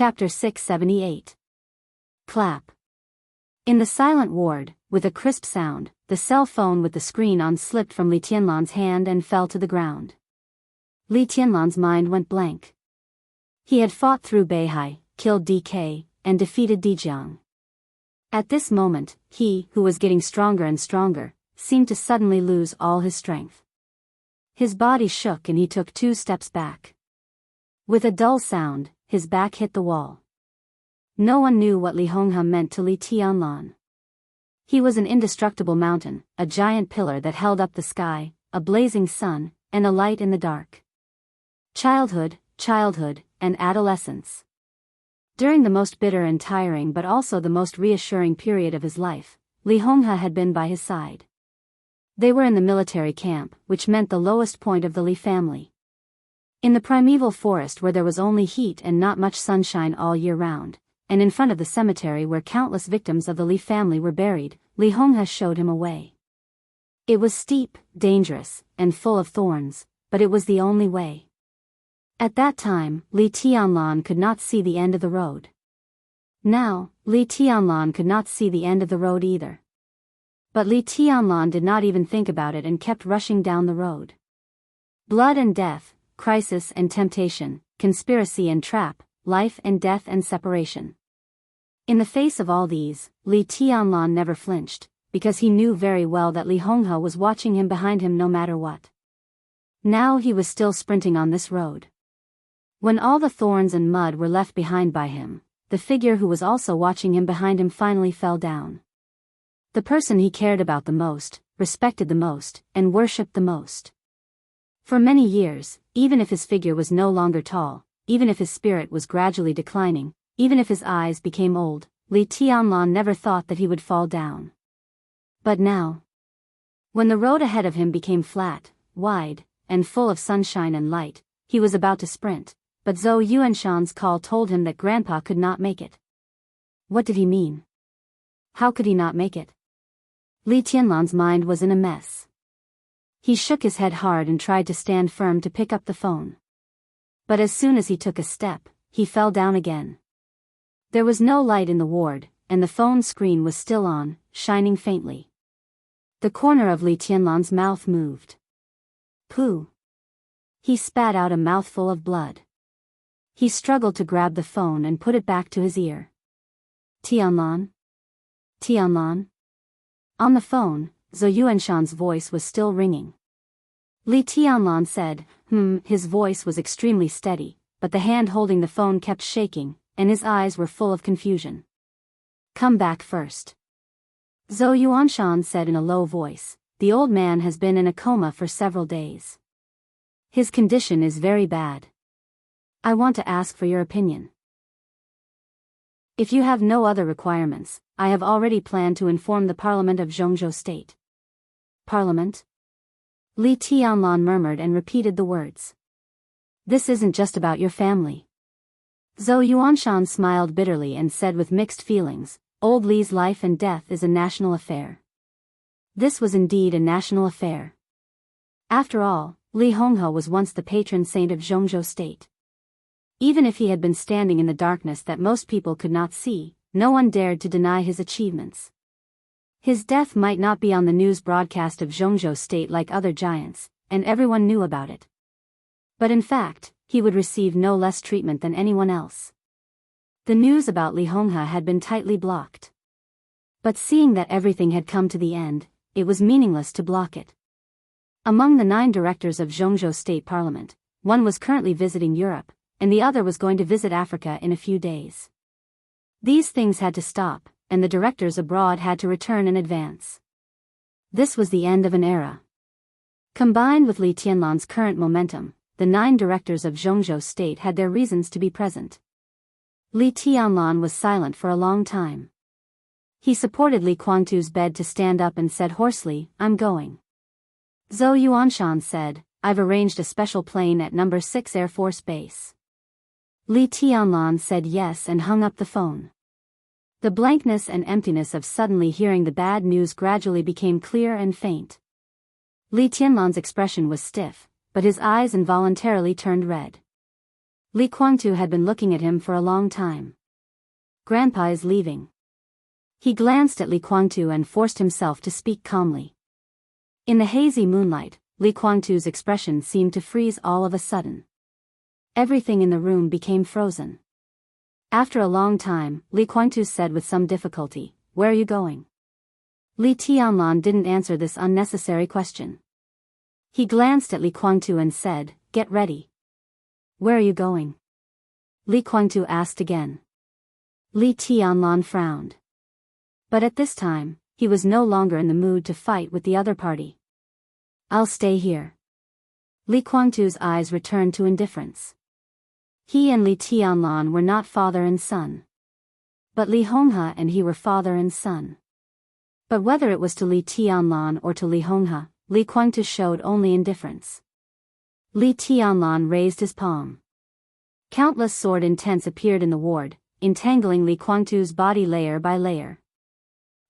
Chapter 678. Clap. In the silent ward, with a crisp sound, the cell phone with the screen on slipped from Li Tianlan's hand and fell to the ground. Li Tianlan's mind went blank. He had fought through Beihai, killed DK, and defeated Dijiang. At this moment, he, who was getting stronger and stronger, seemed to suddenly lose all his strength. His body shook and he took 2 steps back. With a dull sound, his back hit the wall. No one knew what Li Honghe meant to Li Tianlan. He was an indestructible mountain, a giant pillar that held up the sky, a blazing sun, and a light in the dark. Childhood, and adolescence. During the most bitter and tiring but also the most reassuring period of his life, Li Honghe had been by his side. They were in the military camp, which meant the lowest point of the Li family. In the primeval forest where there was only heat and not much sunshine all year round, and in front of the cemetery where countless victims of the Li family were buried, Li Honghe showed him a way. It was steep, dangerous, and full of thorns, but it was the only way. At that time, Li Tianlan could not see the end of the road. Now, Li Tianlan could not see the end of the road either. But Li Tianlan did not even think about it and kept rushing down the road. Blood and death, crisis and temptation, conspiracy and trap, life and death and separation. In the face of all these, Li Tianlan never flinched, because he knew very well that Li Honghe was watching him behind him no matter what. Now he was still sprinting on this road. When all the thorns and mud were left behind by him, the figure who was also watching him behind him finally fell down. The person he cared about the most, respected the most, and worshipped the most. For many years, even if his figure was no longer tall, even if his spirit was gradually declining, even if his eyes became old, Li Tianlan never thought that he would fall down. But now, when the road ahead of him became flat, wide, and full of sunshine and light, he was about to sprint, but Zhou Yuanshan's call told him that Grandpa could not make it. What did he mean? How could he not make it? Li Tianlan's mind was in a mess. He shook his head hard and tried to stand firm to pick up the phone. But as soon as he took a step, he fell down again. There was no light in the ward, and the phone screen was still on, shining faintly. The corner of Li Tianlan's mouth moved. Pooh! He spat out a mouthful of blood. He struggled to grab the phone and put it back to his ear. Tianlan? Tianlan? On the phone, Zhou Yuanshan's voice was still ringing. Li Tianlan said, his voice was extremely steady, but the hand holding the phone kept shaking, and his eyes were full of confusion. Come back first. Zhou Yuanshan said in a low voice, the old man has been in a coma for several days. His condition is very bad. I want to ask for your opinion. If you have no other requirements, I have already planned to inform the Parliament of Zhongzhou State. Parliament? Li Tianlan murmured and repeated the words. This isn't just about your family. Zhou Yuanshan smiled bitterly and said with mixed feelings, old Li's life and death is a national affair. This was indeed a national affair. After all, Li Honghe was once the patron saint of Zhongzhou State. Even if he had been standing in the darkness that most people could not see, no one dared to deny his achievements. His death might not be on the news broadcast of Zhongzhou State like other giants, and everyone knew about it. But in fact, he would receive no less treatment than anyone else. The news about Li Honghe had been tightly blocked. But seeing that everything had come to the end, it was meaningless to block it. Among the 9 directors of Zhongzhou State Parliament, one was currently visiting Europe, and the other was going to visit Africa in a few days. These things had to stop, and the directors abroad had to return in advance. This was the end of an era. Combined with Li Tianlan's current momentum, the 9 directors of Zhongzhou State had their reasons to be present. Li Tianlan was silent for a long time. He supported Li Guangtu's bed to stand up and said hoarsely, I'm going. Zhou Yuanshan said, I've arranged a special plane at No. 6 Air Force Base. Li Tianlan said yes and hung up the phone. The blankness and emptiness of suddenly hearing the bad news gradually became clear and faint. Li Tianlan's expression was stiff, but his eyes involuntarily turned red. Li Guangtu had been looking at him for a long time. Grandpa is leaving. He glanced at Li Guangtu and forced himself to speak calmly. In the hazy moonlight, Li Guangtu's expression seemed to freeze all of a sudden. Everything in the room became frozen. After a long time, Li Guangtu said with some difficulty, "Where are you going?" Li Tianlan didn't answer this unnecessary question. He glanced at Li Guangtu and said, "Get ready." "Where are you going?" Li Guangtu asked again. Li Tianlan frowned. But at this time, he was no longer in the mood to fight with the other party. "I'll stay here." Li Guangtu's eyes returned to indifference. He and Li Tianlan were not father and son. But Li Honghe and he were father and son. But whether it was to Li Tianlan or to Li Honghe, Li Guangtu showed only indifference. Li Tianlan raised his palm. Countless sword intents appeared in the ward, entangling Li Guangtu's body layer by layer.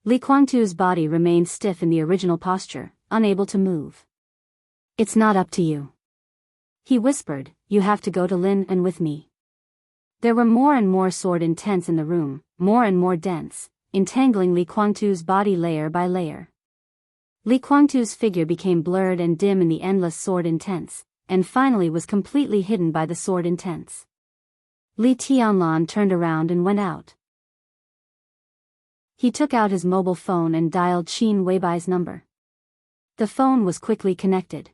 Li Guangtu's body remained stiff in the original posture, unable to move. "It's not up to you," he whispered, "you have to go to Lin and with me." There were more and more sword intents in the room, more and more dense, entangling Li Guangtu's body layer by layer. Li Guangtu's figure became blurred and dim in the endless sword intents, and finally was completely hidden by the sword intents. Li Tianlan turned around and went out. He took out his mobile phone and dialed Qin Weibai's number. The phone was quickly connected.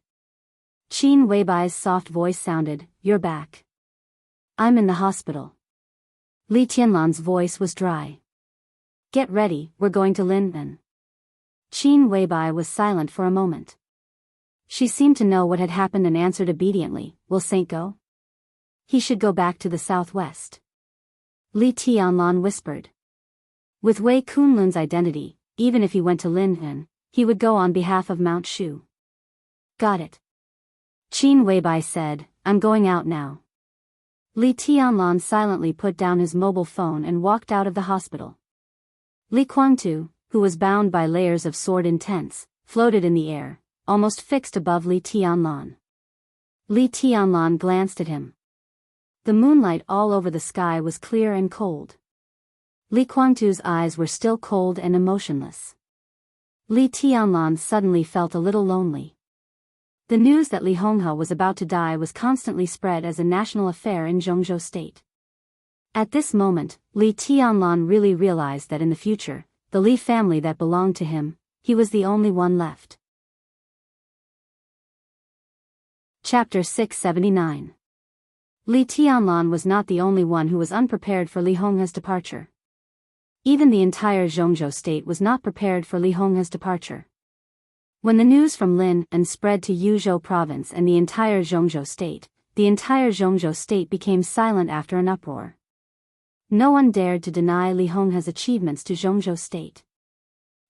Qin Weibai's soft voice sounded, "You're back." "I'm in the hospital." Li Tianlan's voice was dry. "Get ready, we're going to Linmen." Qin Weibai was silent for a moment. She seemed to know what had happened and answered obediently, "Will Saint go?" "He should go back to the southwest." Li Tianlan whispered. With Wei Kunlun's identity, even if he went to Linmen, he would go on behalf of Mount Shu. "Got it." Qin Weibai said, "I'm going out now." Li Tianlan silently put down his mobile phone and walked out of the hospital. Li Guangtu, who was bound by layers of sword intents, floated in the air, almost fixed above Li Tianlan. Li Tianlan glanced at him. The moonlight all over the sky was clear and cold. Li Guangtu's eyes were still cold and emotionless. Li Tianlan suddenly felt a little lonely. The news that Li Honghe was about to die was constantly spread as a national affair in Zhongzhou State. At this moment, Li Tianlan really realized that in the future, the Li family that belonged to him, he was the only one left. Chapter 679. Li Tianlan was not the only one who was unprepared for Li Honghe's departure. Even the entire Zhongzhou State was not prepared for Li Honghe's departure. When the news from Lin and spread to Yuzhou province and the entire Zhongzhou State became silent after an uproar. No one dared to deny Li Honghe's achievements to Zhongzhou State.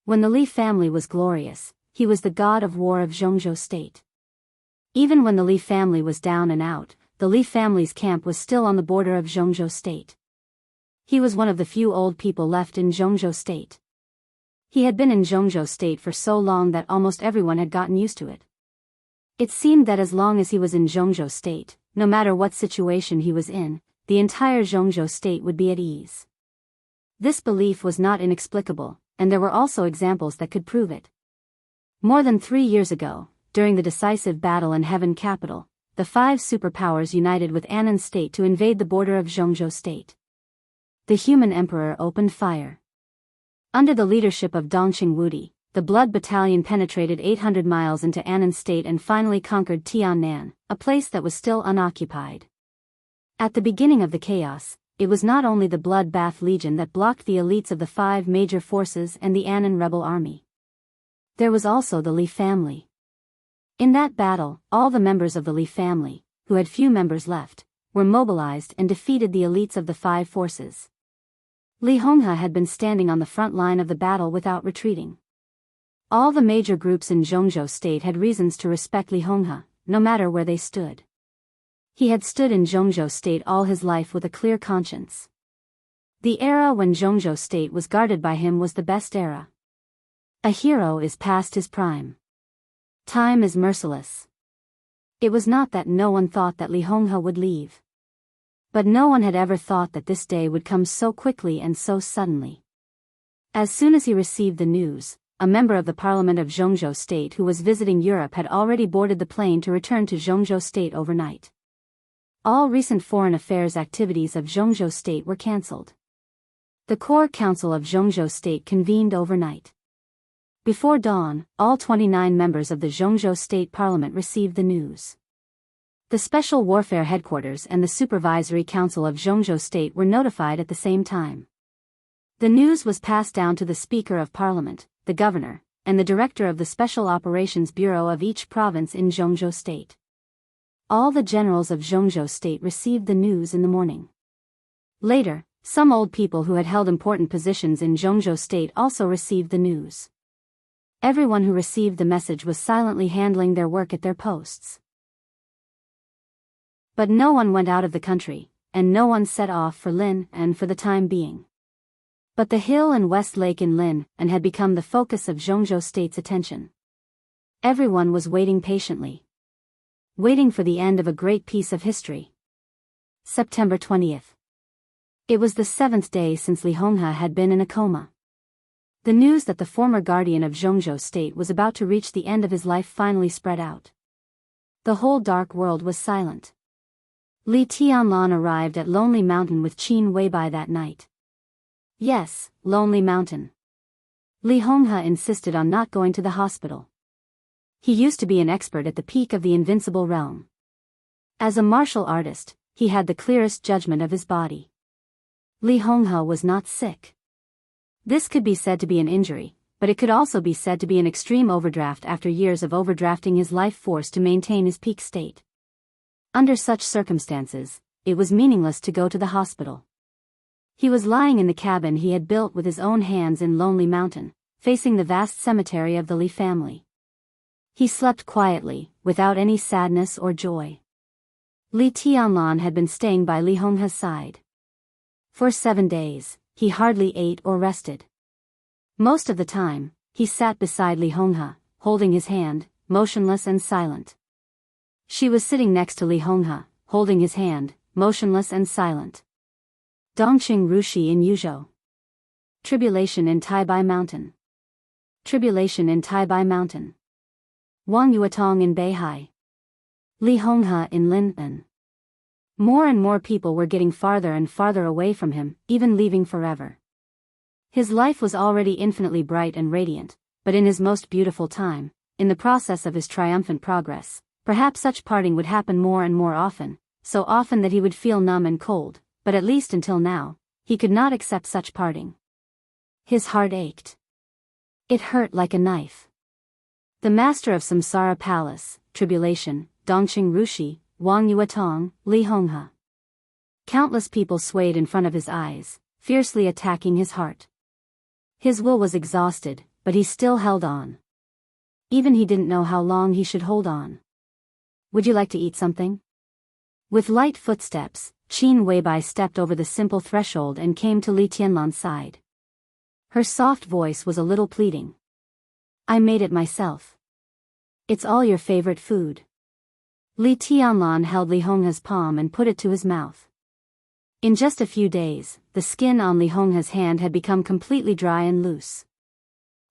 When the Li family was glorious, he was the god of war of Zhongzhou State. Even when the Li family was down and out, the Li family's camp was still on the border of Zhongzhou State. He was one of the few old people left in Zhongzhou State. He had been in Zhongzhou State for so long that almost everyone had gotten used to it. It seemed that as long as he was in Zhongzhou State, no matter what situation he was in, the entire Zhongzhou State would be at ease. This belief was not inexplicable, and there were also examples that could prove it. More than 3 years ago, during the decisive battle in Heaven Capital, the 5 superpowers united with Annan State to invade the border of Zhongzhou State. The human emperor opened fire. Under the leadership of Dongqing Wudi, the Blood Battalion penetrated 800 miles into Annan State and finally conquered Tiannan, a place that was still unoccupied. At the beginning of the chaos, it was not only the Blood Bath Legion that blocked the elites of the 5 major forces and the Annan rebel army. There was also the Li family. In that battle, all the members of the Li family, who had few members left, were mobilized and defeated the elites of the 5 forces. Li Honghe had been standing on the front line of the battle without retreating. All the major groups in Zhongzhou State had reasons to respect Li Honghe, no matter where they stood. He had stood in Zhongzhou State all his life with a clear conscience. The era when Zhongzhou State was guarded by him was the best era. A hero is past his prime. Time is merciless. It was not that no one thought that Li Honghe would leave. But no one had ever thought that this day would come so quickly and so suddenly. As soon as he received the news, a member of the Parliament of Zhongzhou State who was visiting Europe had already boarded the plane to return to Zhongzhou State overnight. All recent foreign affairs activities of Zhongzhou State were cancelled. The Core Council of Zhongzhou State convened overnight. Before dawn, all 29 members of the Zhongzhou State Parliament received the news. The Special Warfare Headquarters and the Supervisory Council of Zhongzhou State were notified at the same time. The news was passed down to the Speaker of Parliament, the Governor, and the Director of the Special Operations Bureau of each province in Zhongzhou State. All the generals of Zhongzhou State received the news in the morning. Later, some old people who had held important positions in Zhongzhou State also received the news. Everyone who received the message was silently handling their work at their posts. But no one went out of the country, and no one set off for Lin and for the time being. But the hill and West Lake in Lin and had become the focus of Zhongzhou State's attention. Everyone was waiting patiently. Waiting for the end of a great piece of history. September 20th. It was the 7th day since Li Honghe had been in a coma. The news that the former guardian of Zhongzhou State was about to reach the end of his life finally spread out. The whole dark world was silent. Li Tianlan arrived at Lonely Mountain with Qin Weibai that night. Yes, Lonely Mountain. Li Honghe insisted on not going to the hospital. He used to be an expert at the peak of the invincible realm. As a martial artist, he had the clearest judgment of his body. Li Honghe was not sick. This could be said to be an injury, but it could also be said to be an extreme overdraft after years of overdrafting his life force to maintain his peak state. Under such circumstances, it was meaningless to go to the hospital. He was lying in the cabin he had built with his own hands in Lonely Mountain, facing the vast cemetery of the Li family. He slept quietly, without any sadness or joy. Li Tianlan had been staying by Li Honghe's side. For 7 days, he hardly ate or rested. Most of the time, he sat beside Li Honghe, holding his hand, motionless and silent. She was sitting next to Li Honghe, holding his hand, motionless and silent. Dongqing Rushi in Yuzhou. Tribulation in Taibai Mountain. Tribulation in Taibai Mountain. Wang Yuatong in Beihai. Li Honghe in Lin'an. More and more people were getting farther and farther away from him, even leaving forever. His life was already infinitely bright and radiant, but in his most beautiful time, in the process of his triumphant progress, perhaps such parting would happen more and more often, so often that he would feel numb and cold, but at least until now, he could not accept such parting. His heart ached. It hurt like a knife. The master of Samsara Palace, Tribulation, Dongqing Rushi, Wang Yuatong, Li Honghe. Countless people swayed in front of his eyes, fiercely attacking his heart. His will was exhausted, but he still held on. Even he didn't know how long he should hold on. Would you like to eat something? With light footsteps, Qin Weibai stepped over the simple threshold and came to Li Tianlan's side. Her soft voice was a little pleading. I made it myself. It's all your favorite food. Li Tianlan held Li Honghe's palm and put it to his mouth. In just a few days, the skin on Li Honghe's hand had become completely dry and loose.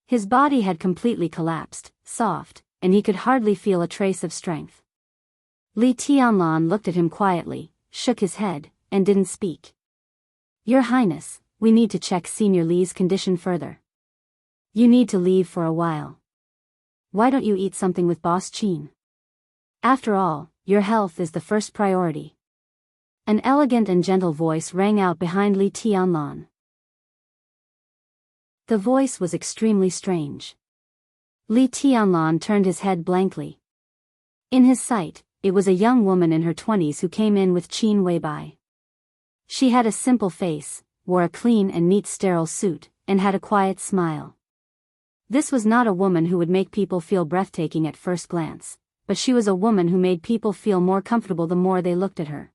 His body had completely collapsed, soft, and he could hardly feel a trace of strength. Li Tianlan looked at him quietly, shook his head, and didn't speak. Your Highness, we need to check Senior Li's condition further. You need to leave for a while. Why don't you eat something with Boss Qin? After all, your health is the first priority. An elegant and gentle voice rang out behind Li Tianlan. The voice was extremely strange. Li Tianlan turned his head blankly. In his sight, it was a young woman in her 20s who came in with Qin Weibai. She had a simple face, wore a clean and neat sterile suit, and had a quiet smile. This was not a woman who would make people feel breathtaking at first glance, but she was a woman who made people feel more comfortable the more they looked at her.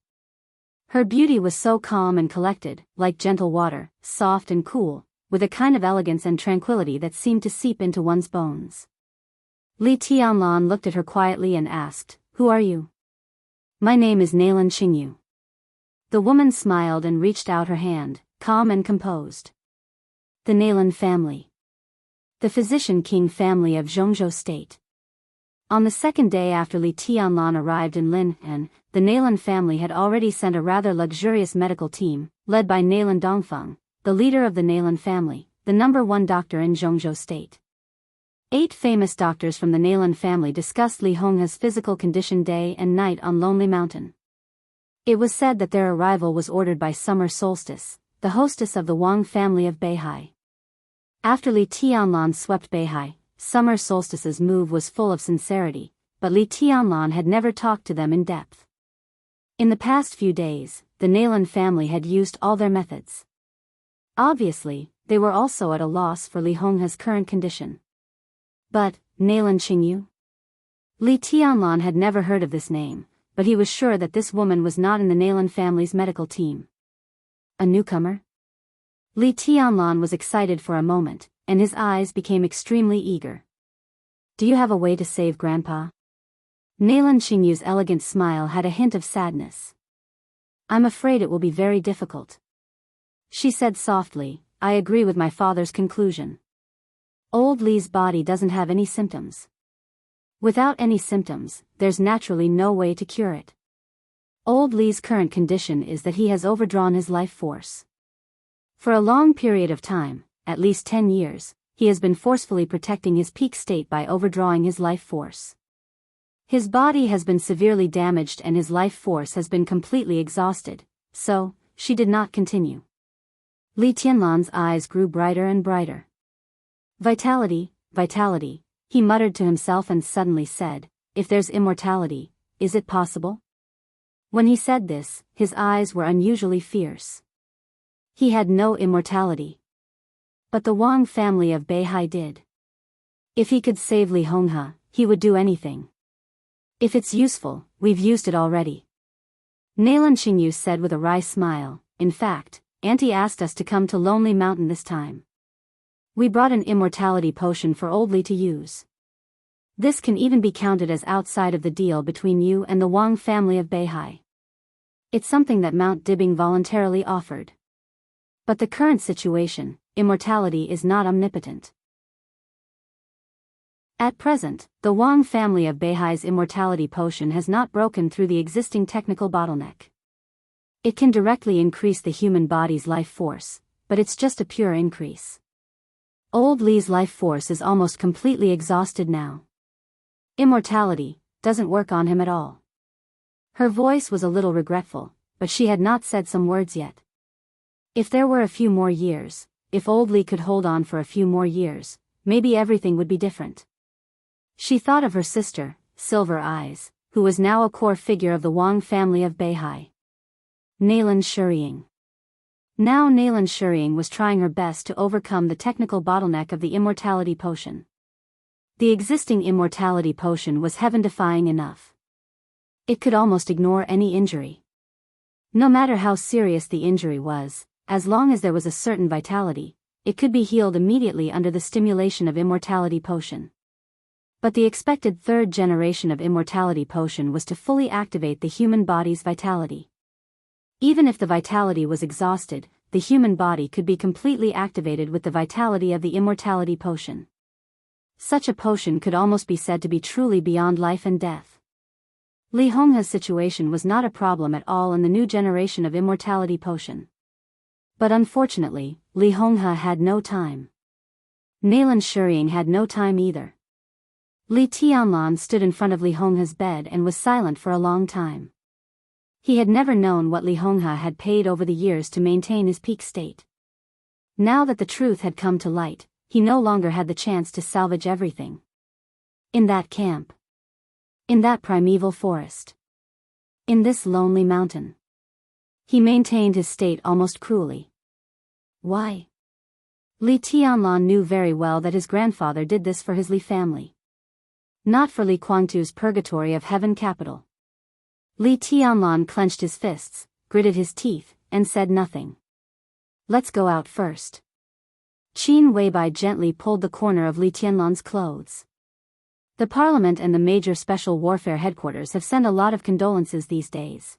Her beauty was so calm and collected, like gentle water, soft and cool, with a kind of elegance and tranquility that seemed to seep into one's bones. Li Tianlan looked at her quietly and asked, Who are you? My name is Nalan Qingyu. The woman smiled and reached out her hand, calm and composed. The Nalan family. The physician king family of Zhongzhou State. On the second day after Li Tianlan arrived in Linhan, the Nalan family had already sent a rather luxurious medical team, led by Nalan Dongfeng, the leader of the Nalan family, the #1 doctor in Zhongzhou State. 8 famous doctors from the Nalan family discussed Li Honghe's physical condition day and night on Lonely Mountain. It was said that their arrival was ordered by Summer Solstice, the hostess of the Wang family of Beihai. After Li Tianlan swept Beihai, Summer Solstice's move was full of sincerity, but Li Tianlan had never talked to them in depth. In the past few days, the Nalan family had used all their methods. Obviously, they were also at a loss for Li Honghe's current condition. But, Nalan Qingyu? Li Tianlan had never heard of this name, but he was sure that this woman was not in the Nalan family's medical team. A newcomer? Li Tianlan was excited for a moment, and his eyes became extremely eager. Do you have a way to save Grandpa? Nalan Qingyu's elegant smile had a hint of sadness. I'm afraid it will be very difficult. She said softly, I agree with my father's conclusion. Old Li's body doesn't have any symptoms. Without any symptoms, there's naturally no way to cure it. Old Li's current condition is that he has overdrawn his life force. For a long period of time, at least 10 years, he has been forcefully protecting his peak state by overdrawing his life force. His body has been severely damaged and his life force has been completely exhausted, so, she did not continue. Li Tianlan's eyes grew brighter and brighter. Vitality, vitality, he muttered to himself and suddenly said, if there's immortality, is it possible? When he said this, his eyes were unusually fierce. He had no immortality. But the Wang family of Beihai did. If he could save Li Honghe, he would do anything. If it's useful, we've used it already. Nalan Qingyu said with a wry smile, in fact, Auntie asked us to come to Lonely Mountain this time. We brought an immortality potion for Old Li to use. This can even be counted as outside of the deal between you and the Wang family of Beihai. It's something that Mount Dibing voluntarily offered. But the current situation, immortality is not omnipotent. At present, the Wang family of Beihai's immortality potion has not broken through the existing technical bottleneck. It can directly increase the human body's life force, but it's just a pure increase. Old Li's life force is almost completely exhausted now. Immortality doesn't work on him at all. Her voice was a little regretful, but she had not said some words yet. If there were a few more years, if Old Li could hold on for a few more years, maybe everything would be different. She thought of her sister, Silver Eyes, who was now a core figure of the Wang family of Beihai. Nalan Shuriying. Now Nalan Shuriying was trying her best to overcome the technical bottleneck of the immortality potion. The existing immortality potion was heaven-defying enough. It could almost ignore any injury. No matter how serious the injury was, as long as there was a certain vitality, it could be healed immediately under the stimulation of immortality potion. But the expected third generation of immortality potion was to fully activate the human body's vitality. Even if the vitality was exhausted, the human body could be completely activated with the vitality of the immortality potion. Such a potion could almost be said to be truly beyond life and death. Li Honghe's situation was not a problem at all in the new generation of immortality potion. But unfortunately, Li Honghe had no time. Nalan Shuriying had no time either. Li Tianlan stood in front of Li Honghe's bed and was silent for a long time. He had never known what Li Honghe had paid over the years to maintain his peak state. Now that the truth had come to light, he no longer had the chance to salvage everything. In that camp. In that primeval forest. In this lonely mountain. He maintained his state almost cruelly. Why? Li Tianlan knew very well that his grandfather did this for his Li family. Not for Li Guangtu's purgatory of heaven capital. Li Tianlan clenched his fists, gritted his teeth, and said nothing. Let's go out first. Qin Weibai gently pulled the corner of Li Tianlan's clothes. The Parliament and the major special warfare headquarters have sent a lot of condolences these days.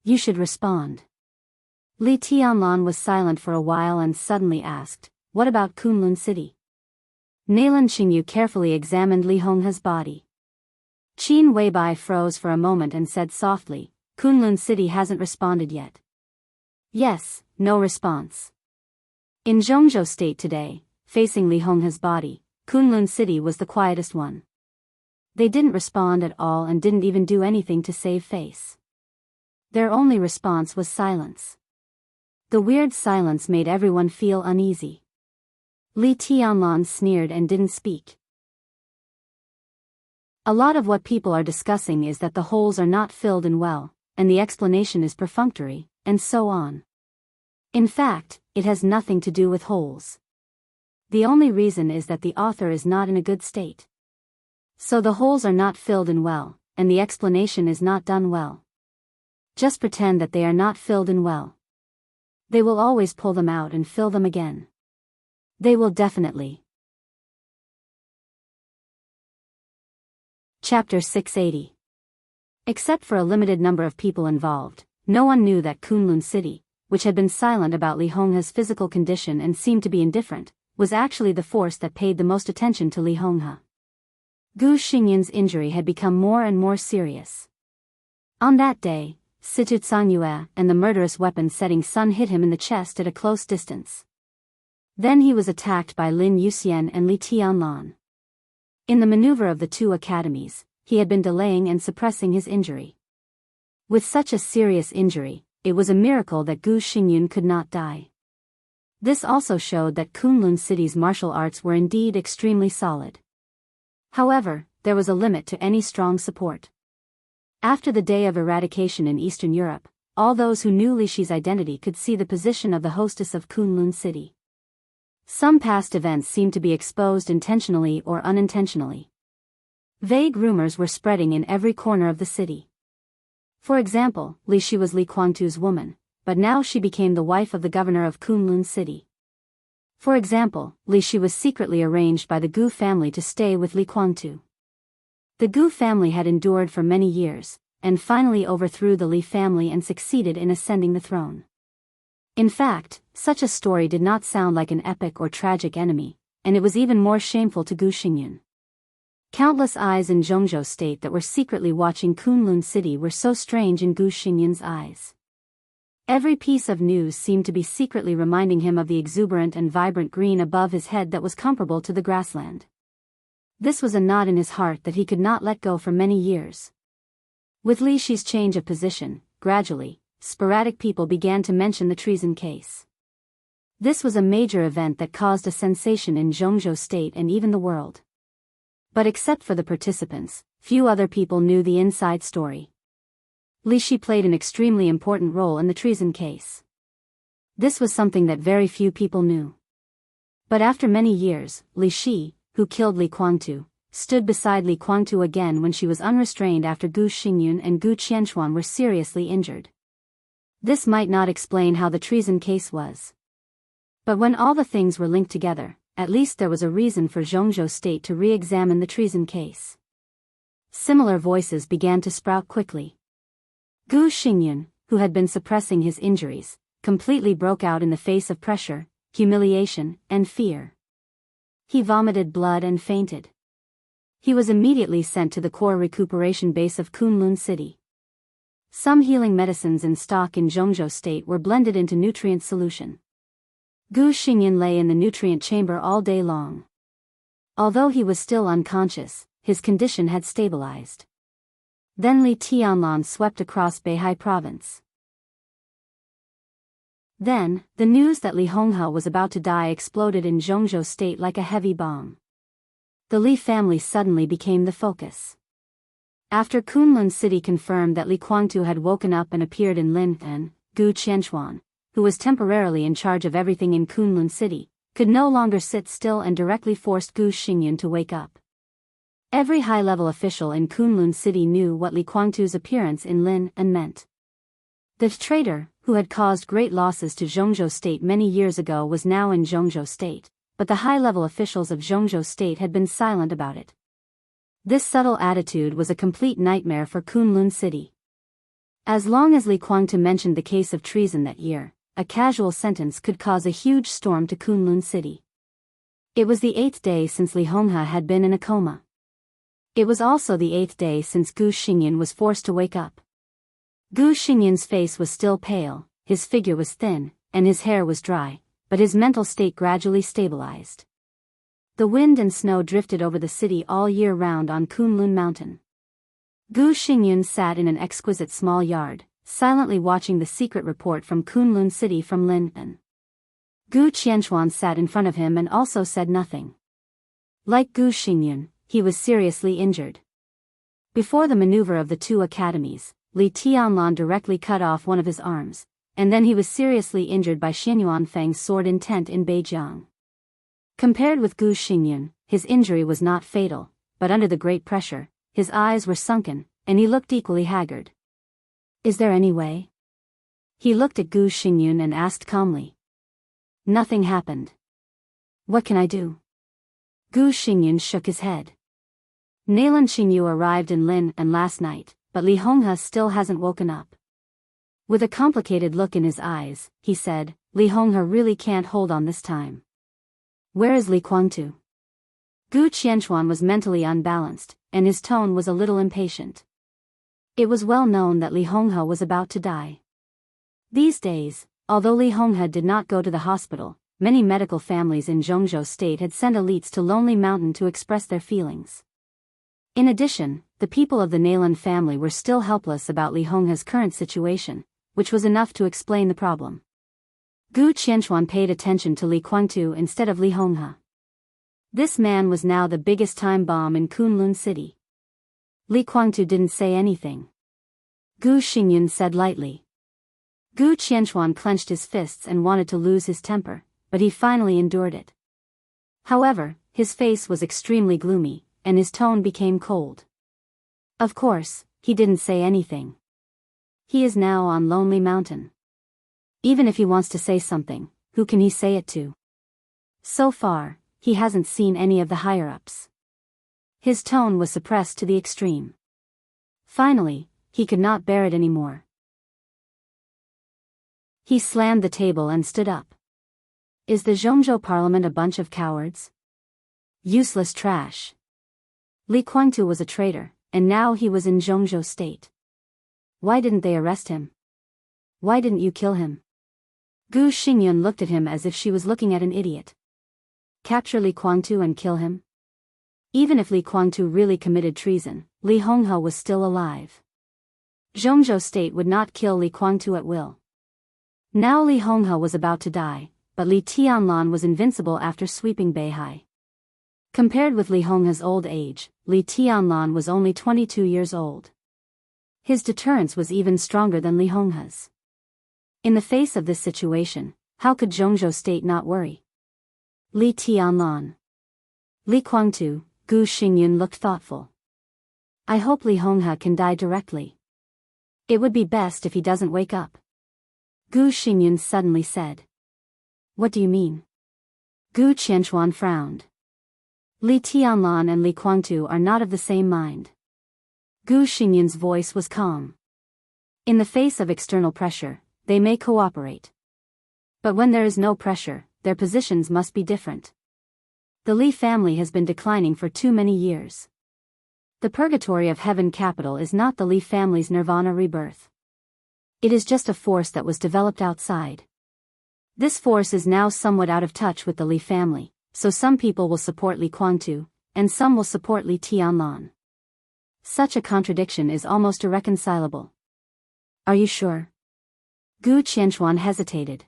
You should respond. Li Tianlan was silent for a while and suddenly asked, what about Kunlun City? Nalan Qingyu carefully examined Li Honghe's body. Qin Weibai froze for a moment and said softly, Kunlun City hasn't responded yet. Yes, no response. In Zhongzhou State today, facing Li Honghe's body, Kunlun City was the quietest one. They didn't respond at all and didn't even do anything to save face. Their only response was silence. The weird silence made everyone feel uneasy. Li Tianlan sneered and didn't speak. A lot of what people are discussing is that the holes are not filled in well, and the explanation is perfunctory, and so on. In fact, it has nothing to do with holes. The only reason is that the author is not in a good state. So the holes are not filled in well, and the explanation is not done well. Just pretend that they are not filled in well. They will always pull them out and fill them again. They will definitely. Chapter 680. Except for a limited number of people involved, no one knew that Kunlun City, which had been silent about Li Honghe's physical condition and seemed to be indifferent, was actually the force that paid the most attention to Li Honghe. Gu Xingyun's injury had become more and more serious. On that day, Situ Tsangyue and the murderous weapon-setting sun hit him in the chest at a close distance. Then he was attacked by Lin Yuxian and Li Tianlan. In the maneuver of the two academies, he had been delaying and suppressing his injury. With such a serious injury, it was a miracle that Gu Xingyun could not die. This also showed that Kunlun City's martial arts were indeed extremely solid. However, there was a limit to any strong support. After the day of eradication in Eastern Europe, all those who knew Li Shi's identity could see the position of the hostess of Kunlun City. Some past events seemed to be exposed intentionally or unintentionally. Vague rumors were spreading in every corner of the city. For example, Li Shi was Li Guangtu's woman, but now she became the wife of the governor of Kunlun City. For example, Li Shi was secretly arranged by the Gu family to stay with Li Guangtu. The Gu family had endured for many years, and finally overthrew the Li family and succeeded in ascending the throne. In fact, such a story did not sound like an epic or tragic enemy, and it was even more shameful to Gu Xingyun. Countless eyes in Zhongzhou State that were secretly watching Kunlun City were so strange in Gu Xingyun's eyes. Every piece of news seemed to be secretly reminding him of the exuberant and vibrant green above his head that was comparable to the grassland. This was a knot in his heart that he could not let go for many years. With Li Shi's change of position, gradually, sporadic people began to mention the treason case. This was a major event that caused a sensation in Zhongzhou State and even the world. But except for the participants, few other people knew the inside story. Li Shi played an extremely important role in the treason case. This was something that very few people knew. But after many years, Li Shi, who killed Li Guangtu, stood beside Li Guangtu again when she was unrestrained after Gu Xingyun and Gu Qianxuan were seriously injured. This might not explain how the treason case was. But when all the things were linked together, at least there was a reason for Zhongzhou State to re-examine the treason case. Similar voices began to sprout quickly. Gu Xingyun, who had been suppressing his injuries, completely broke out in the face of pressure, humiliation, and fear. He vomited blood and fainted. He was immediately sent to the core recuperation base of Kunlun City. Some healing medicines in stock in Zhongzhou State were blended into nutrient solution. Gu Xingyun lay in the nutrient chamber all day long. Although he was still unconscious, his condition had stabilized. Then Li Tianlan swept across Beihai province. Then, the news that Li Honghe was about to die exploded in Zhongzhou State like a heavy bomb. The Li family suddenly became the focus. After Kunlun City confirmed that Li Guangtu had woken up and appeared in Lin and Gu Qianxuan, who was temporarily in charge of everything in Kunlun City, could no longer sit still and directly forced Gu Xingyun to wake up. Every high-level official in Kunlun City knew what Li Guangtu's appearance in Lin and meant. The traitor, who had caused great losses to Zhongzhou State many years ago, was now in Zhongzhou State, but the high-level officials of Zhongzhou State had been silent about it. This subtle attitude was a complete nightmare for Kunlun City. As long as Li Guangtu mentioned the case of treason that year, a casual sentence could cause a huge storm to Kunlun City. It was the 8th day since Li Honghe had been in a coma. It was also the 8th day since Gu Xingyan was forced to wake up. Gu Xingyan's face was still pale, his figure was thin, and his hair was dry, but his mental state gradually stabilized. The wind and snow drifted over the city all year round on Kunlun Mountain. Gu Xingyan sat in an exquisite small yard, silently watching the secret report from Kunlun City from Linpen. Gu Qianchuan sat in front of him and also said nothing. Like Gu Xingyan, he was seriously injured. Before the maneuver of the two academies, Li Tianlan directly cut off one of his arms, and then he was seriously injured by Xianyuan Feng's sword intent in Beijiang. Compared with Gu Xingyan, his injury was not fatal, but under the great pressure, his eyes were sunken, and he looked equally haggard. Is there any way? He looked at Gu Xingyan and asked calmly. Nothing happened. What can I do? Gu Xingyan shook his head. Nalan Xingyu arrived in Lin and last night, but Li Honghe still hasn't woken up. With a complicated look in his eyes, he said, Li Honghe really can't hold on this time. Where is Li Guangtu? Gu Qianchuan was mentally unbalanced, and his tone was a little impatient. It was well known that Li Honghe was about to die. These days, although Li Honghe did not go to the hospital, many medical families in Zhongzhou State had sent elites to Lonely Mountain to express their feelings. In addition, the people of the Nalan family were still helpless about Li Honghe's current situation, which was enough to explain the problem. Gu Qianchuan paid attention to Li Guangtu instead of Li Honghe. This man was now the biggest time bomb in Kunlun City. Li Guangtu didn't say anything. Gu Xingyan said lightly. Gu Qianchuan clenched his fists and wanted to lose his temper, but he finally endured it. However, his face was extremely gloomy, and his tone became cold. Of course, he didn't say anything. He is now on Lonely Mountain. Even if he wants to say something, who can he say it to? So far, he hasn't seen any of the higher-ups. His tone was suppressed to the extreme. Finally, he could not bear it anymore. He slammed the table and stood up. Is the Zhongzhou Parliament a bunch of cowards? Useless trash. Li Guangtu was a traitor, and now he was in Zhongzhou State. Why didn't they arrest him? Why didn't you kill him? Gu Xingyan looked at him as if she was looking at an idiot. Capture Li Guangtu and kill him? Even if Li Guangtu really committed treason, Li Honghe was still alive. Zhongzhou State would not kill Li Guangtu at will. Now Li Honghe was about to die, but Li Tianlan was invincible after sweeping Beihai. Compared with Li Honghe's old age, Li Tianlan was only 22 years old. His deterrence was even stronger than Li Honghe's. In the face of this situation, how could Zhongzhou State not worry? Li Tianlan. Li Guangtu, Gu Xingyan looked thoughtful. I hope Li Honghe can die directly. It would be best if he doesn't wake up. Gu Xingyan suddenly said. What do you mean? Gu Qianchuan frowned. Li Tianlan and Li Guangtu are not of the same mind. Gu Xingyan's voice was calm. In the face of external pressure, they may cooperate. But when there is no pressure, their positions must be different. The Li family has been declining for too many years. The purgatory of heaven capital is not the Li family's nirvana rebirth. It is just a force that was developed outside. This force is now somewhat out of touch with the Li family, so some people will support Li Guangtu, and some will support Li Tianlan. Such a contradiction is almost irreconcilable. Are you sure? Gu Qianchuan hesitated.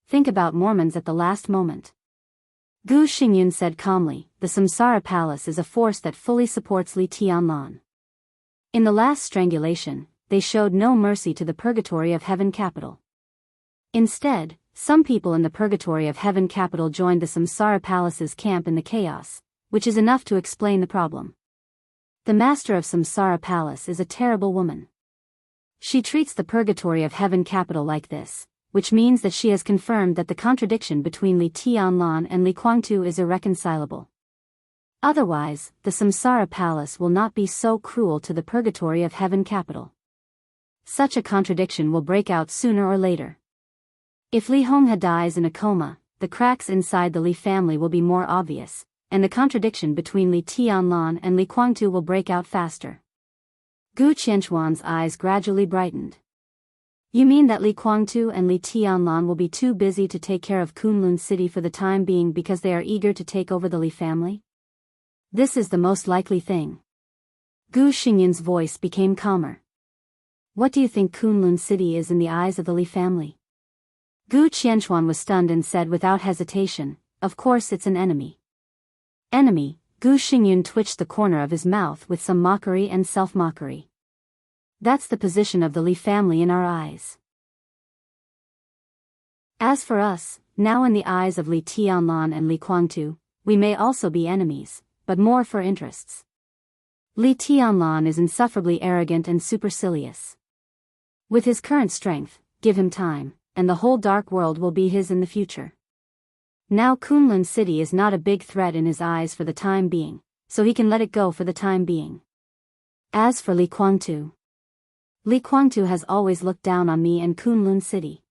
Think about Mormons at the last moment. Gu Xingyan said calmly, the Samsara Palace is a force that fully supports Li Tianlan. In the last strangulation, they showed no mercy to the purgatory of heaven capital. Instead, some people in the purgatory of heaven capital joined the Samsara Palace's camp in the chaos, which is enough to explain the problem. The master of Samsara Palace is a terrible woman. She treats the purgatory of heaven capital like this, which means that she has confirmed that the contradiction between Li Tianlan and Li Guangtu is irreconcilable. Otherwise, the Samsara Palace will not be so cruel to the purgatory of heaven capital. Such a contradiction will break out sooner or later. If Li Honghe dies in a coma, the cracks inside the Li family will be more obvious, and the contradiction between Li Tianlan and Li Guangtu will break out faster. Gu Qianchuan's eyes gradually brightened. You mean that Li Guangtu and Li Tianlan will be too busy to take care of Kunlun City for the time being because they are eager to take over the Li family? This is the most likely thing. Gu Xingyun's voice became calmer. What do you think Kunlun City is in the eyes of the Li family? Gu Qianchuan was stunned and said without hesitation, of course it's an enemy. Enemy? Gu Xingyun twitched the corner of his mouth with some mockery and self-mockery. That's the position of the Li family in our eyes. As for us, now in the eyes of Li Tianlan and Li Guangtu, we may also be enemies, but more for interests. Li Tianlan is insufferably arrogant and supercilious. With his current strength, give him time, and the whole dark world will be his in the future. Now Kunlun City is not a big threat in his eyes for the time being, so he can let it go for the time being. As for Li Guangtu has always looked down on me and Kunlun City.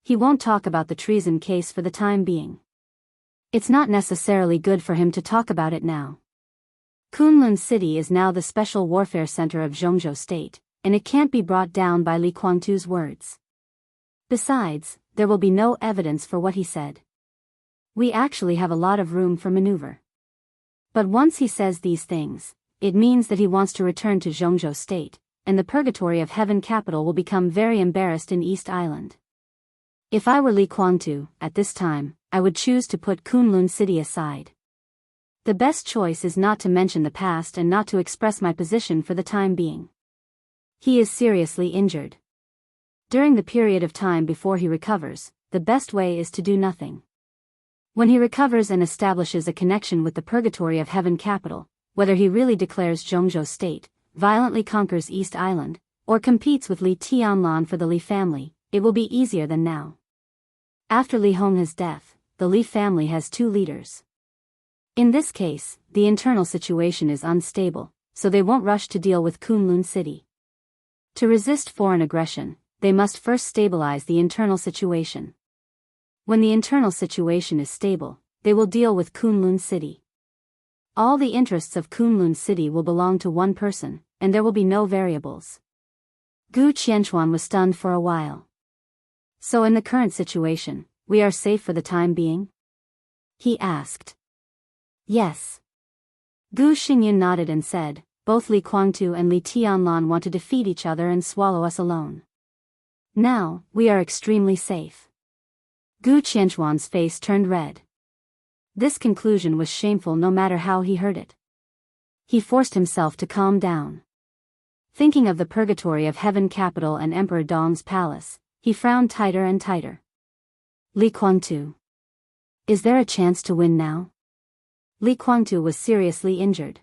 He won't talk about the treason case for the time being. It's not necessarily good for him to talk about it now. Kunlun City is now the special warfare center of Zhongzhou State, and it can't be brought down by Li Guangtu's words. Besides, there will be no evidence for what he said. We actually have a lot of room for maneuver. But once he says these things, it means that he wants to return to Zhongzhou State, and the purgatory of heaven capital will become very embarrassed in East Island. If I were Li Guangtu, at this time, I would choose to put Kunlun City aside. The best choice is not to mention the past and not to express my position for the time being. He is seriously injured. During the period of time before he recovers, the best way is to do nothing. When he recovers and establishes a connection with the purgatory of heaven capital, whether he really declares Zhongzhou State, violently conquers East Island, or competes with Li Tianlan for the Li family, it will be easier than now. After Li Honghe's death, the Li family has two leaders. In this case, the internal situation is unstable, so they won't rush to deal with Kunlun City. To resist foreign aggression, they must first stabilize the internal situation. When the internal situation is stable, they will deal with Kunlun City. All the interests of Kunlun City will belong to one person, and there will be no variables. Gu Qianchuan was stunned for a while. So in the current situation, we are safe for the time being? He asked. Yes. Gu Xingyun nodded and said, both Li Guangtu and Li Tianlan want to defeat each other and swallow us alone. Now, we are extremely safe. Gu Qianchuan's face turned red. This conclusion was shameful no matter how he heard it. He forced himself to calm down. Thinking of the purgatory of heaven capital and Emperor Dong's palace, he frowned tighter and tighter. Li Guangtu. Is there a chance to win now? Li Guangtu was seriously injured.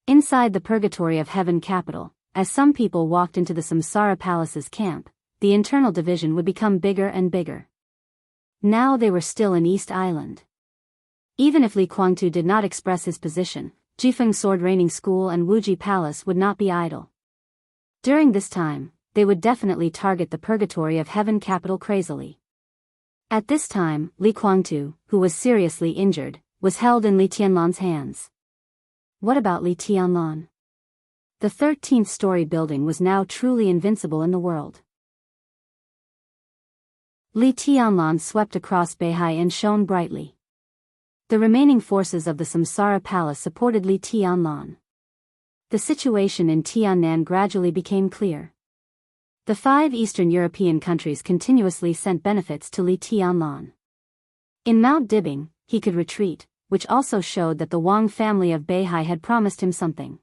Inside the purgatory of heaven capital, as some people walked into the Samsara Palace's camp, the internal division would become bigger and bigger. Now they were still in East Island. Even if Li Guangtu did not express his position, Jifeng Sword Raining School and Wuji Palace would not be idle. During this time, they would definitely target the purgatory of heaven capital crazily. At this time, Li Guangtu, who was seriously injured, was held in Li Tianlan's hands. What about Li Tianlan? The 13th-story building was now truly invincible in the world. Li Tianlan swept across Beihai and shone brightly. The remaining forces of the Samsara Palace supported Li Tianlan. The situation in Tiannan gradually became clear. The 5 Eastern European countries continuously sent benefits to Li Tianlan. In Mount Dibing, he could retreat, which also showed that the Wang family of Beihai had promised him something.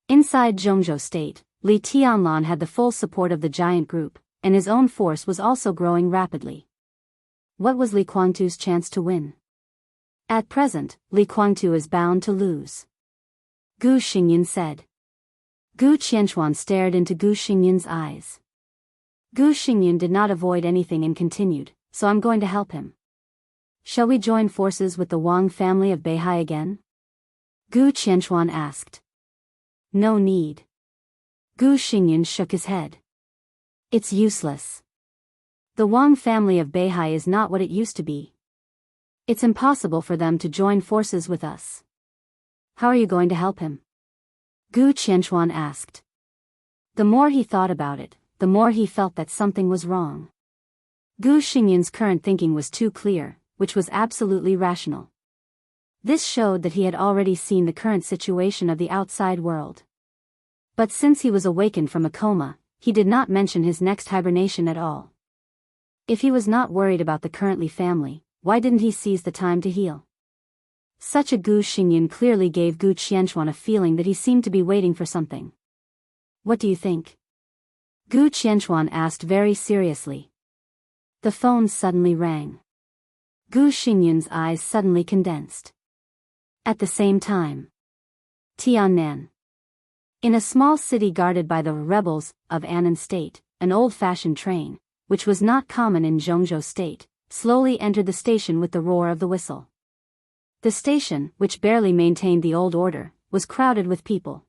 Inside Zhongzhou State, Li Tianlan had the full support of the giant group, and his own force was also growing rapidly. What was Li Guangtu's chance to win? At present, Li Guangtu is bound to lose. Gu Xingyun said. Gu Qianchuan stared into Gu Xingyun's eyes. Gu Xingyun did not avoid anything and continued, so I'm going to help him. Shall we join forces with the Wang family of Beihai again? Gu Qianchuan asked. No need. Gu Xingyan shook his head. It's useless. The Wang family of Beihai is not what it used to be. It's impossible for them to join forces with us. How are you going to help him? Gu Qianchuan asked. The more he thought about it, the more he felt that something was wrong. Gu Xingyan's current thinking was too clear, which was absolutely rational. This showed that he had already seen the current situation of the outside world. But since he was awakened from a coma, he did not mention his next hibernation at all. If he was not worried about the currently family, why didn't he seize the time to heal? Such a Gu Xingyan clearly gave Gu Qianchuan a feeling that he seemed to be waiting for something. What do you think? Gu Qianchuan asked very seriously. The phone suddenly rang. Gu Xingyan's eyes suddenly condensed. At the same time, Tiannan. In a small city guarded by the rebels of Annan State, an old-fashioned train, which was not common in Zhongzhou State, slowly entered the station with the roar of the whistle. The station, which barely maintained the old order, was crowded with people.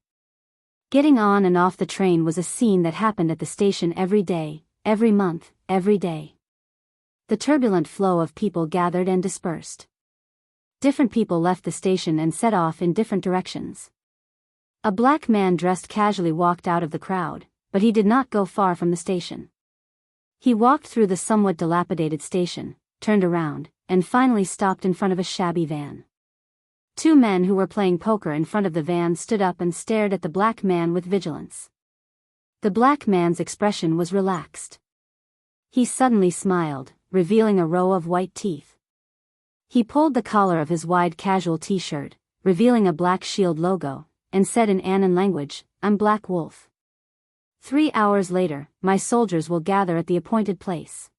Getting on and off the train was a scene that happened at the station every day, every month, every day. The turbulent flow of people gathered and dispersed. Different people left the station and set off in different directions. A black man dressed casually walked out of the crowd, but he did not go far from the station. He walked through the somewhat dilapidated station, turned around, and finally stopped in front of a shabby van. Two men who were playing poker in front of the van stood up and stared at the black man with vigilance. The black man's expression was relaxed. He suddenly smiled, revealing a row of white teeth. He pulled the collar of his wide casual t-shirt, revealing a black shield logo, and said in Annan language, "I'm Black Wolf. 3 hours later, my soldiers will gather at the appointed place."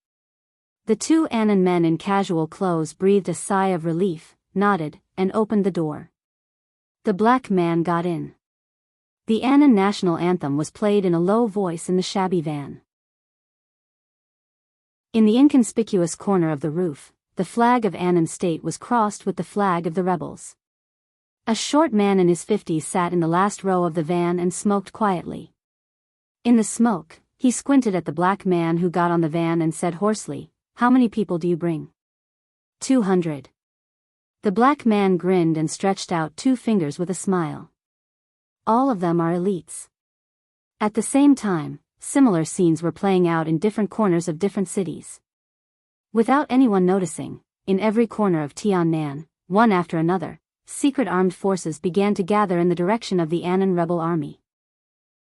The two Annan men in casual clothes breathed a sigh of relief, nodded, and opened the door. The black man got in. The Annan national anthem was played in a low voice in the shabby van. In the inconspicuous corner of the roof, the flag of Annan State was crossed with the flag of the rebels. A short man in his 50s sat in the last row of the van and smoked quietly. In the smoke, he squinted at the black man who got on the van and said hoarsely, "How many people do you bring?" 200. The black man grinned and stretched out 2 fingers with a smile. All of them are elites. At the same time, similar scenes were playing out in different corners of different cities. Without anyone noticing, in every corner of Tiannan, one after another, secret armed forces began to gather in the direction of the Annan rebel army.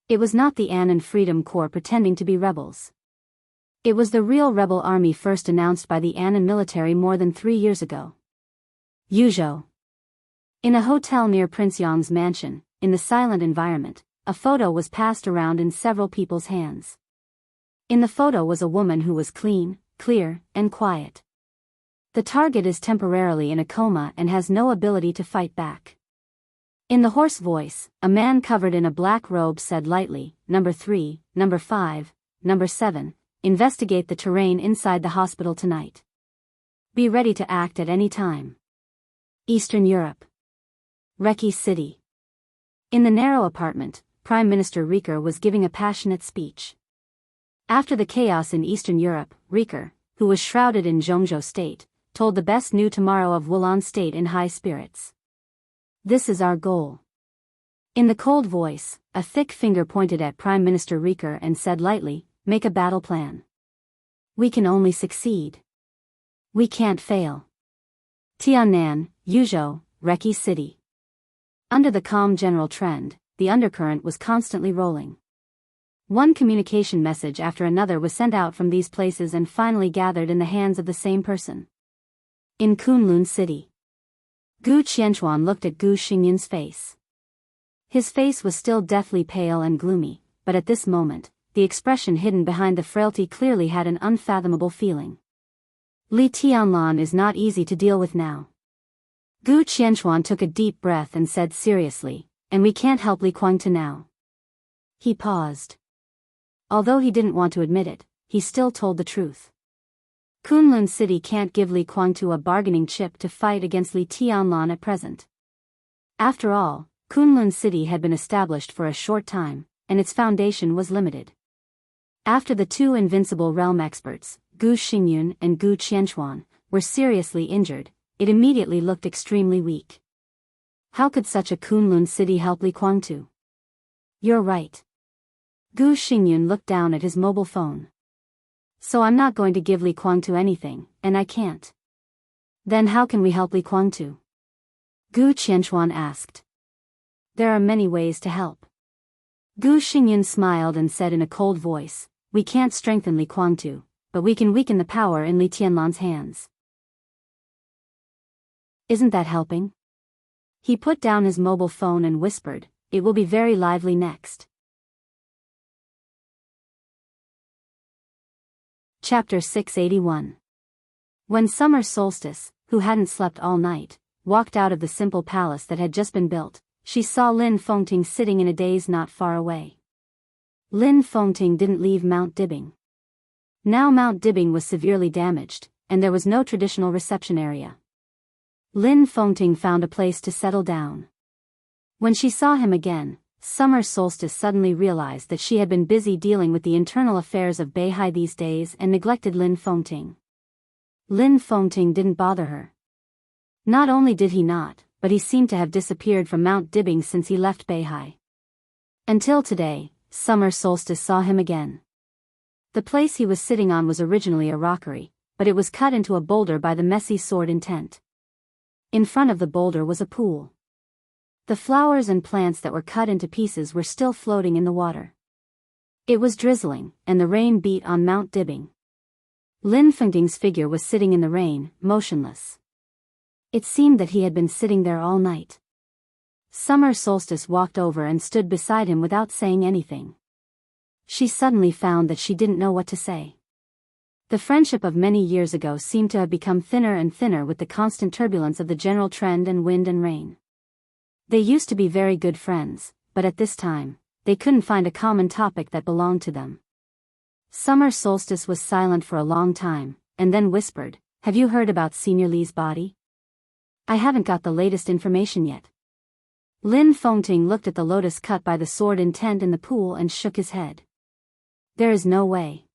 It was not the Annan Freedom Corps pretending to be rebels. It was the real rebel army first announced by the Annan military more than 3 years ago. Yuzhou. In a hotel near Prince Yang's mansion, in the silent environment, a photo was passed around in several people's hands. In the photo was a woman who was clean, clear, and quiet. The target is temporarily in a coma and has no ability to fight back. In the hoarse voice, a man covered in a black robe said lightly, "Number 3, Number 5, Number 7, investigate the terrain inside the hospital tonight. Be ready to act at any time." Eastern Europe. Reki City. In the narrow apartment, Prime Minister Rieker was giving a passionate speech. After the chaos in Eastern Europe, Rieker, who was shrouded in Zhongzhou State, told the best new tomorrow of Wulan State in high spirits. "This is our goal." In the cold voice, a thick finger pointed at Prime Minister Rieker and said lightly, "Make a battle plan. We can only succeed. We can't fail." Tiannan, Yuzhou, Reki City. Under the calm general trend, the undercurrent was constantly rolling. One communication message after another was sent out from these places and finally gathered in the hands of the same person. In Kunlun City. Gu Qianchuan looked at Gu Xingyan's face. His face was still deathly pale and gloomy, but at this moment, the expression hidden behind the frailty clearly had an unfathomable feeling. Li Tianlan is not easy to deal with now. Gu Qianchuan took a deep breath and said seriously, "And we can't help Li Kuangtu now." He paused. Although he didn't want to admit it, he still told the truth. Kunlun City can't give Li Kuangtu a bargaining chip to fight against Li Tianlan at present. After all, Kunlun City had been established for a short time, and its foundation was limited. After the two invincible realm experts, Gu Xingyun and Gu Qianchuan, were seriously injured, it immediately looked extremely weak. How could such a Kunlun city help Li Kuangtu? You're right. Gu Xingyun looked down at his mobile phone. So I'm not going to give Li Kuangtu anything, and I can't. Then how can we help Li Kuangtu? Gu Qianchuan asked. There are many ways to help. Gu Xingyun smiled and said in a cold voice, we can't strengthen Li Kuangtu, but we can weaken the power in Li Tianlan's hands. Isn't that helping? He put down his mobile phone and whispered, it will be very lively next. Chapter 681. When summer solstice, who hadn't slept all night, walked out of the simple palace that had just been built, she saw Lin Fengting sitting in a daze not far away. Lin Fengting didn't leave Mount Dibbing. Now Mount Dibbing was severely damaged, and there was no traditional reception area. Lin Fengting found a place to settle down. When she saw him again, Summer Solstice suddenly realized that she had been busy dealing with the internal affairs of Beihai these days and neglected Lin Fengting. Lin Fengting didn't bother her. Not only did he not, but he seemed to have disappeared from Mount Dibbing since he left Beihai. Until today, Summer Solstice saw him again. The place he was sitting on was originally a rockery, but it was cut into a boulder by the messy sword intent. In front of the boulder was a pool. The flowers and plants that were cut into pieces were still floating in the water. It was drizzling, and the rain beat on Mount Dibbing. Lin Fengting's figure was sitting in the rain, motionless. It seemed that he had been sitting there all night. Summer Solstice walked over and stood beside him without saying anything. She suddenly found that she didn't know what to say. The friendship of many years ago seemed to have become thinner and thinner with the constant turbulence of the general trend and wind and rain. They used to be very good friends, but at this time, they couldn't find a common topic that belonged to them. Summer Solstice was silent for a long time, and then whispered, "Have you heard about Senior Li's body?" "I haven't got the latest information yet." Lin Fengting looked at the lotus cut by the sword intent in the pool and shook his head. "There is no way."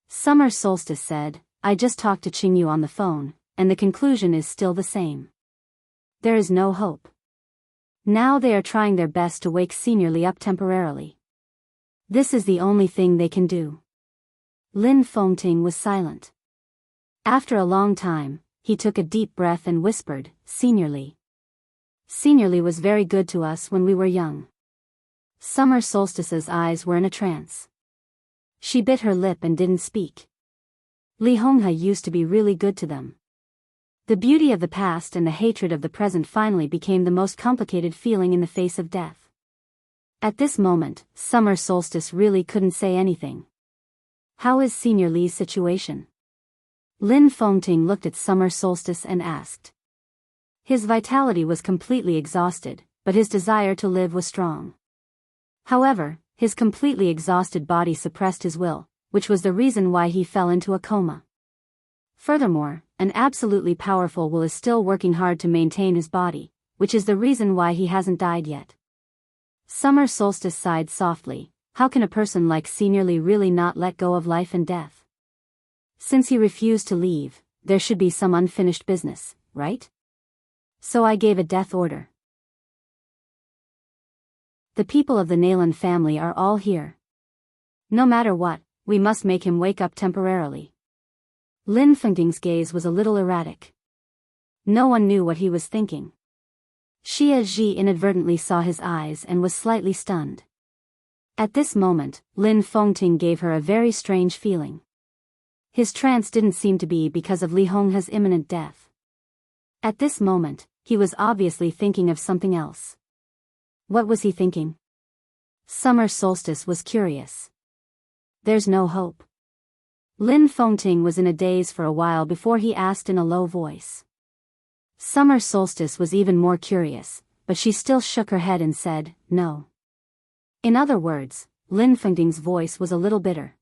Summer Solstice said, "I just talked to Qingyu on the phone, and the conclusion is still the same. There is no hope. Now they are trying their best to wake Senior Li up temporarily. This is the only thing they can do." Lin Fengting was silent. After a long time, he took a deep breath and whispered, "Senior Li. Senior Li was very good to us when we were young." Summer Solstice's eyes were in a trance. She bit her lip and didn't speak. Li Honghe used to be really good to them. The beauty of the past and the hatred of the present finally became the most complicated feeling in the face of death. At this moment, Summer Solstice really couldn't say anything. "How is Senior Li's situation?" Lin Fengting looked at Summer Solstice and asked. His vitality was completely exhausted, but his desire to live was strong. However, his completely exhausted body suppressed his will, which was the reason why he fell into a coma. Furthermore, an absolutely powerful will is still working hard to maintain his body, which is the reason why he hasn't died yet. Summer Solstice sighed softly. How can a person like Senior Li really not let go of life and death? Since he refused to leave, there should be some unfinished business, right? So I gave a death order. The people of the Nalan family are all here. No matter what, we must make him wake up temporarily. Lin Fengting's gaze was a little erratic. No one knew what he was thinking. Xie Zhi inadvertently saw his eyes and was slightly stunned. At this moment, Lin Fengting gave her a very strange feeling. His trance didn't seem to be because of Li Honghe's imminent death. At this moment, he was obviously thinking of something else. What was he thinking? Summer Solstice was curious. "There's no hope." Lin Fengting was in a daze for a while before he asked in a low voice. Summer Solstice was even more curious, but she still shook her head and said, "No." In other words, Lin Fengting's voice was a little bitter.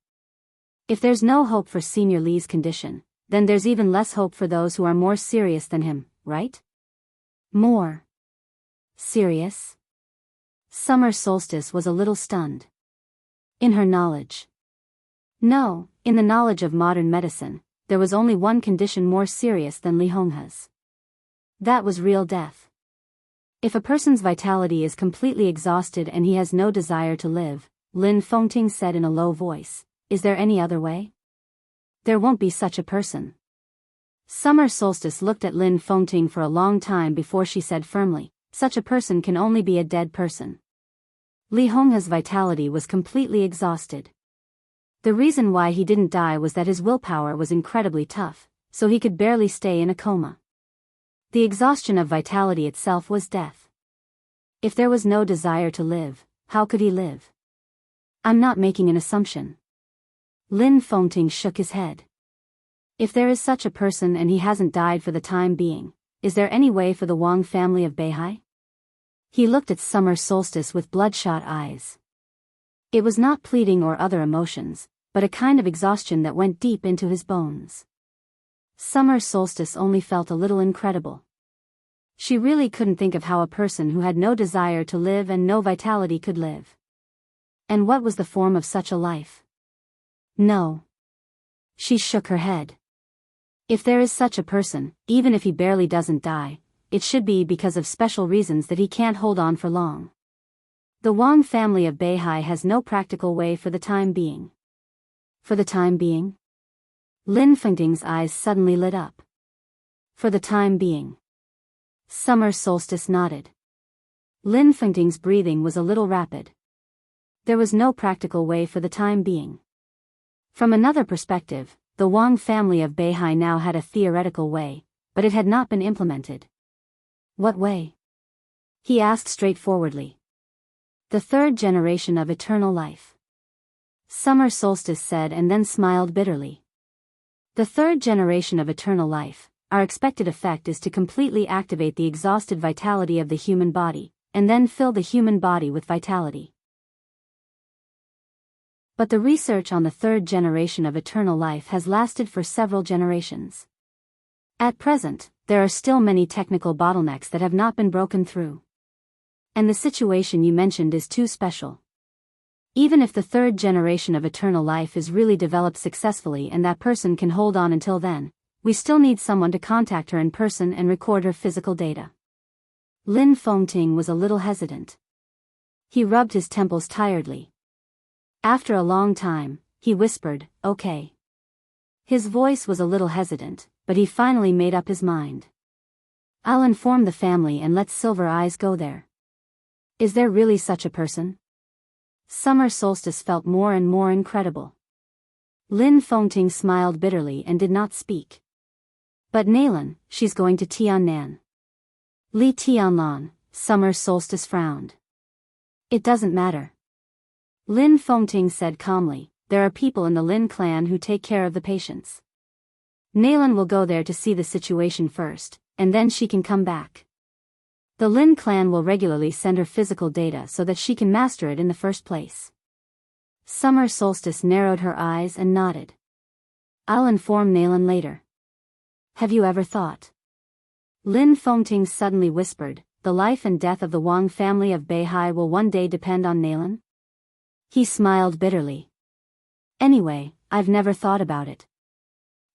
If there's no hope for Senior Li's condition, then there's even less hope for those who are more serious than him, right? More serious? Summer Solstice was a little stunned. In her knowledge. No, in the knowledge of modern medicine, there was only one condition more serious than Li Honghe's. That was real death. If a person's vitality is completely exhausted and he has no desire to live, Lin Fengting said in a low voice, is there any other way? There won't be such a person. Summer Solstice looked at Lin Fengting for a long time before she said firmly, such a person can only be a dead person. Li Honghe's vitality was completely exhausted. The reason why he didn't die was that his willpower was incredibly tough, so he could barely stay in a coma. The exhaustion of vitality itself was death. If there was no desire to live, how could he live? I'm not making an assumption. Lin Fengting shook his head. If there is such a person and he hasn't died for the time being, is there any way for the Wang family of Beihai? He looked at Summer Solstice with bloodshot eyes. It was not pleading or other emotions, but a kind of exhaustion that went deep into his bones. Summer Solstice only felt a little incredible. She really couldn't think of how a person who had no desire to live and no vitality could live. And what was the form of such a life? No. She shook her head. If there is such a person, even if he barely doesn't die, it should be because of special reasons that he can't hold on for long. The Wang family of Beihai has no practical way for the time being. For the time being? Lin Fengting's eyes suddenly lit up. For the time being. Summer Solstice nodded. Lin Fengting's breathing was a little rapid. There was no practical way for the time being. From another perspective, the Wang family of Beihai now had a theoretical way, but it had not been implemented. What way? He asked straightforwardly. The third generation of eternal life. Summer Solstice said and then smiled bitterly. The third generation of eternal life, our expected effect is to completely activate the exhausted vitality of the human body, and then fill the human body with vitality. But the research on the third generation of eternal life has lasted for several generations. At present, there are still many technical bottlenecks that have not been broken through. And the situation you mentioned is too special. Even if the third generation of eternal life is really developed successfully and that person can hold on until then, we still need someone to contact her in person and record her physical data. Lin Fengting was a little hesitant. He rubbed his temples tiredly. After a long time, he whispered, okay. His voice was a little hesitant, but he finally made up his mind. I'll inform the family and let Silver Eyes go there. Is there really such a person? Summer Solstice felt more and more incredible. Lin Fengting smiled bitterly and did not speak. But Nalan, she's going to Tiannan. Li Tianlan, Summer Solstice frowned. It doesn't matter. Lin Fengting said calmly, there are people in the Lin clan who take care of the patients. Nalan will go there to see the situation first, and then she can come back. The Lin clan will regularly send her physical data so that she can master it in the first place. Summer Solstice narrowed her eyes and nodded. I'll inform Nalan later. Have you ever thought? Lin Fengting suddenly whispered, the life and death of the Wang family of Beihai will one day depend on Nalan? He smiled bitterly. Anyway, I've never thought about it.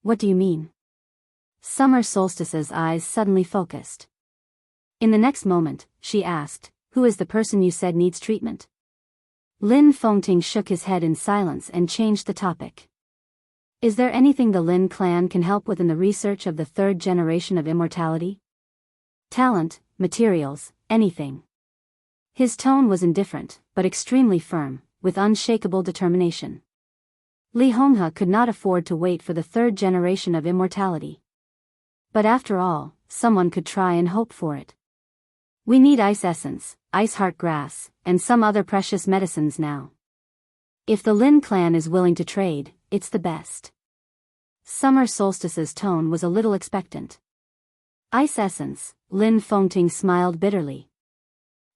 What do you mean? Summer Solstice's eyes suddenly focused. In the next moment, she asked, who is the person you said needs treatment? Lin Fengting shook his head in silence and changed the topic. Is there anything the Lin clan can help with in the research of the third generation of immortality? Talent, materials, anything. His tone was indifferent, but extremely firm, with unshakable determination. Li Honghe could not afford to wait for the third generation of immortality. But after all, someone could try and hope for it. We need ice essence, ice heart grass, and some other precious medicines now. If the Lin clan is willing to trade, it's the best. Summer Solstice's tone was a little expectant. Ice essence, Lin Fengting smiled bitterly.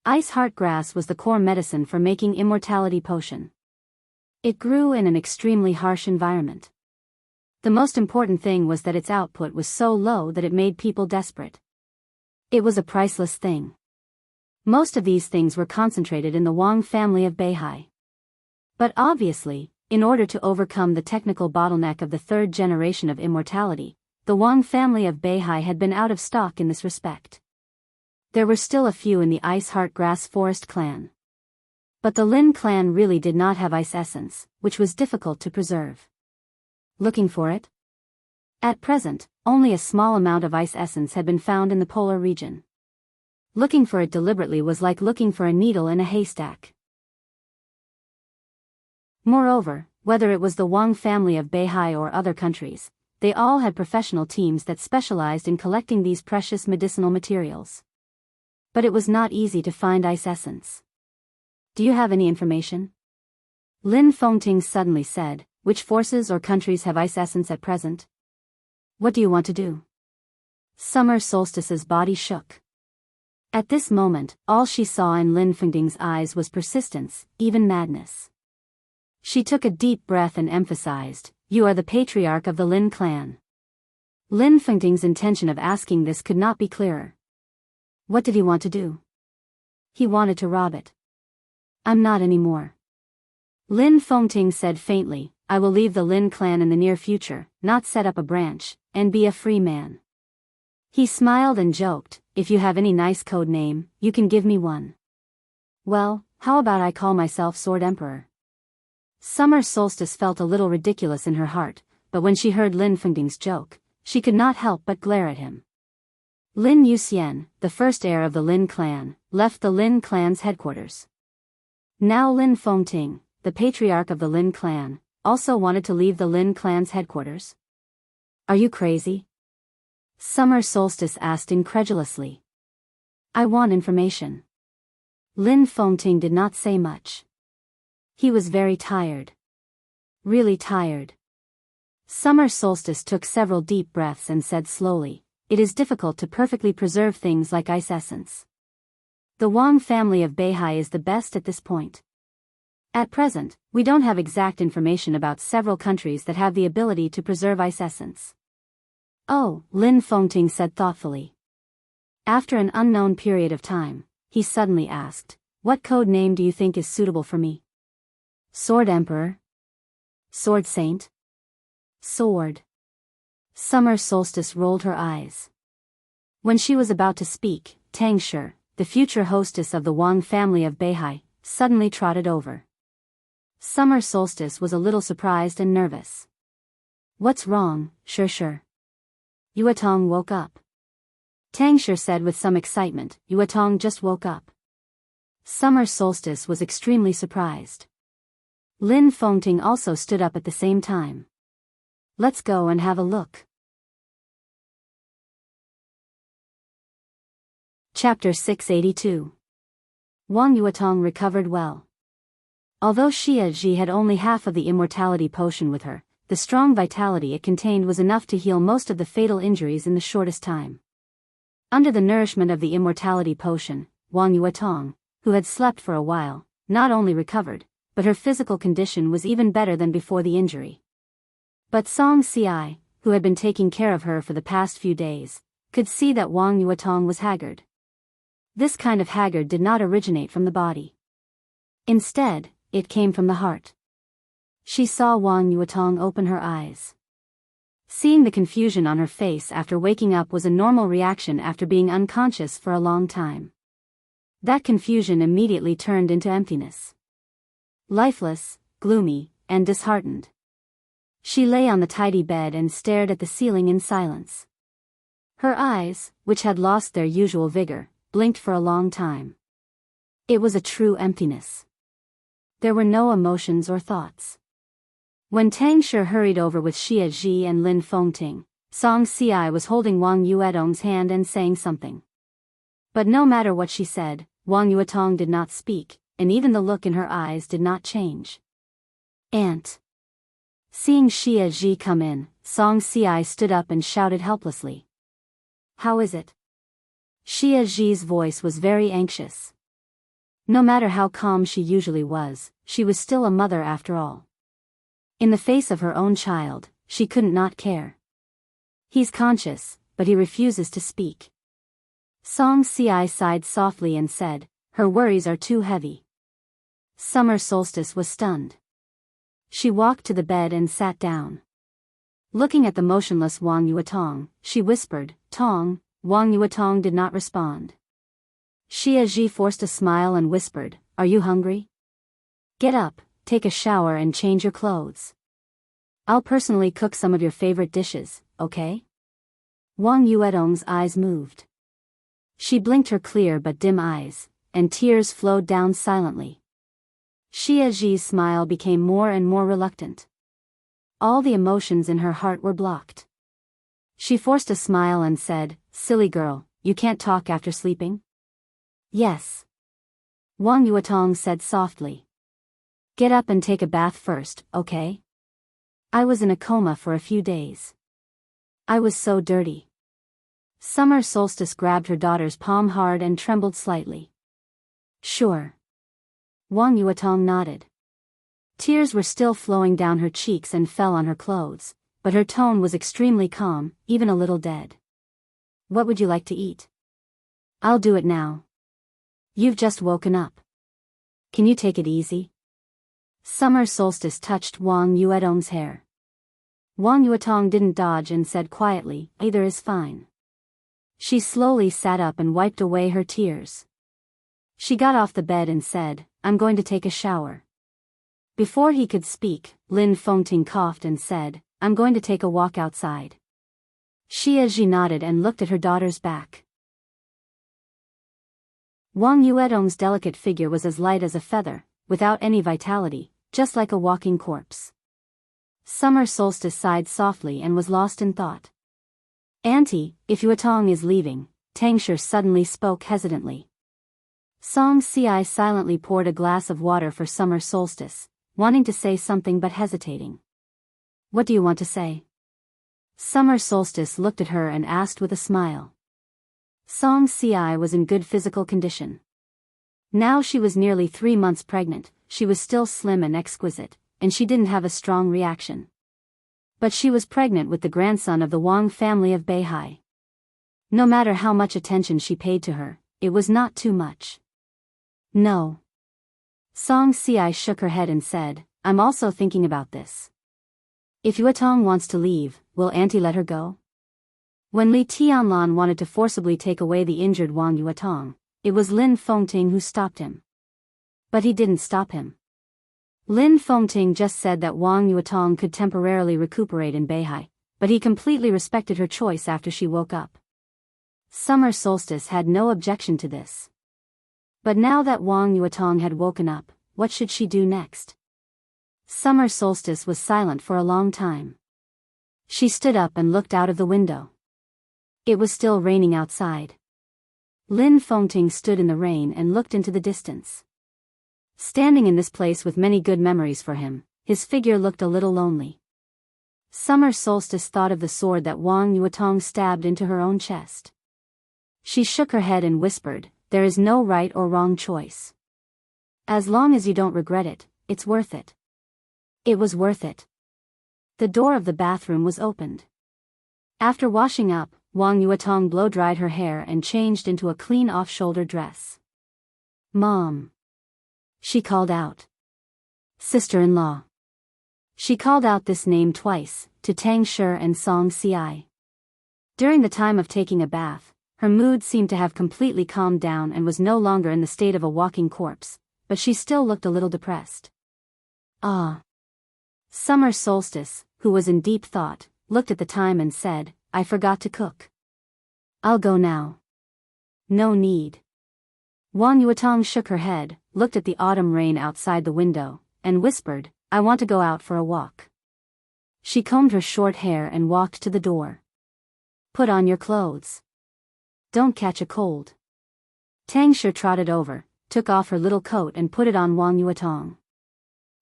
Ice heart grass was the core medicine for making immortality potion. It grew in an extremely harsh environment. The most important thing was that its output was so low that it made people desperate. It was a priceless thing. Most of these things were concentrated in the Wang family of Beihai. But obviously, in order to overcome the technical bottleneck of the third generation of immortality, the Wang family of Beihai had been out of stock in this respect. There were still a few in the Ice Heart Grass Forest clan. But the Lin clan really did not have ice essence, which was difficult to preserve. Looking for it? At present, only a small amount of ice essence had been found in the polar region. Looking for it deliberately was like looking for a needle in a haystack. Moreover, whether it was the Wang family of Beihai or other countries, they all had professional teams that specialized in collecting these precious medicinal materials. But it was not easy to find ice essence. Do you have any information? Lin Fengting suddenly said, which forces or countries have ice essence at present? What do you want to do? Summer Solstice's body shook. At this moment, all she saw in Lin Fengting's eyes was persistence, even madness. She took a deep breath and emphasized, "You are the patriarch of the Lin clan." Lin Fengting's intention of asking this could not be clearer. What did he want to do? He wanted to rob it. I'm not anymore. Lin Fengting said faintly, I will leave the Lin clan in the near future, not set up a branch, and be a free man. He smiled and joked, if you have any nice code name, you can give me one. Well, how about I call myself Sword Emperor? Summer Solstice felt a little ridiculous in her heart, but when she heard Lin Fengting's joke, she could not help but glare at him. Lin Yuxian, the first heir of the Lin clan, left the Lin clan's headquarters. Now Lin Fengting, the patriarch of the Lin clan, also wanted to leave the Lin clan's headquarters. Are you crazy? Summer Solstice asked incredulously. I want information. Lin Fengting did not say much. He was very tired. Really tired. Summer Solstice took several deep breaths and said slowly, it is difficult to perfectly preserve things like ice essence. The Wang family of Beihai is the best at this point. At present, we don't have exact information about several countries that have the ability to preserve ice essence. Oh, Lin Fengting said thoughtfully. After an unknown period of time, he suddenly asked, what code name do you think is suitable for me? Sword Emperor? Sword Saint? Sword. Summer Solstice rolled her eyes. When she was about to speak, Tang Shi, the future hostess of the Wang family of Beihai, suddenly trotted over. Summer Solstice was a little surprised and nervous. What's wrong, Shi? Yuetong woke up. Tang Shi said with some excitement, Yuetong just woke up. Summer Solstice was extremely surprised. Lin Fengting also stood up at the same time. Let's go and have a look. Chapter 682. Wang Yuetong recovered well. Although Xia Ji had only half of the immortality potion with her, the strong vitality it contained was enough to heal most of the fatal injuries in the shortest time. Under the nourishment of the immortality potion, Wang Yuetong, who had slept for a while, not only recovered, but her physical condition was even better than before the injury. But Song Ci, who had been taking care of her for the past few days, could see that Wang Yuetong was haggard. This kind of haggard did not originate from the body. Instead, it came from the heart. She saw Wang Yuetong open her eyes. Seeing the confusion on her face after waking up was a normal reaction after being unconscious for a long time. That confusion immediately turned into emptiness. Lifeless, gloomy, and disheartened. She lay on the tidy bed and stared at the ceiling in silence. Her eyes, which had lost their usual vigor, blinked for a long time. It was a true emptiness. There were no emotions or thoughts. When Tang Shi hurried over with Xia Ji and Lin Fengting, Song Ci was holding Wang Yuetong's hand and saying something. But no matter what she said, Wang Yuetong did not speak, and even the look in her eyes did not change. Aunt. Seeing Xia Ji come in, Song Ci stood up and shouted helplessly. How is it? Xia Ji's voice was very anxious. No matter how calm she usually was, she was still a mother after all. In the face of her own child, she couldn't not care. He's conscious, but he refuses to speak. Song Ci sighed softly and said, Her worries are too heavy. Summer Solstice was stunned. She walked to the bed and sat down. Looking at the motionless Wang Yuetong, she whispered, "Tong." Wang Yuetong did not respond. Xia Ji forced a smile and whispered, "Are you hungry? Get up, take a shower and change your clothes. I'll personally cook some of your favorite dishes, okay?" Wang Yuetong's eyes moved. She blinked her clear but dim eyes, and tears flowed down silently. Xia Ji's smile became more and more reluctant. All the emotions in her heart were blocked. She forced a smile and said, "Silly girl, you can't talk after sleeping?" "Yes." Wang Yuetong said softly. "Get up and take a bath first, okay? I was in a coma for a few days. I was so dirty." Summer Solstice grabbed her daughter's palm hard and trembled slightly. "Sure." Wang Yuetong nodded. Tears were still flowing down her cheeks and fell on her clothes, but her tone was extremely calm, even a little dead. "What would you like to eat?" "I'll do it now. You've just woken up. Can you take it easy?" Summer Solstice touched Wang Yuetong's hair. Wang Yuetong didn't dodge and said quietly, "Either is fine." She slowly sat up and wiped away her tears. She got off the bed and said, "I'm going to take a shower." Before he could speak, Lin Fengting coughed and said, "I'm going to take a walk outside." Xia Ji nodded and looked at her daughter's back. Wang Yuetong's delicate figure was as light as a feather, without any vitality, just like a walking corpse. Summer Solstice sighed softly and was lost in thought. "Auntie, if Yuetong is leaving," Tangsher suddenly spoke hesitantly. Song Si silently poured a glass of water for Summer Solstice, wanting to say something but hesitating. "What do you want to say?" Summer Solstice looked at her and asked with a smile. Song Si was in good physical condition. Now she was nearly 3 months pregnant, she was still slim and exquisite, and she didn't have a strong reaction. But she was pregnant with the grandson of the Wang family of Beihai. No matter how much attention she paid to her, it was not too much. "No." Song Si shook her head and said, "I'm also thinking about this. If Yuetong wants to leave, will Auntie let her go?" When Li Tianlan wanted to forcibly take away the injured Wang Yuetong, it was Lin Fengting who stopped him. But he didn't stop him. Lin Fengting just said that Wang Yuetong could temporarily recuperate in Beihai, but he completely respected her choice after she woke up. Summer Solstice had no objection to this. But now that Wang Yuetong had woken up, what should she do next? Summer Solstice was silent for a long time. She stood up and looked out of the window. It was still raining outside. Lin Fengting stood in the rain and looked into the distance. Standing in this place with many good memories for him, his figure looked a little lonely. Summer Solstice thought of the sword that Wang Yuetong stabbed into her own chest. She shook her head and whispered, "There is no right or wrong choice. As long as you don't regret it, it's worth it." It was worth it. The door of the bathroom was opened. After washing up, Wang Yuetong blow-dried her hair and changed into a clean off-shoulder dress. "Mom," she called out. "Sister-in-law." She called out this name twice, to Tangsher and Song Si. During the time of taking a bath, her mood seemed to have completely calmed down and was no longer in the state of a walking corpse, but she still looked a little depressed. "Ah." Summer Solstice, who was in deep thought, looked at the time and said, "I forgot to cook. I'll go now." "No need." Wang Yuetong shook her head, looked at the autumn rain outside the window, and whispered, "I want to go out for a walk." She combed her short hair and walked to the door. "Put on your clothes. Don't catch a cold." Tangsher trotted over, took off her little coat and put it on Wang Yuetong.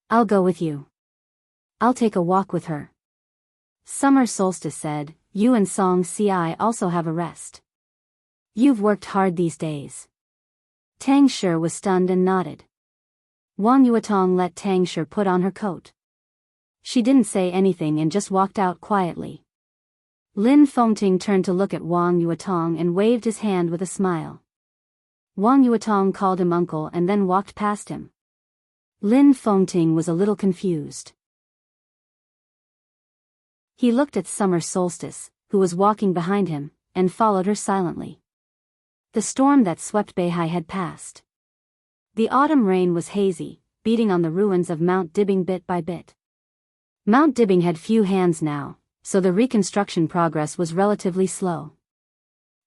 "I'll go with you. I'll take a walk with her." Summer Solstice said, "You and Song Si also have a rest. You've worked hard these days." Tangsher was stunned and nodded. Wang Yuetong let Tangsher put on her coat. She didn't say anything and just walked out quietly. Lin Fengting turned to look at Wang Yuetong and waved his hand with a smile. Wang Yuetong called him uncle and then walked past him. Lin Fengting was a little confused. He looked at Summer Solstice, who was walking behind him, and followed her silently. The storm that swept Beihai had passed. The autumn rain was hazy, beating on the ruins of Mount Dibbing bit by bit. Mount Dibbing had few hands now, so the reconstruction progress was relatively slow.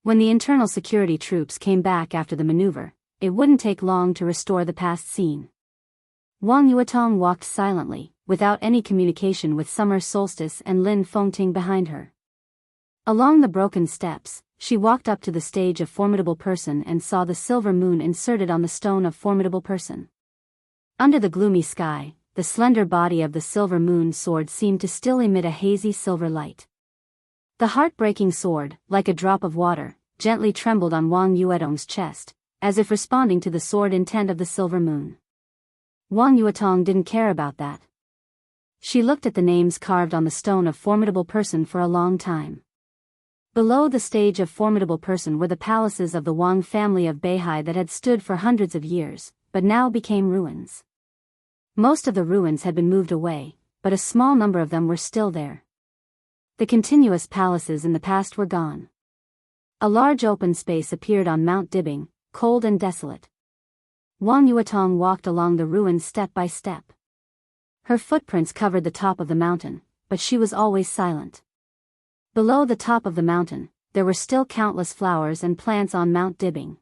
When the internal security troops came back after the maneuver, it wouldn't take long to restore the past scene. Wang Yuetong walked silently, without any communication with Summer Solstice and Lin Fengting behind her. Along the broken steps, she walked up to the stage of Formidable Person and saw the silver moon inserted on the stone of Formidable Person. Under the gloomy sky, the slender body of the silver moon sword seemed to still emit a hazy silver light. The heartbreaking sword, like a drop of water, gently trembled on Wang Yuetong's chest, as if responding to the sword intent of the silver moon. Wang Yuetong didn't care about that. She looked at the names carved on the stone of Formidable Person for a long time. Below the stage of Formidable Person were the palaces of the Wang family of Beihai that had stood for hundreds of years, but now became ruins. Most of the ruins had been moved away, but a small number of them were still there. The continuous palaces in the past were gone. A large open space appeared on Mount Dibbing, cold and desolate. Wang Yuetong walked along the ruins step by step. Her footprints covered the top of the mountain, but she was always silent. Below the top of the mountain, there were still countless flowers and plants on Mount Dibbing.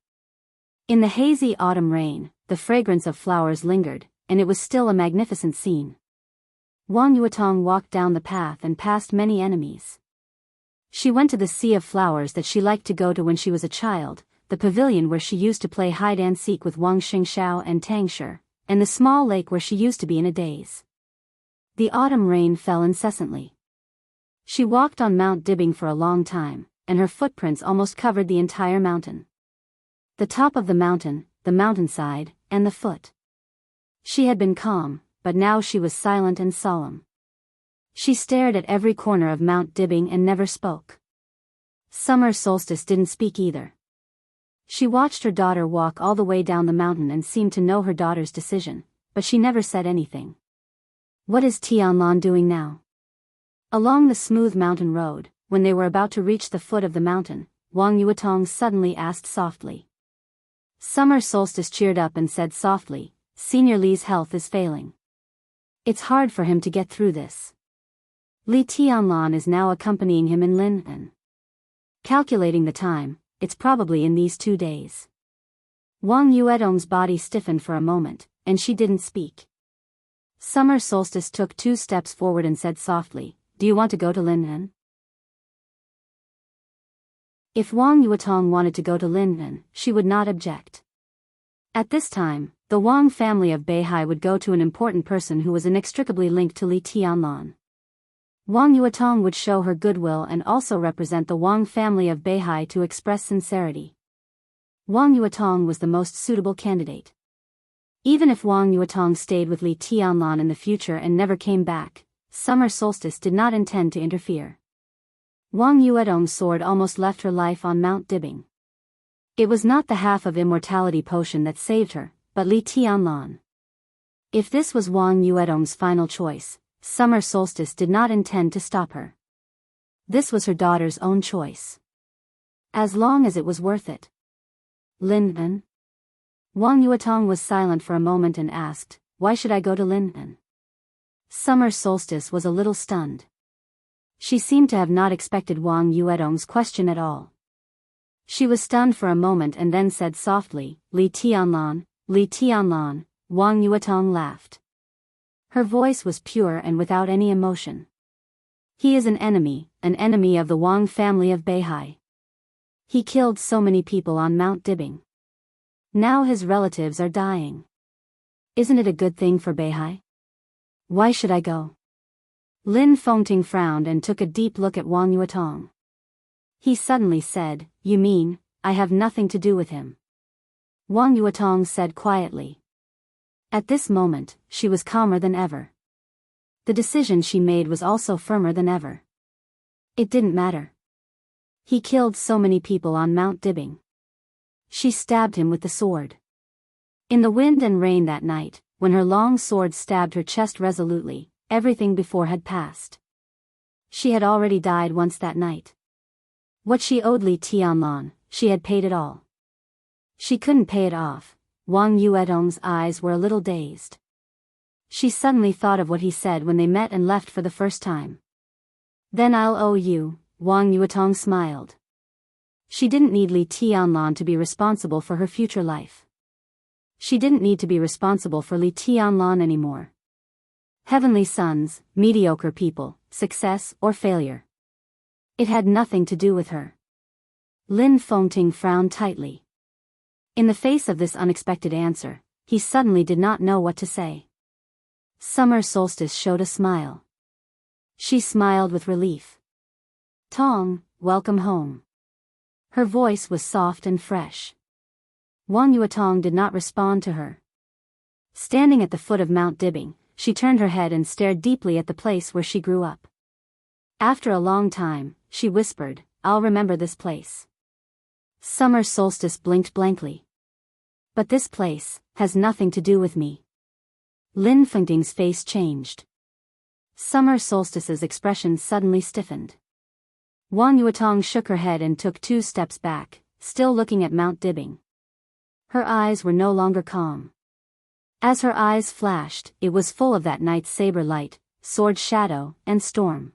In the hazy autumn rain, the fragrance of flowers lingered, and it was still a magnificent scene. Wang Yuetong walked down the path and passed many enemies. She went to the sea of flowers that she liked to go to when she was a child, the pavilion where she used to play hide-and-seek with Wang Xingxiao and Tang Shi, and the small lake where she used to be in a daze. The autumn rain fell incessantly. She walked on Mount Dibbing for a long time, and her footprints almost covered the entire mountain. The top of the mountain, the mountainside, and the foot. She had been calm, but now she was silent and solemn. She stared at every corner of Mount Dibbing and never spoke. Summer Solstice didn't speak either. She watched her daughter walk all the way down the mountain and seemed to know her daughter's decision, but she never said anything. What is Tianlan doing now? Along the smooth mountain road, when they were about to reach the foot of the mountain, Wang Yuetong suddenly asked softly. Summer Solstice cheered up and said softly, Senior Li's health is failing. It's hard for him to get through this. Li Tianlan is now accompanying him in Lin'an. Calculating the time, it's probably in these 2 days. Wang Yuetong's body stiffened for a moment, and she didn't speak. Summer Solstice took 2 steps forward and said softly, Do you want to go to Lin'an? If Wang Yuetong wanted to go to Lin'an, she would not object. At this time, the Wang family of Beihai would go to an important person who was inextricably linked to Li Tianlan. Wang Yuetong would show her goodwill and also represent the Wang family of Beihai to express sincerity. Wang Yuetong was the most suitable candidate. Even if Wang Yuetong stayed with Li Tianlan in the future and never came back, Summer Solstice did not intend to interfere. Wang Yuetong's sword almost left her life on Mount Dibbing. It was not the half of immortality potion that saved her, but Li Tianlan. If this was Wang Yuetong's final choice, Summer Solstice did not intend to stop her. This was her daughter's own choice. As long as it was worth it. Lin'an? Wang Yuetong was silent for a moment and asked, Why should I go to Lin'an? Summer Solstice was a little stunned. She seemed to have not expected Wang Yuetong's question at all. She was stunned for a moment and then said softly, Li Tianlan, Li Tianlan. Wang Yuetong laughed. Her voice was pure and without any emotion. He is an enemy of the Wang family of Beihai. He killed so many people on Mount Dibbing. Now his relatives are dying. Isn't it a good thing for Beihai? Why should I go? Lin Fengting frowned and took a deep look at Wang Yuetong. He suddenly said, You mean, I have nothing to do with him? Wang Yuetong said quietly. At this moment, she was calmer than ever. The decision she made was also firmer than ever. It didn't matter. He killed so many people on Mount Dibbing. She stabbed him with the sword. In the wind and rain that night, when her long sword stabbed her chest resolutely, everything before had passed. She had already died once that night. What she owed Li Tianlan, she had paid it all. She couldn't pay it off. Wang Yuetong's eyes were a little dazed. She suddenly thought of what he said when they met and left for the first time. Then I'll owe you, Wang Yuetong smiled. She didn't need Li Tianlan to be responsible for her future life. She didn't need to be responsible for Li Tianlan anymore. Heavenly sons, mediocre people, success or failure. It had nothing to do with her. Lin Fengting frowned tightly. In the face of this unexpected answer, he suddenly did not know what to say. Summer Solstice showed a smile. She smiled with relief. Tong, welcome home. Her voice was soft and fresh. Wang Yuetong did not respond to her. Standing at the foot of Mount Dibbing, she turned her head and stared deeply at the place where she grew up. After a long time, she whispered, I'll remember this place. Summer Solstice blinked blankly. But this place has nothing to do with me. Lin Fengting's face changed. Summer Solstice's expression suddenly stiffened. Wang Yuetong shook her head and took 2 steps back, still looking at Mount Dibbing. Her eyes were no longer calm. As her eyes flashed, it was full of that night's saber light, sword shadow, and storm.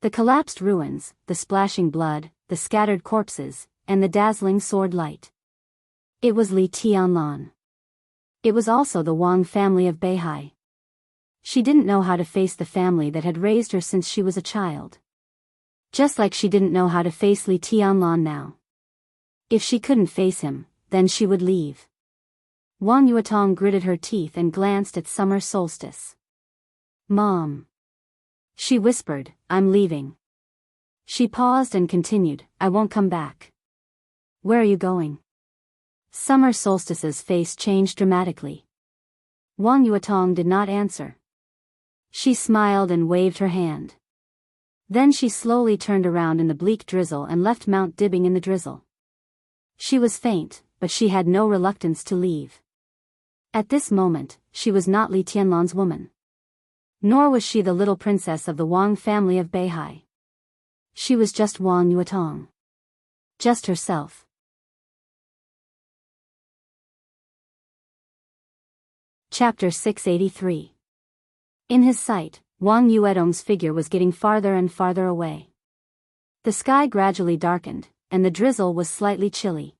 The collapsed ruins, the splashing blood, the scattered corpses, and the dazzling sword light. It was Li Tianlan. It was also the Wang family of Beihai. She didn't know how to face the family that had raised her since she was a child. Just like she didn't know how to face Li Tianlan now. If she couldn't face him, then she would leave. Wang Yuetong gritted her teeth and glanced at Summer Solstice. Mom. She whispered, I'm leaving. She paused and continued, I won't come back. Where are you going? Summer Solstice's face changed dramatically. Wang Yuetong did not answer. She smiled and waved her hand. Then she slowly turned around in the bleak drizzle and left Mount Dibbing in the drizzle. She was faint, but she had no reluctance to leave. At this moment, she was not Li Tianlan's woman. Nor was she the little princess of the Wang family of Beihai. She was just Wang Yuetong. Just herself. Chapter 683. In his sight, Wang Yuetong's figure was getting farther and farther away. The sky gradually darkened, and the drizzle was slightly chilly.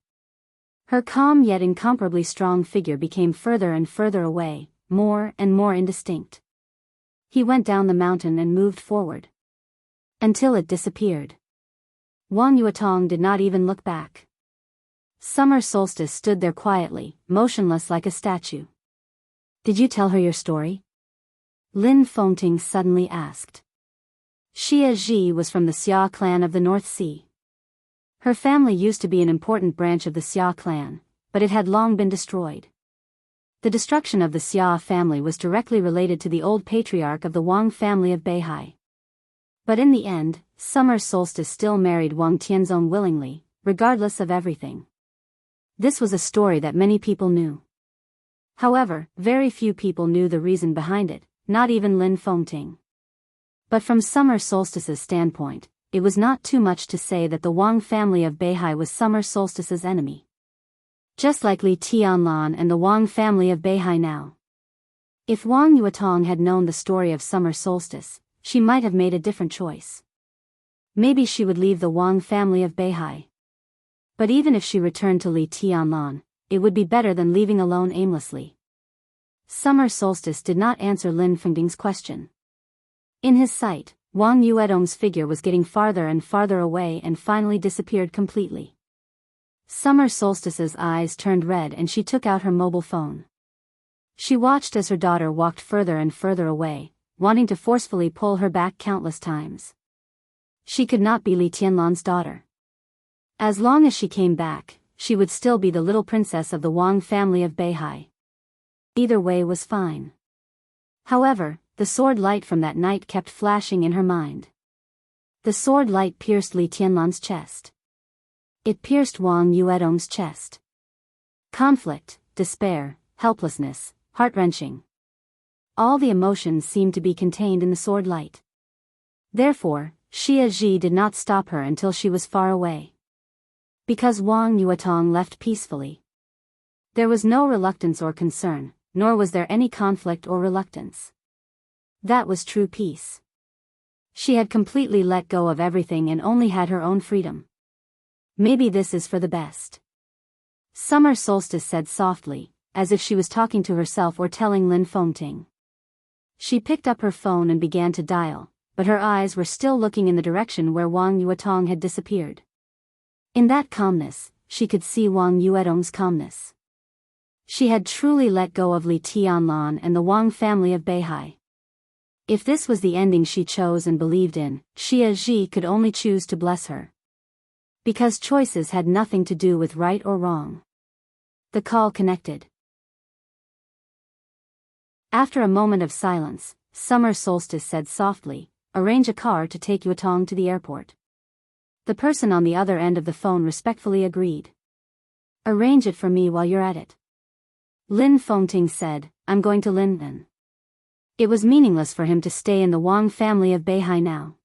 Her calm yet incomparably strong figure became further and further away, more and more indistinct. He went down the mountain and moved forward. Until it disappeared. Wang Yuetong did not even look back. Summer Solstice stood there quietly, motionless like a statue. Did you tell her your story? Lin Fengting suddenly asked. Xia Ji was from the Xia clan of the North Sea. Her family used to be an important branch of the Xia clan, but it had long been destroyed. The destruction of the Xia family was directly related to the old patriarch of the Wang family of Beihai. But in the end, Summer Solstice still married Wang Tianzong willingly, regardless of everything. This was a story that many people knew. However, very few people knew the reason behind it, not even Lin Fengting. But from Summer Solstice's standpoint, it was not too much to say that the Wang family of Beihai was Summer Solstice's enemy. Just like Li Tianlan and the Wang family of Beihai now. If Wang Yuetong had known the story of Summer Solstice, she might have made a different choice. Maybe she would leave the Wang family of Beihai. But even if she returned to Li Tianlan, it would be better than leaving alone aimlessly. Summer Solstice did not answer Lin Fengting's question. In his sight, Wang Yuetong's figure was getting farther and farther away and finally disappeared completely. Summer Solstice's eyes turned red and she took out her mobile phone. She watched as her daughter walked further and further away, wanting to forcefully pull her back countless times. She could not be Li Tianlan's daughter. As long as she came back, she would still be the little princess of the Wang family of Beihai. Either way was fine. However, the sword light from that night kept flashing in her mind. The sword light pierced Li Tianlan's chest. It pierced Wang Yuedong's chest. Conflict, despair, helplessness, heart-wrenching. All the emotions seemed to be contained in the sword light. Therefore, Xia Ji did not stop her until she was far away. Because Wang Yuetong left peacefully. There was no reluctance or concern, nor was there any conflict or reluctance. That was true peace. She had completely let go of everything and only had her own freedom. Maybe this is for the best. Summer Solstice said softly, as if she was talking to herself or telling Lin Fengting. She picked up her phone and began to dial, but her eyes were still looking in the direction where Wang Yuetong had disappeared. In that calmness, she could see Wang Yuedong's calmness. She had truly let go of Li Tianlan and the Wang family of Beihai. If this was the ending she chose and believed in, Xia Ji could only choose to bless her. Because choices had nothing to do with right or wrong. The call connected. After a moment of silence, Summer Solstice said softly, "Arrange a car to take Yuetong to the airport." The person on the other end of the phone respectfully agreed. "Arrange it for me while you're at it." Lin Fengting said, "I'm going to Linden." It was meaningless for him to stay in the Wang family of Beihai now.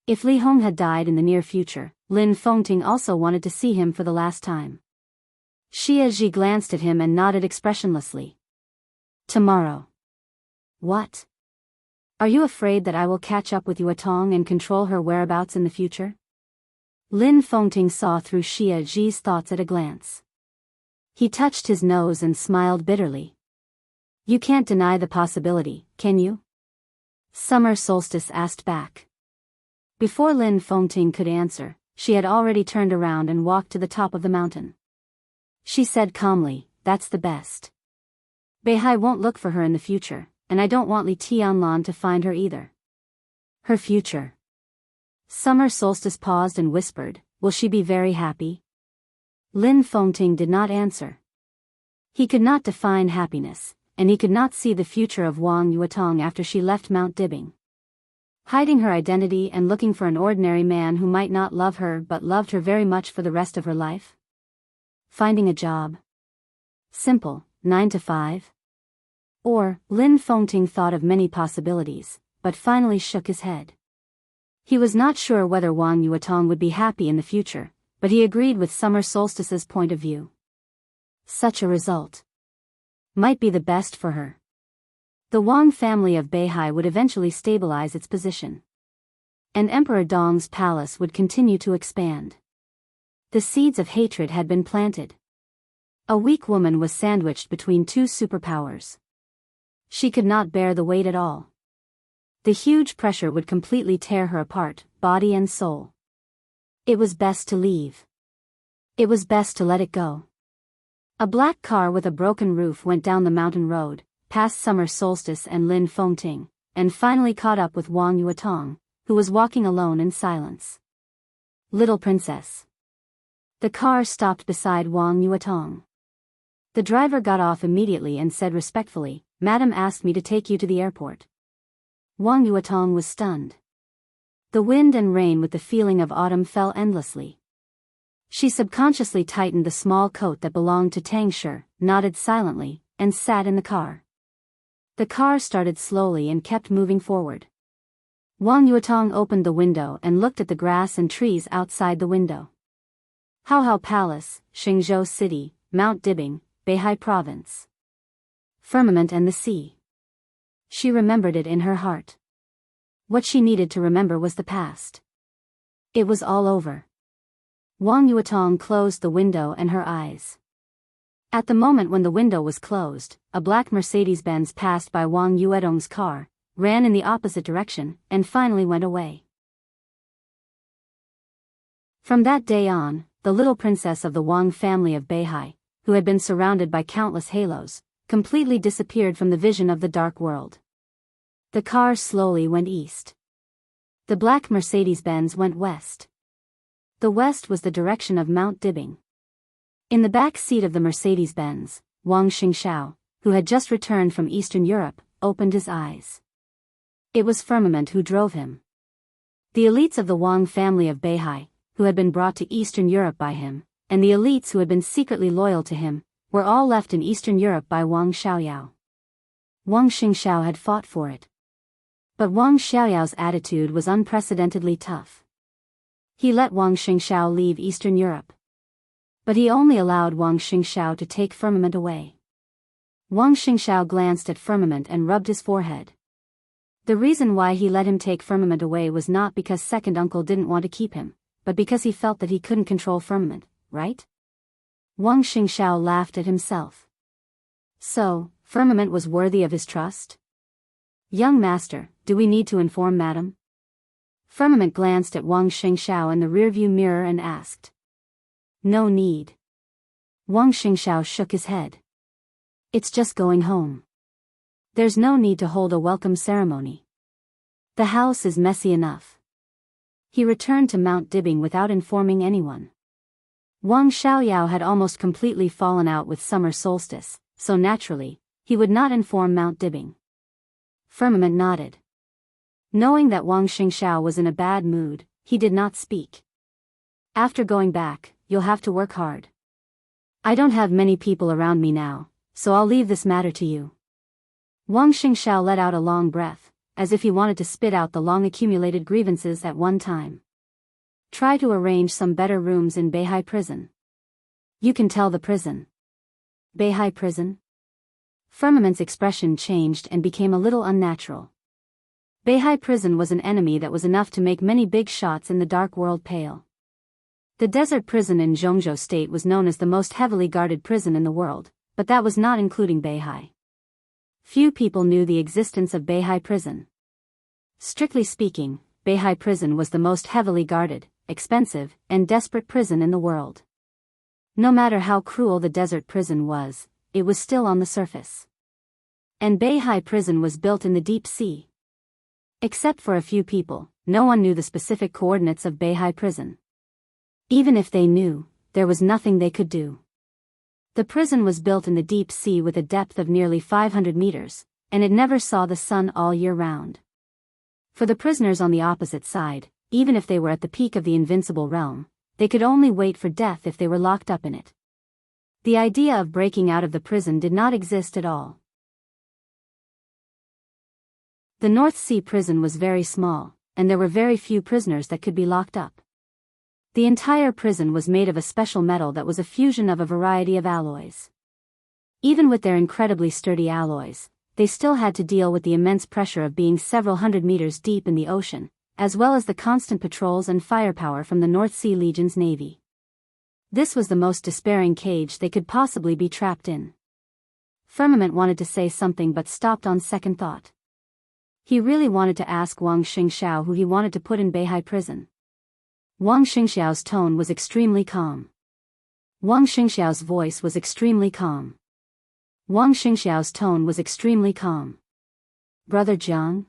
If Li Hong had died in the near future, Lin Fengting also wanted to see him for the last time. Xia Ji glanced at him and nodded expressionlessly. "Tomorrow." "What? Are you afraid that I will catch up with Yuetong and control her whereabouts in the future?" Lin Fengting saw through Xia Ji's thoughts at a glance. He touched his nose and smiled bitterly. "You can't deny the possibility, can you?" Summer Solstice asked back. Before Lin Fengting could answer, she had already turned around and walked to the top of the mountain. She said calmly, "That's the best. Beihai won't look for her in the future, and I don't want Li Tianlan to find her either." Her future. Summer Solstice paused and whispered, "Will she be very happy?" Lin Fengting did not answer. He could not define happiness, and he could not see the future of Wang Yuetong after she left Mount Dibbing. Hiding her identity and looking for an ordinary man who might not love her but loved her very much for the rest of her life? Finding a job. Simple, 9 to 5? Or, Lin Fengting thought of many possibilities, but finally shook his head. He was not sure whether Wang Yuetong would be happy in the future, but he agreed with Summer Solstice's point of view. Such a result might be the best for her. The Wang family of Beihai would eventually stabilize its position. And Emperor Dong's palace would continue to expand. The seeds of hatred had been planted. A weak woman was sandwiched between two superpowers. She could not bear the weight at all. The huge pressure would completely tear her apart, body and soul. It was best to leave. It was best to let it go. A black car with a broken roof went down the mountain road, past Summer Solstice and Lin Fengting, and finally caught up with Wang Yuetong, who was walking alone in silence. "Little princess." The car stopped beside Wang Yuetong. The driver got off immediately and said respectfully, "Madam asked me to take you to the airport." Wang Yuetong was stunned. The wind and rain with the feeling of autumn fell endlessly. She subconsciously tightened the small coat that belonged to Tang Shi, nodded silently, and sat in the car. The car started slowly and kept moving forward. Wang Yuetong opened the window and looked at the grass and trees outside the window. Haohao Palace, Xingzhou City, Mount Dibbing, Beihai Province. Firmament and the sea. She remembered it in her heart. What she needed to remember was the past. It was all over. Wang Yuetong closed the window and her eyes. At the moment when the window was closed, a black Mercedes-Benz passed by Wang Yuedong's car, ran in the opposite direction, and finally went away. From that day on, the little princess of the Wang family of Beihai, who had been surrounded by countless halos, completely disappeared from the vision of the dark world. The car slowly went east. The black Mercedes-Benz went west. The west was the direction of Mount Dibbing. In the back seat of the Mercedes-Benz, Wang Xingxiao, who had just returned from Eastern Europe, opened his eyes. It was Firmament who drove him. The elites of the Wang family of Beihai, who had been brought to Eastern Europe by him, and the elites who had been secretly loyal to him, were all left in Eastern Europe by Wang Xiaoyao. Wang Xingxiao had fought for it. But Wang Xiaoyao's attitude was unprecedentedly tough. He let Wang Xingxiao leave Eastern Europe. But he only allowed Wang Xingxiao to take Firmament away. Wang Xingxiao glanced at Firmament and rubbed his forehead. The reason why he let him take Firmament away was not because second uncle didn't want to keep him, but because he felt that he couldn't control Firmament, right? Wang Xingxiao laughed at himself. So, Firmament was worthy of his trust? Young master, do we need to inform madam? Firmament glanced at Wang Xingxiao in the rearview mirror and asked. No need. Wang Xingxiao shook his head. It's just going home. There's no need to hold a welcome ceremony. The house is messy enough. He returned to Mount Dibbing without informing anyone. Wang Xiaoyao had almost completely fallen out with summer solstice, so naturally, he would not inform Mount Dibbing. Firmament nodded. Knowing that Wang Xingxiao was in a bad mood, he did not speak. After going back, you'll have to work hard. I don't have many people around me now, so I'll leave this matter to you. Wang Xingxiao let out a long breath, as if he wanted to spit out the long-accumulated grievances at one time. Try to arrange some better rooms in Beihai Prison. You can tell the prison. Beihai Prison? Firmament's expression changed and became a little unnatural. Beihai Prison was an enemy that was enough to make many big shots in the dark world pale. The desert prison in Zhongzhou State was known as the most heavily guarded prison in the world, but that was not including Beihai. Few people knew the existence of Beihai Prison. Strictly speaking, Beihai Prison was the most heavily guarded, expensive, and desperate prison in the world. No matter how cruel the desert prison was, it was still on the surface. And Beihai Prison was built in the deep sea. Except for a few people, no one knew the specific coordinates of Beihai Prison. Even if they knew, there was nothing they could do. The prison was built in the deep sea with a depth of nearly 500 meters, and it never saw the sun all year round. For the prisoners on the opposite side, even if they were at the peak of the invincible realm, they could only wait for death if they were locked up in it. The idea of breaking out of the prison did not exist at all. The North Sea prison was very small, and there were very few prisoners that could be locked up. The entire prison was made of a special metal that was a fusion of a variety of alloys. Even with their incredibly sturdy alloys, they still had to deal with the immense pressure of being several hundred meters deep in the ocean, as well as the constant patrols and firepower from the North Sea Legion's navy. This was the most despairing cage they could possibly be trapped in. Firmament wanted to say something but stopped on second thought. He really wanted to ask Wang Xingxiao who he wanted to put in Beihai Prison. Wang Xingxiao's tone was extremely calm. Wang Xingxiao's voice was extremely calm. Wang Xingxiao's tone was extremely calm. Brother Jiang?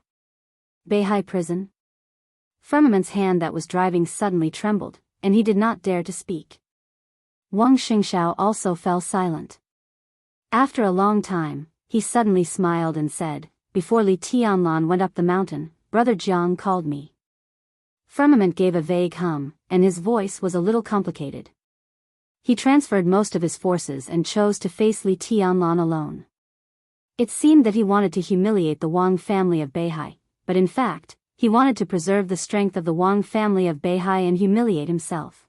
Beihai Prison? Firmament's hand that was driving suddenly trembled, and he did not dare to speak. Wang Xingxiao also fell silent. After a long time, he suddenly smiled and said, "Before Li Tianlan went up the mountain, Brother Jiang called me." Firmament gave a vague hum, and his voice was a little complicated. He transferred most of his forces and chose to face Li Tianlan alone. It seemed that he wanted to humiliate the Wang family of Beihai, but in fact, he wanted to preserve the strength of the Wang family of Beihai and humiliate himself.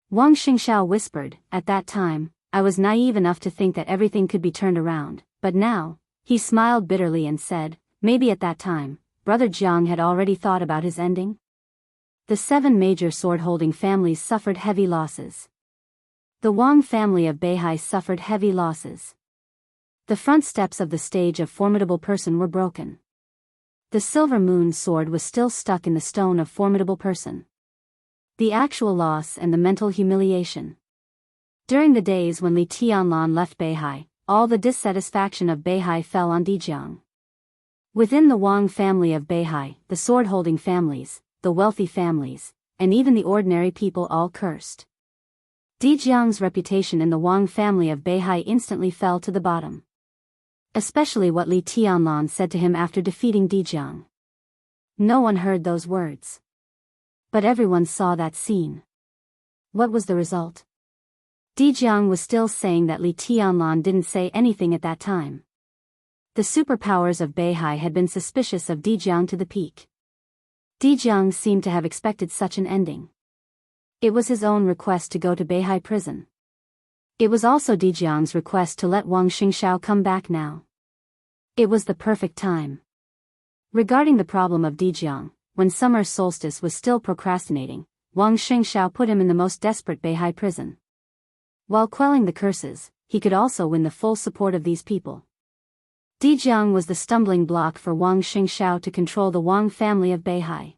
Wang Xingxiao whispered, "At that time, I was naive enough to think that everything could be turned around, but now," he smiled bitterly and said, "Maybe at that time, Brother Jiang had already thought about his ending?" The 7 major sword-holding families suffered heavy losses. The Wang family of Beihai suffered heavy losses. The front steps of the stage of Formidable Person were broken. The Silver Moon sword was still stuck in the stone of Formidable Person. The actual loss and the mental humiliation. During the days when Li Tianlan left Beihai, all the dissatisfaction of Beihai fell on Dijiang. Within the Wang family of Beihai, the sword-holding families, the wealthy families, and even the ordinary people all cursed. Dijiang's reputation in the Wang family of Beihai instantly fell to the bottom. Especially what Li Tianlan said to him after defeating Dijiang. No one heard those words. But everyone saw that scene. What was the result? Di Jiang was still saying that Li Tianlan didn't say anything at that time. The superpowers of Beihai had been suspicious of Di Jiang to the peak. Di Jiang seemed to have expected such an ending. It was his own request to go to Beihai prison. It was also Di Jiang's request to let Wang Xingxiao come back now. It was the perfect time. Regarding the problem of Di Jiang, when summer solstice was still procrastinating, Wang Xingxiao put him in the most desperate Beihai prison. While quelling the curses, he could also win the full support of these people. Di Jiang was the stumbling block for Wang Xingxiao to control the Wang family of Beihai.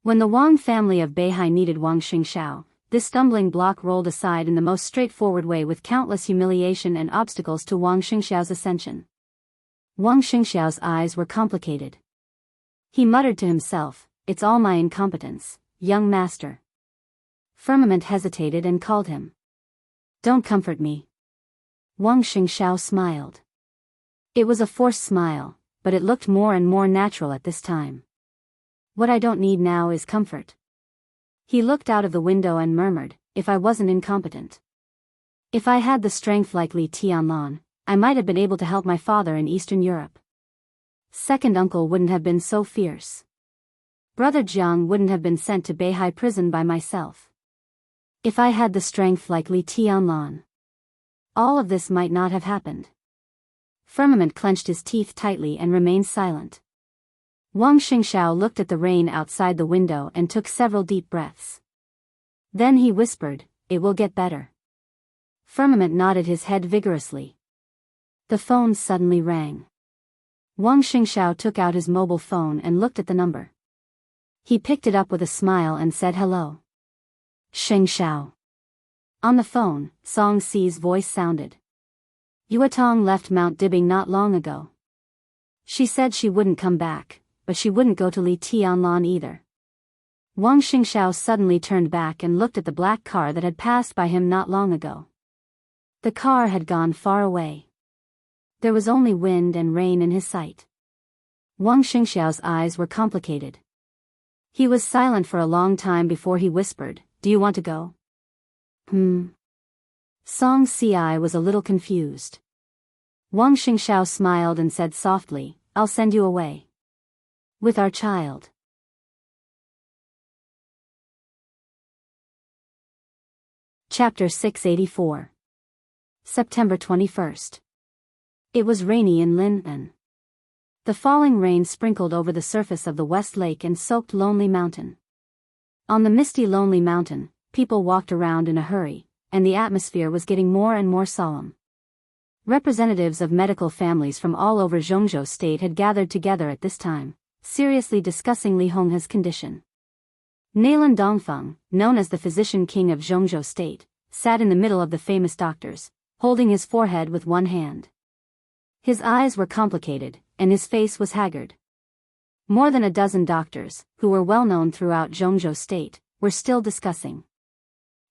When the Wang family of Beihai needed Wang Xingxiao, this stumbling block rolled aside in the most straightforward way with countless humiliation and obstacles to Wang Xingxiao's ascension. Wang Xingxiao's eyes were complicated. He muttered to himself, "It's all my incompetence, young master." Firmament hesitated and called him. "Don't comfort me." Wang Xingxiao smiled. It was a forced smile, but it looked more and more natural at this time. "What I don't need now is comfort." He looked out of the window and murmured, "If I wasn't incompetent. If I had the strength like Li Tianlan, I might have been able to help my father in Eastern Europe. Second uncle wouldn't have been so fierce. Brother Jiang wouldn't have been sent to Beihai prison by myself. If I had the strength like Li Tianlan, all of this might not have happened." Firmament clenched his teeth tightly and remained silent. Wang Xingxiao looked at the rain outside the window and took several deep breaths. Then he whispered, "It will get better." Firmament nodded his head vigorously. The phone suddenly rang. Wang Xingxiao took out his mobile phone and looked at the number. He picked it up with a smile and said hello. "Xingxiao." On the phone, Song Si's voice sounded. "Yuetong left Mount Dibbing not long ago. She said she wouldn't come back, but she wouldn't go to Li Tianlan either." Wang Xingxiao suddenly turned back and looked at the black car that had passed by him not long ago. The car had gone far away. There was only wind and rain in his sight. Wang Xingxiao's eyes were complicated. He was silent for a long time before he whispered, "Do you want to go?" Song Si was a little confused. Wang Xingxiao smiled and said softly, "I'll send you away. With our child." Chapter 684. September 21st. It was rainy in Lin'an. The falling rain sprinkled over the surface of the West Lake and soaked Lonely Mountain. On the misty Lonely Mountain, people walked around in a hurry, and the atmosphere was getting more and more solemn. Representatives of medical families from all over Zhongzhou State had gathered together at this time, seriously discussing Li Honghe's condition. Nailan Dongfeng, known as the physician king of Zhongzhou State, sat in the middle of the famous doctors, holding his forehead with one hand. His eyes were complicated, and his face was haggard. More than a dozen doctors, who were well known throughout Zhongzhou State, were still discussing.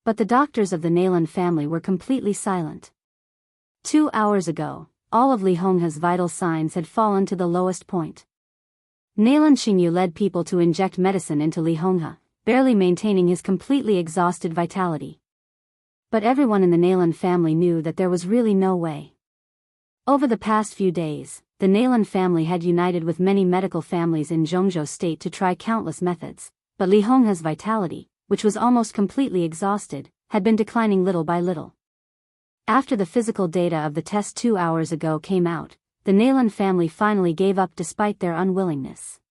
But the doctors of the Nailan family were completely silent. 2 hours ago, all of Li Honghe's vital signs had fallen to the lowest point. Nailan Xingyu led people to inject medicine into Li Honghe, barely maintaining his completely exhausted vitality. But everyone in the Nailan family knew that there was really no way. Over the past few days, the Nailan family had united with many medical families in Zhongzhou State to try countless methods, but Li Honghe's vitality, which was almost completely exhausted, had been declining little by little. After the physical data of the test 2 hours ago came out, the Nailan family finally gave up despite their unwillingness.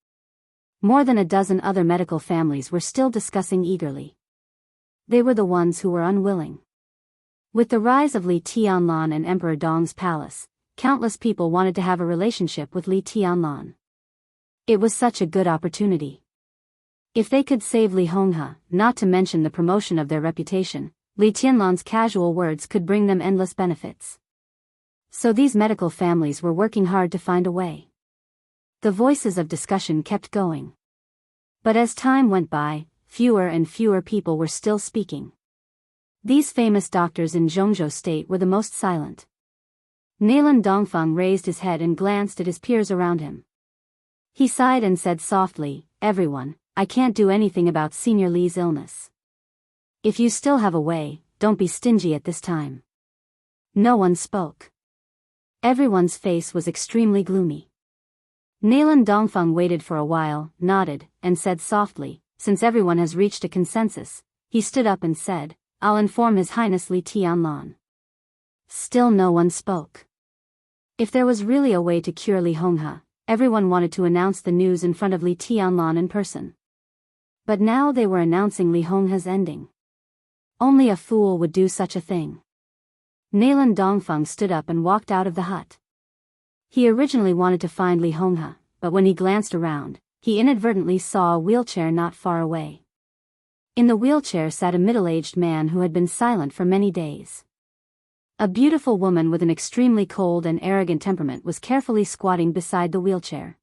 More than a dozen other medical families were still discussing eagerly. They were the ones who were unwilling. With the rise of Li Tianlan and Emperor Dong's palace, countless people wanted to have a relationship with Li Tianlan. It was such a good opportunity. If they could save Li Honghe, not to mention the promotion of their reputation, Li Tianlan's casual words could bring them endless benefits. So these medical families were working hard to find a way. The voices of discussion kept going. But as time went by, fewer and fewer people were still speaking. These famous doctors in Zhongzhou State were the most silent. Nailan Dongfeng raised his head and glanced at his peers around him. He sighed and said softly, "Everyone, I can't do anything about Senior Li's illness. If you still have a way, don't be stingy at this time." No one spoke. Everyone's face was extremely gloomy. Nalan Dongfeng waited for a while, nodded, and said softly, "Since everyone has reached a consensus," he stood up and said, "I'll inform His Highness Li Tianlan." Still no one spoke. If there was really a way to cure Li Honghe, everyone wanted to announce the news in front of Li Tianlan in person. But now they were announcing Li Honghe's ending. Only a fool would do such a thing. Nalan Dongfeng stood up and walked out of the hut. He originally wanted to find Li Honghe, but when he glanced around, he inadvertently saw a wheelchair not far away. In the wheelchair sat a middle-aged man who had been silent for many days. A beautiful woman with an extremely cold and arrogant temperament was carefully squatting beside the wheelchair.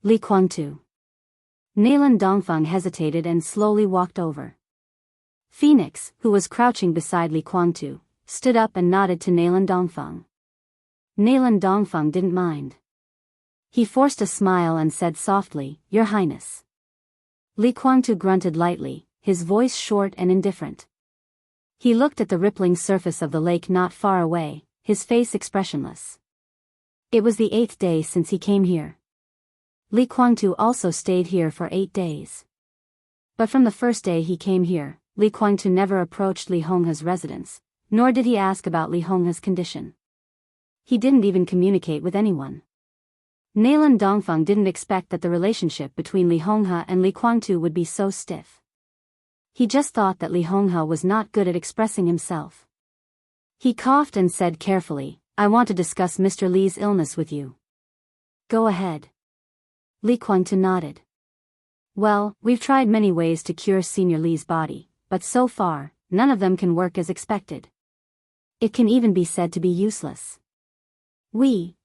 Li Guangtu. Nalan Dongfeng hesitated and slowly walked over. Phoenix, who was crouching beside Li Guangtu, stood up and nodded to Nalan Dongfeng. Nalan Dongfeng didn't mind. He forced a smile and said softly, "Your Highness." Li Guangtu grunted lightly, his voice short and indifferent. He looked at the rippling surface of the lake not far away, his face expressionless. It was the 8th day since he came here. Li Guangtu also stayed here for 8 days. But from the first day he came here, Li Guangtu never approached Li Honghe's residence, nor did he ask about Li Honghe's condition. He didn't even communicate with anyone. Nalan Dongfeng didn't expect that the relationship between Li Honghe and Li Guangtu would be so stiff. He just thought that Li Honghe was not good at expressing himself. He coughed and said carefully, "I want to discuss Mr. Li's illness with you." "Go ahead." Li Guangtu nodded. "Well, we've tried many ways to cure Senior Li's body, but so far, none of them can work as expected. It can even be said to be useless."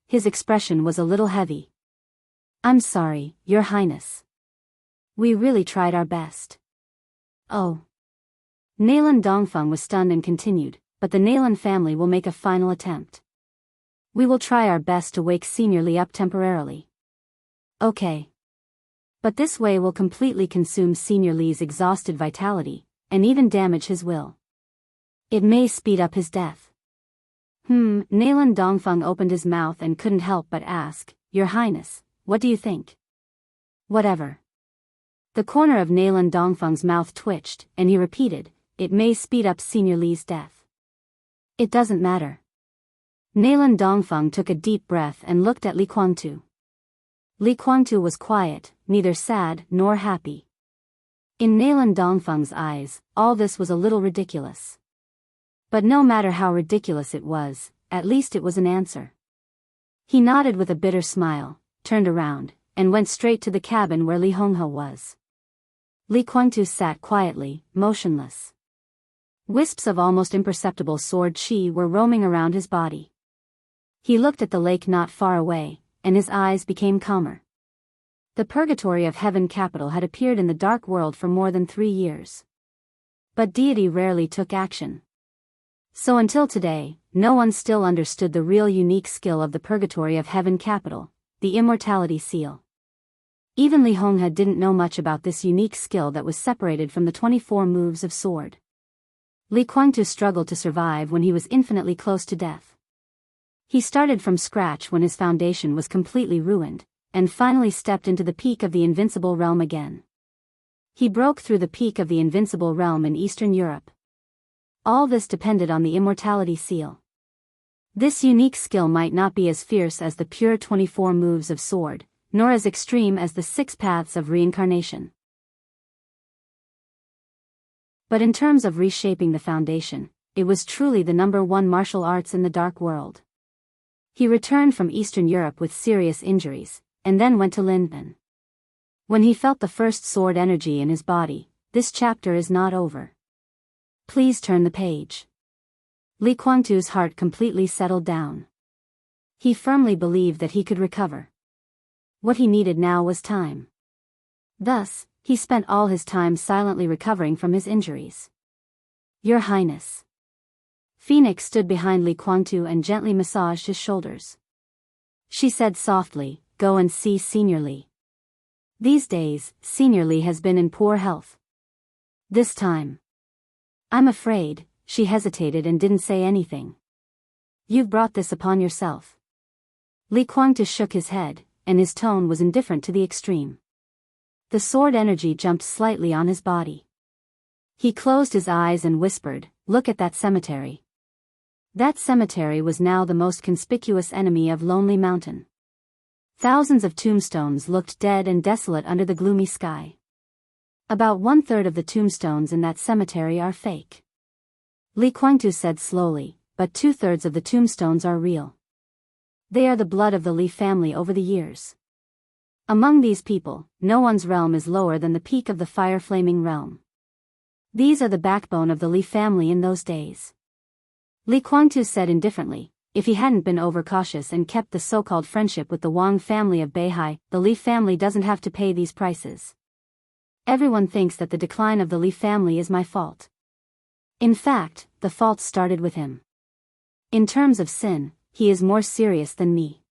His expression was a little heavy. "I'm sorry, Your Highness. We really tried our best." "Oh." Nalan Dongfeng was stunned and continued, "But the Nalan family will make a final attempt. We will try our best to wake Senior Li up temporarily." "Okay. But this way will completely consume Senior Li's exhausted vitality, and even damage his will. It may speed up his death." Nalan Dongfeng opened his mouth and couldn't help but ask, "Your Highness, what do you think?" "Whatever." The corner of Nalan Dongfeng's mouth twitched, and he repeated, "It may speed up Senior Li's death." "It doesn't matter." Nalan Dongfeng took a deep breath and looked at Li Guangtu. Li Guangtu was quiet, neither sad nor happy. In Nalan Dongfeng's eyes, all this was a little ridiculous. But no matter how ridiculous it was, at least it was an answer. He nodded with a bitter smile, turned around, and went straight to the cabin where Li Honghe was. Li Guangtu sat quietly, motionless. Wisps of almost imperceptible sword chi were roaming around his body. He looked at the lake not far away, and his eyes became calmer. The purgatory of Heaven Capital had appeared in the dark world for more than 3 years. But deity rarely took action. So until today, no one still understood the real unique skill of the purgatory of Heaven Capital, the immortality seal. Even Li Honghe didn't know much about this unique skill that was separated from the 24 moves of sword. Li Guangtu struggled to survive when he was infinitely close to death. He started from scratch when his foundation was completely ruined, and finally stepped into the peak of the invincible realm again. He broke through the peak of the invincible realm in Eastern Europe. All this depended on the immortality seal. This unique skill might not be as fierce as the pure 24 moves of sword, nor as extreme as the 6 paths of reincarnation. But in terms of reshaping the foundation, it was truly the #1 martial arts in the dark world. He returned from Eastern Europe with serious injuries, and then went to Lindman. When he felt the first sword energy in his body, this chapter is not over. Please turn the page. Li Guangtu's heart completely settled down. He firmly believed that he could recover. What he needed now was time. Thus, he spent all his time silently recovering from his injuries. "Your Highness." Phoenix stood behind Li Guangtu and gently massaged his shoulders. She said softly, go and see Senior Li. These days, Senior Li has been in poor health. This time. I'm afraid, she hesitated and didn't say anything. You've brought this upon yourself. Li Kuangtu shook his head, and his tone was indifferent to the extreme. The sword energy jumped slightly on his body. He closed his eyes and whispered, look at that cemetery. That cemetery was now the most conspicuous enemy of Lonely Mountain. Thousands of tombstones looked dead and desolate under the gloomy sky. About 1/3 of the tombstones in that cemetery are fake. Li Kuangtu said slowly, but 2/3 of the tombstones are real. They are the blood of the Li family over the years. Among these people, no one's realm is lower than the peak of the fire-flaming realm. These are the backbone of the Li family in those days. Li Kuangtu said indifferently, if he hadn't been overcautious and kept the so-called friendship with the Wang family of Beihai, the Li family doesn't have to pay these prices. Everyone thinks that the decline of the Li family is my fault. In fact, the fault started with him. In terms of sin, he is more serious than me.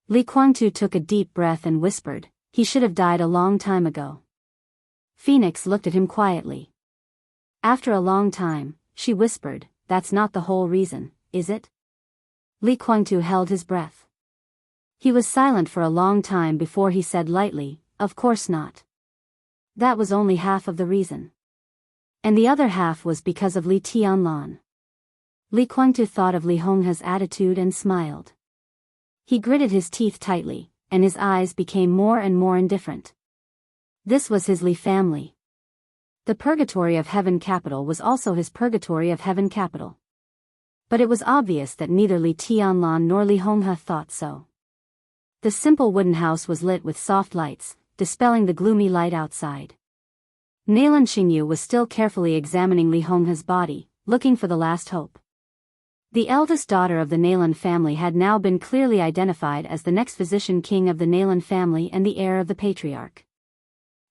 Li Kuangtu took a deep breath and whispered, he should have died a long time ago. Phoenix looked at him quietly. After a long time, she whispered, that's not the whole reason, is it? Li Kuangtu held his breath. He was silent for a long time before he said lightly, of course not. That was only half of the reason. And the other half was because of Li Tianlan. Li Kuangtu thought of Li Honghe's attitude and smiled. He gritted his teeth tightly, and his eyes became more and more indifferent. This was his Li family. The purgatory of heaven capital was also his purgatory of heaven capital. But it was obvious that neither Li Tianlan nor Li Honghe thought so. The simple wooden house was lit with soft lights, dispelling the gloomy light outside. Nailan Xingyu was still carefully examining Li Honghe's body, looking for the last hope. The eldest daughter of the Nailan family had now been clearly identified as the next physician king of the Nailan family and the heir of the patriarch.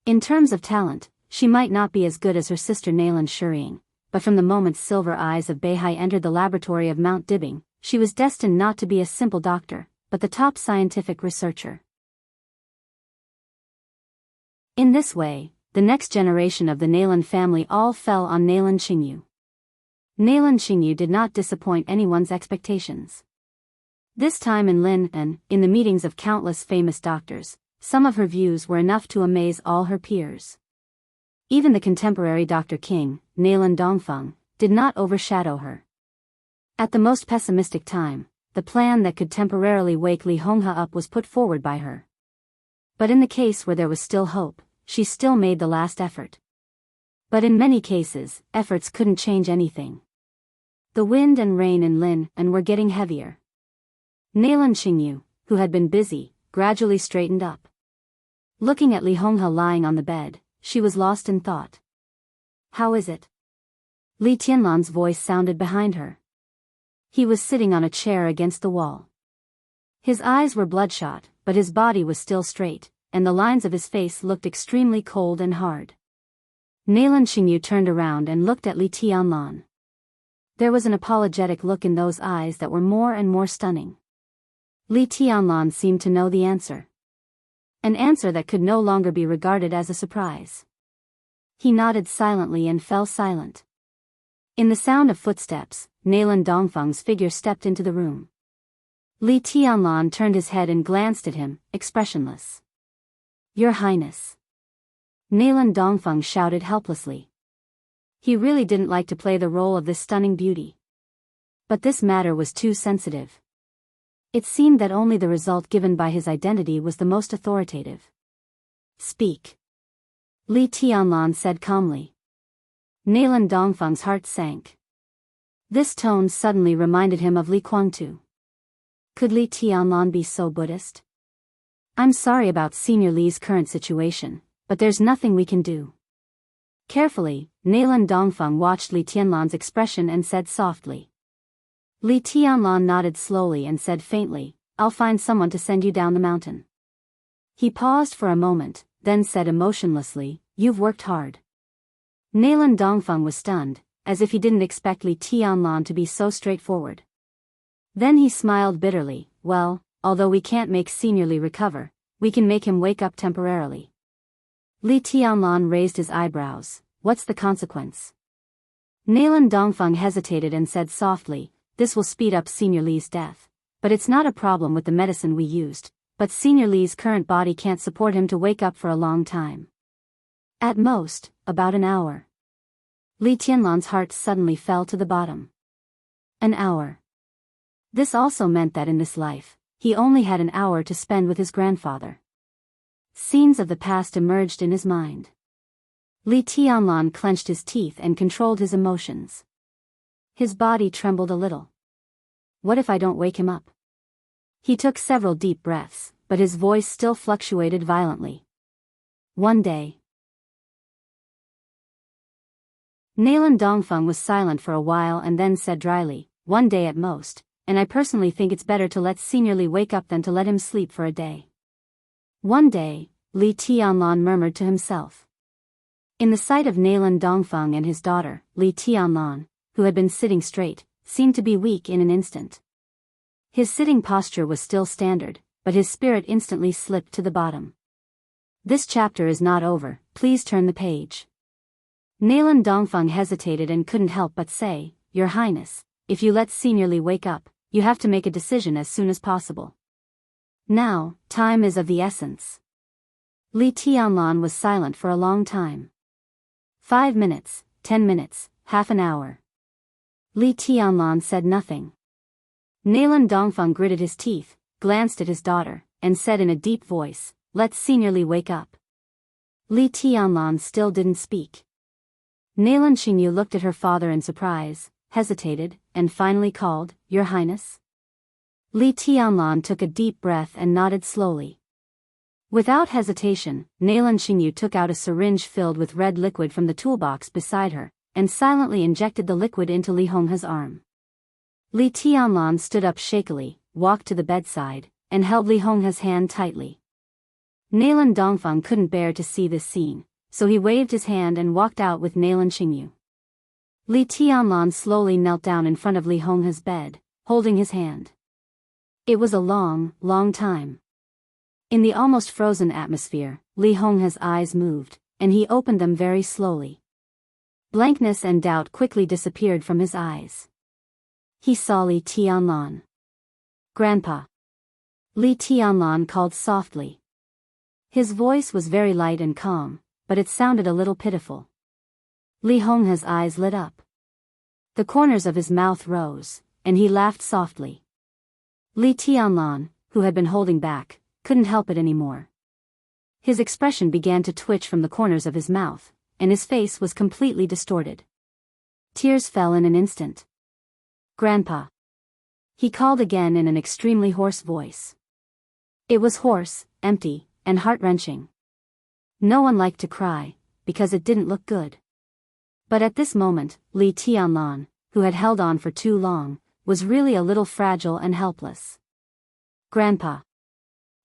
In terms of talent, she might not be as good as her sister Nailan Shuriing, but from the moment silver eyes of Beihai entered the laboratory of Mount Dibing, she was destined not to be a simple doctor, but the top scientific researcher. In this way, the next generation of the Nailan family all fell on Nailan Xingyu. Nailan Xingyu did not disappoint anyone's expectations. This time in Lin and, in the meetings of countless famous doctors, some of her views were enough to amaze all her peers. Even the contemporary Dr. King, Nailan Dongfeng, did not overshadow her. At the most pessimistic time, the plan that could temporarily wake Li Honghe up was put forward by her. But in the case where there was still hope, she still made the last effort. But in many cases, efforts couldn't change anything. The wind and rain in Lin and were getting heavier. Nailan Xingyu, who had been busy, gradually straightened up. Looking at Li Honghe lying on the bed, she was lost in thought. How is it? Li Tianlan's voice sounded behind her. He was sitting on a chair against the wall. His eyes were bloodshot, but his body was still straight, and the lines of his face looked extremely cold and hard. Nailan Xingyu turned around and looked at Li Tianlan. There was an apologetic look in those eyes that were more and more stunning. Li Tianlan seemed to know the answer. An answer that could no longer be regarded as a surprise. He nodded silently and fell silent. In the sound of footsteps, Nailan Dongfeng's figure stepped into the room. Li Tianlan turned his head and glanced at him, expressionless. Your Highness. Nailan Dongfeng shouted helplessly. He really didn't like to play the role of this stunning beauty. But this matter was too sensitive. It seemed that only the result given by his identity was the most authoritative. Speak. Li Tianlan said calmly. Nailan Dongfeng's heart sank. This tone suddenly reminded him of Li Kuangtu. Could Li Tianlan be so Buddhist? I'm sorry about Senior Li's current situation, but there's nothing we can do. Carefully, Nailan Dongfeng watched Li Tianlan's expression and said softly. Li Tianlan nodded slowly and said faintly, I'll find someone to send you down the mountain. He paused for a moment, then said emotionlessly, You've worked hard. Nailan Dongfeng was stunned, as if he didn't expect Li Tianlan to be so straightforward. Then he smiled bitterly, Well, although we can't make Senior Li recover, we can make him wake up temporarily. Li Tianlan raised his eyebrows. What's the consequence? Nalan Dongfeng hesitated and said softly, this will speed up Senior Li's death. But it's not a problem with the medicine we used, but Senior Li's current body can't support him to wake up for a long time. At most, about an hour. Li Tianlan's heart suddenly fell to the bottom. An hour. This also meant that in this life, he only had an hour to spend with his grandfather. Scenes of the past emerged in his mind. Li Tianlan clenched his teeth and controlled his emotions. His body trembled a little. What if I don't wake him up? He took several deep breaths, but his voice still fluctuated violently. One day. Nalan Dongfeng was silent for a while and then said dryly, one day at most, and I personally think it's better to let Senior Li wake up than to let him sleep for a day. One day, Li Tianlan murmured to himself. In the sight of Nalan Dongfeng and his daughter, Li Tianlan, who had been sitting straight, seemed to be weak in an instant. His sitting posture was still standard, but his spirit instantly slipped to the bottom. This chapter is not over, please turn the page. Nalan Dongfeng hesitated and couldn't help but say, Your Highness, if you let Senior Li wake up, you have to make a decision as soon as possible. Now, time is of the essence. Li Tianlan was silent for a long time. 5 minutes, 10 minutes, half an hour. Li Tianlan said nothing. Nalan Dongfeng gritted his teeth, glanced at his daughter, and said in a deep voice, Let Senior Li wake up. Li Tianlan still didn't speak. Nalan Xingyu looked at her father in surprise, hesitated, and finally called, Your Highness? Li Tianlan took a deep breath and nodded slowly. Without hesitation, Nalan Xingyu took out a syringe filled with red liquid from the toolbox beside her, and silently injected the liquid into Li Honghe's arm. Li Tianlan stood up shakily, walked to the bedside, and held Li Honghe's hand tightly. Nalan Dongfeng couldn't bear to see this scene, so he waved his hand and walked out with Nalan Xingyu. Li Tianlan slowly knelt down in front of Li Honghe's bed, holding his hand. It was a long, long time. In the almost frozen atmosphere, Li Honghe's eyes moved, and he opened them very slowly. Blankness and doubt quickly disappeared from his eyes. He saw Li Tianlan. Grandpa. Li Tianlan called softly. His voice was very light and calm, but it sounded a little pitiful. Li Honghe's eyes lit up. The corners of his mouth rose, and he laughed softly. Li Tianlan, who had been holding back, couldn't help it anymore. His expression began to twitch from the corners of his mouth, and his face was completely distorted. Tears fell in an instant. Grandpa. He called again in an extremely hoarse voice. It was hoarse, empty, and heart-wrenching. No one liked to cry, because it didn't look good. But at this moment, Li Tianlan, who had held on for too long, was really a little fragile and helpless. Grandpa.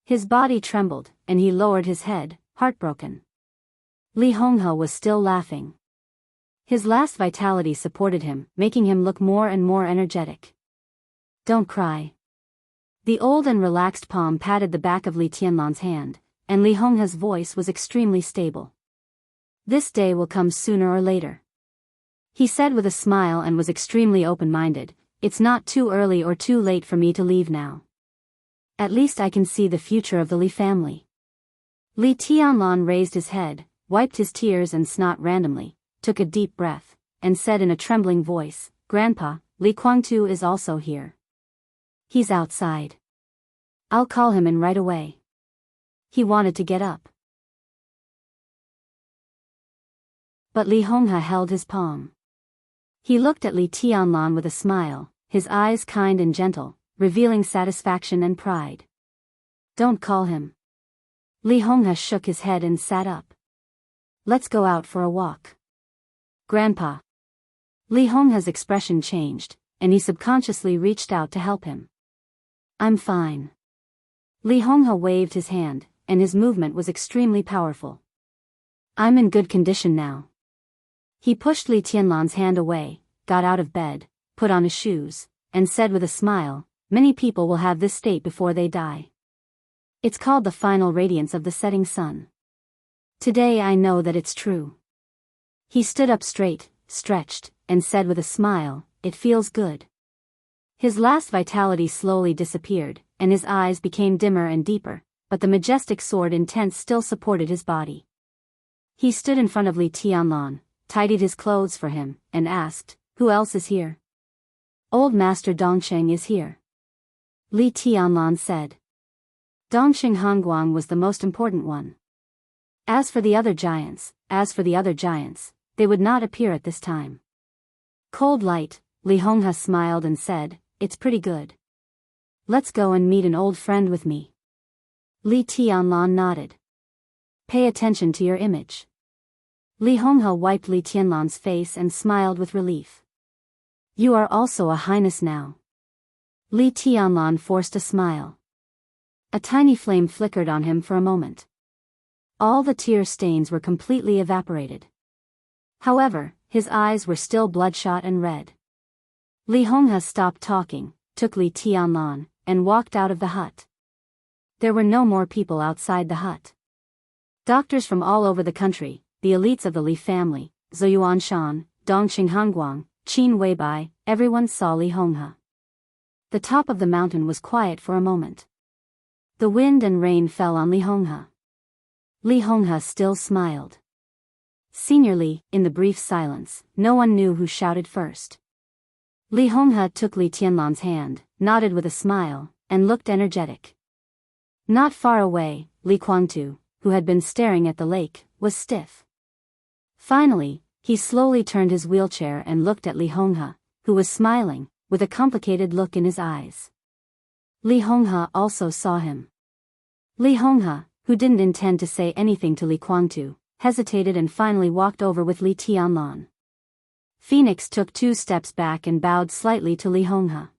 His body trembled, and he lowered his head, heartbroken. Li Honghe was still laughing. His last vitality supported him, making him look more and more energetic. Don't cry. The old and relaxed palm patted the back of Li Tianlan's hand, and Li Honghe's voice was extremely stable. This day will come sooner or later. He said with a smile and was extremely open-minded, It's not too early or too late for me to leave now. At least I can see the future of the Li family. Li Tianlan raised his head, wiped his tears and snot randomly, took a deep breath, and said in a trembling voice, Grandpa, Li Guangtu is also here. He's outside. I'll call him in right away. He wanted to get up. But Li Honghe held his palm. He looked at Li Tianlan with a smile, his eyes kind and gentle, revealing satisfaction and pride. Don't call him. Li Honghe shook his head and sat up. Let's go out for a walk. Grandpa. Li Honghe's expression changed, and he subconsciously reached out to help him. I'm fine. Li Honghe waved his hand, and his movement was extremely powerful. I'm in good condition now. He pushed Li Tianlan's hand away, got out of bed, put on his shoes, and said with a smile, many people will have this state before they die. It's called the final radiance of the setting sun. Today I know that it's true. He stood up straight, stretched, and said with a smile, "It feels good." His last vitality slowly disappeared, and his eyes became dimmer and deeper, but the majestic sword intent still supported his body. He stood in front of Li Tianlan, tidied his clothes for him, and asked, "Who else is here?" "Old Master Dongsheng is here," Li Tianlan said. Dongsheng Hongguang was the most important one. As for the other giants, they would not appear at this time. Cold light, Li Honghe smiled and said, "It's pretty good. Let's go and meet an old friend with me." Li Tianlan nodded. "Pay attention to your image." Li Honghe wiped Li Tianlan's face and smiled with relief. "You are also a highness now." Li Tianlan forced a smile. A tiny flame flickered on him for a moment. All the tear stains were completely evaporated. However, his eyes were still bloodshot and red. Li Honghe stopped talking, took Li Tianlan, and walked out of the hut. There were no more people outside the hut. Doctors from all over the country, the elites of the Li family, Zhou Yuanshan, Dongqing Hongguang, Qin Weibai, everyone saw Li Honghe. The top of the mountain was quiet for a moment. The wind and rain fell on Li Honghe. Li Honghe still smiled. Senior Li, in the brief silence, no one knew who shouted first. Li Honghe took Li Tianlan's hand, nodded with a smile, and looked energetic. Not far away, Li Guangtu, who had been staring at the lake, was stiff. Finally, he slowly turned his wheelchair and looked at Li Honghe, who was smiling, with a complicated look in his eyes. Li Honghe also saw him. Li Honghe, who didn't intend to say anything to Li Guangtu, hesitated and finally walked over with Li Tianlan. Phoenix took 2 steps back and bowed slightly to Li Honghe.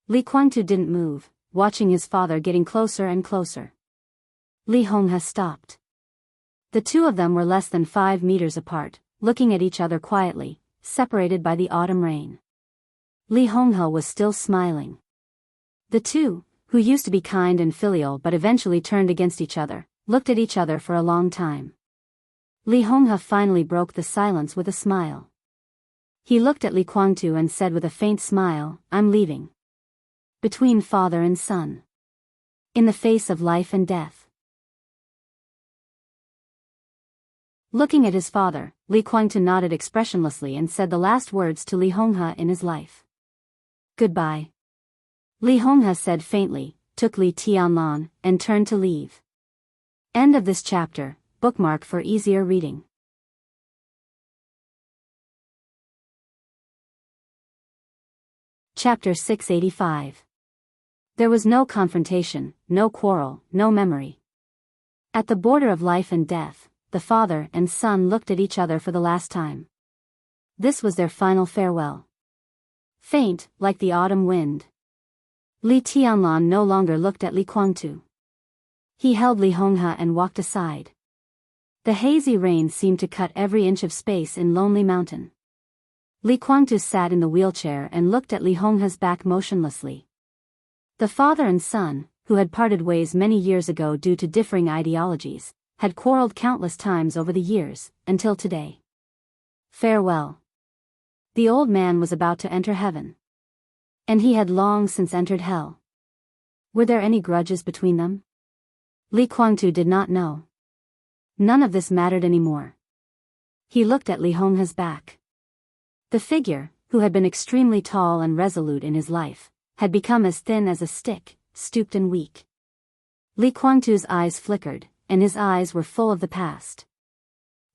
Li Guangtu didn't move, watching his father getting closer and closer. Li Honghe stopped. The two of them were less than 5 meters apart, looking at each other quietly, separated by the autumn rain. Li Honghe was still smiling. The two, who used to be kind and filial but eventually turned against each other, looked at each other for a long time. Li Honghe finally broke the silence with a smile. He looked at Li Guangtu and said with a faint smile, "I'm leaving." Between father and son. In the face of life and death. Looking at his father, Li Guangtu nodded expressionlessly and said the last words to Li Honghe in his life. "Goodbye." Li Honghe said faintly, took Li Tianlan, and turned to leave. End of this chapter. Bookmark for easier reading. Chapter 685. There was no confrontation, no quarrel, no memory. At the border of life and death, the father and son looked at each other for the last time. This was their final farewell. Faint, like the autumn wind. Li Tianlan no longer looked at Li Guangtu. He held Li Honghe and walked aside. The hazy rain seemed to cut every inch of space in Lonely Mountain. Li Guangtu sat in the wheelchair and looked at Li Honghe's back motionlessly. The father and son, who had parted ways many years ago due to differing ideologies, had quarreled countless times over the years, until today. Farewell. The old man was about to enter heaven. And he had long since entered hell. Were there any grudges between them? Li Guangtu did not know. None of this mattered anymore. He looked at Li Honghe's back. The figure, who had been extremely tall and resolute in his life, had become as thin as a stick, stooped and weak. Li Guangtu's eyes flickered, and his eyes were full of the past.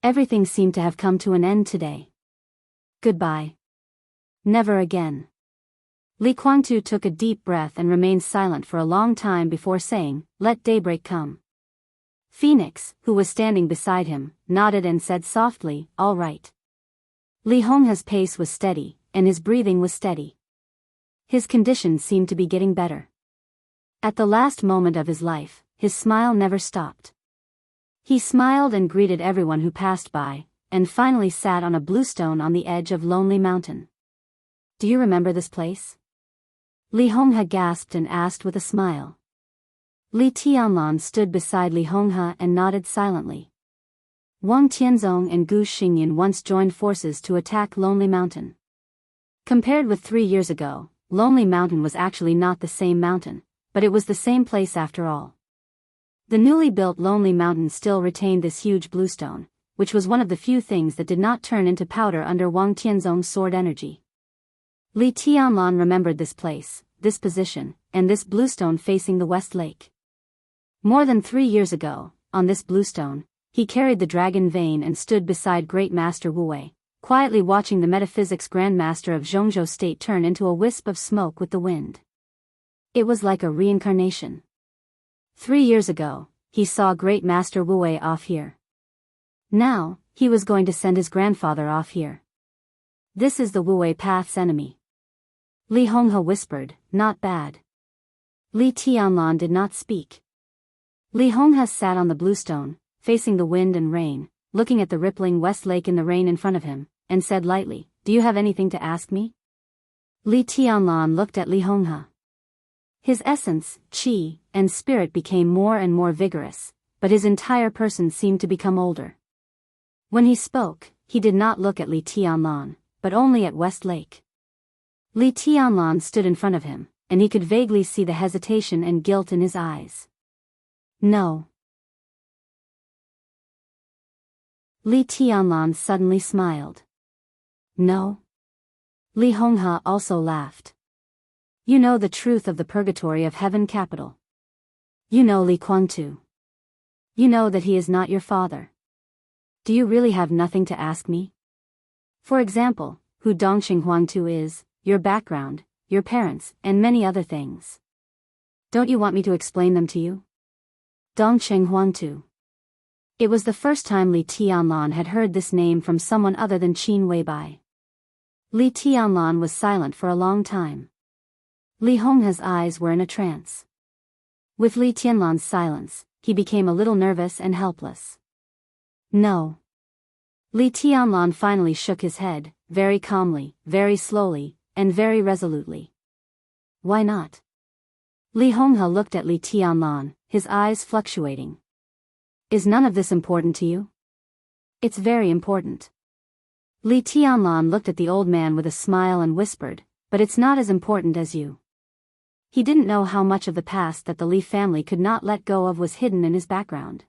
Everything seemed to have come to an end today. Goodbye. Never again. Li Guangtu took a deep breath and remained silent for a long time before saying, "Let daybreak come." Phoenix, who was standing beside him, nodded and said softly, "All right." Li Honghe's pace was steady, and his breathing was steady. His condition seemed to be getting better. At the last moment of his life, his smile never stopped. He smiled and greeted everyone who passed by, and finally sat on a bluestone on the edge of Lonely Mountain. "Do you remember this place?" Li Honghe gasped and asked with a smile. Li Tianlan stood beside Li Honghe and nodded silently. Wang Tianzong and Gu Xingyan once joined forces to attack Lonely Mountain. Compared with 3 years ago, Lonely Mountain was actually not the same mountain, but it was the same place after all. The newly built Lonely Mountain still retained this huge bluestone, which was one of the few things that did not turn into powder under Wang Tianzong's sword energy. Li Tianlan remembered this place, this position, and this bluestone facing the West Lake. More than 3 years ago, on this bluestone, he carried the dragon vein and stood beside Great Master Wu Wei, quietly watching the metaphysics grandmaster of Zhongzhou state turn into a wisp of smoke with the wind. It was like a reincarnation. 3 years ago, he saw Great Master Wu Wei off here. Now, he was going to send his grandfather off here. This is the Wu Wei path's enemy. Li Honghe whispered, not bad. Li Tianlan did not speak. Li Honghe sat on the bluestone, facing the wind and rain, looking at the rippling West Lake in the rain in front of him, and said lightly, do you have anything to ask me? Li Tianlan looked at Li Honghe. His essence, qi, and spirit became more and more vigorous, but his entire person seemed to become older. When he spoke, he did not look at Li Tianlan, but only at West Lake. Li Tianlan stood in front of him, and he could vaguely see the hesitation and guilt in his eyes. No. Li Tianlan suddenly smiled. No. Li Honghe also laughed. You know the truth of the purgatory of heaven capital. You know Li Kuangtu. You know that he is not your father. Do you really have nothing to ask me? For example, who Dongxing Huangtu is, your background, your parents, and many other things. Don't you want me to explain them to you? Dongxing Huangtu. It was the first time Li Tianlan had heard this name from someone other than Qin Weibai. Li Tianlan was silent for a long time. Li Honghe's eyes were in a trance. With Li Tianlan's silence, he became a little nervous and helpless. No. Li Tianlan finally shook his head, very calmly, very slowly, and very resolutely. Why not? Li Honghe looked at Li Tianlan, his eyes fluctuating. Is none of this important to you? It's very important. Li Tianlan looked at the old man with a smile and whispered, but it's not as important as you. He didn't know how much of the past that the Li family could not let go of was hidden in his background.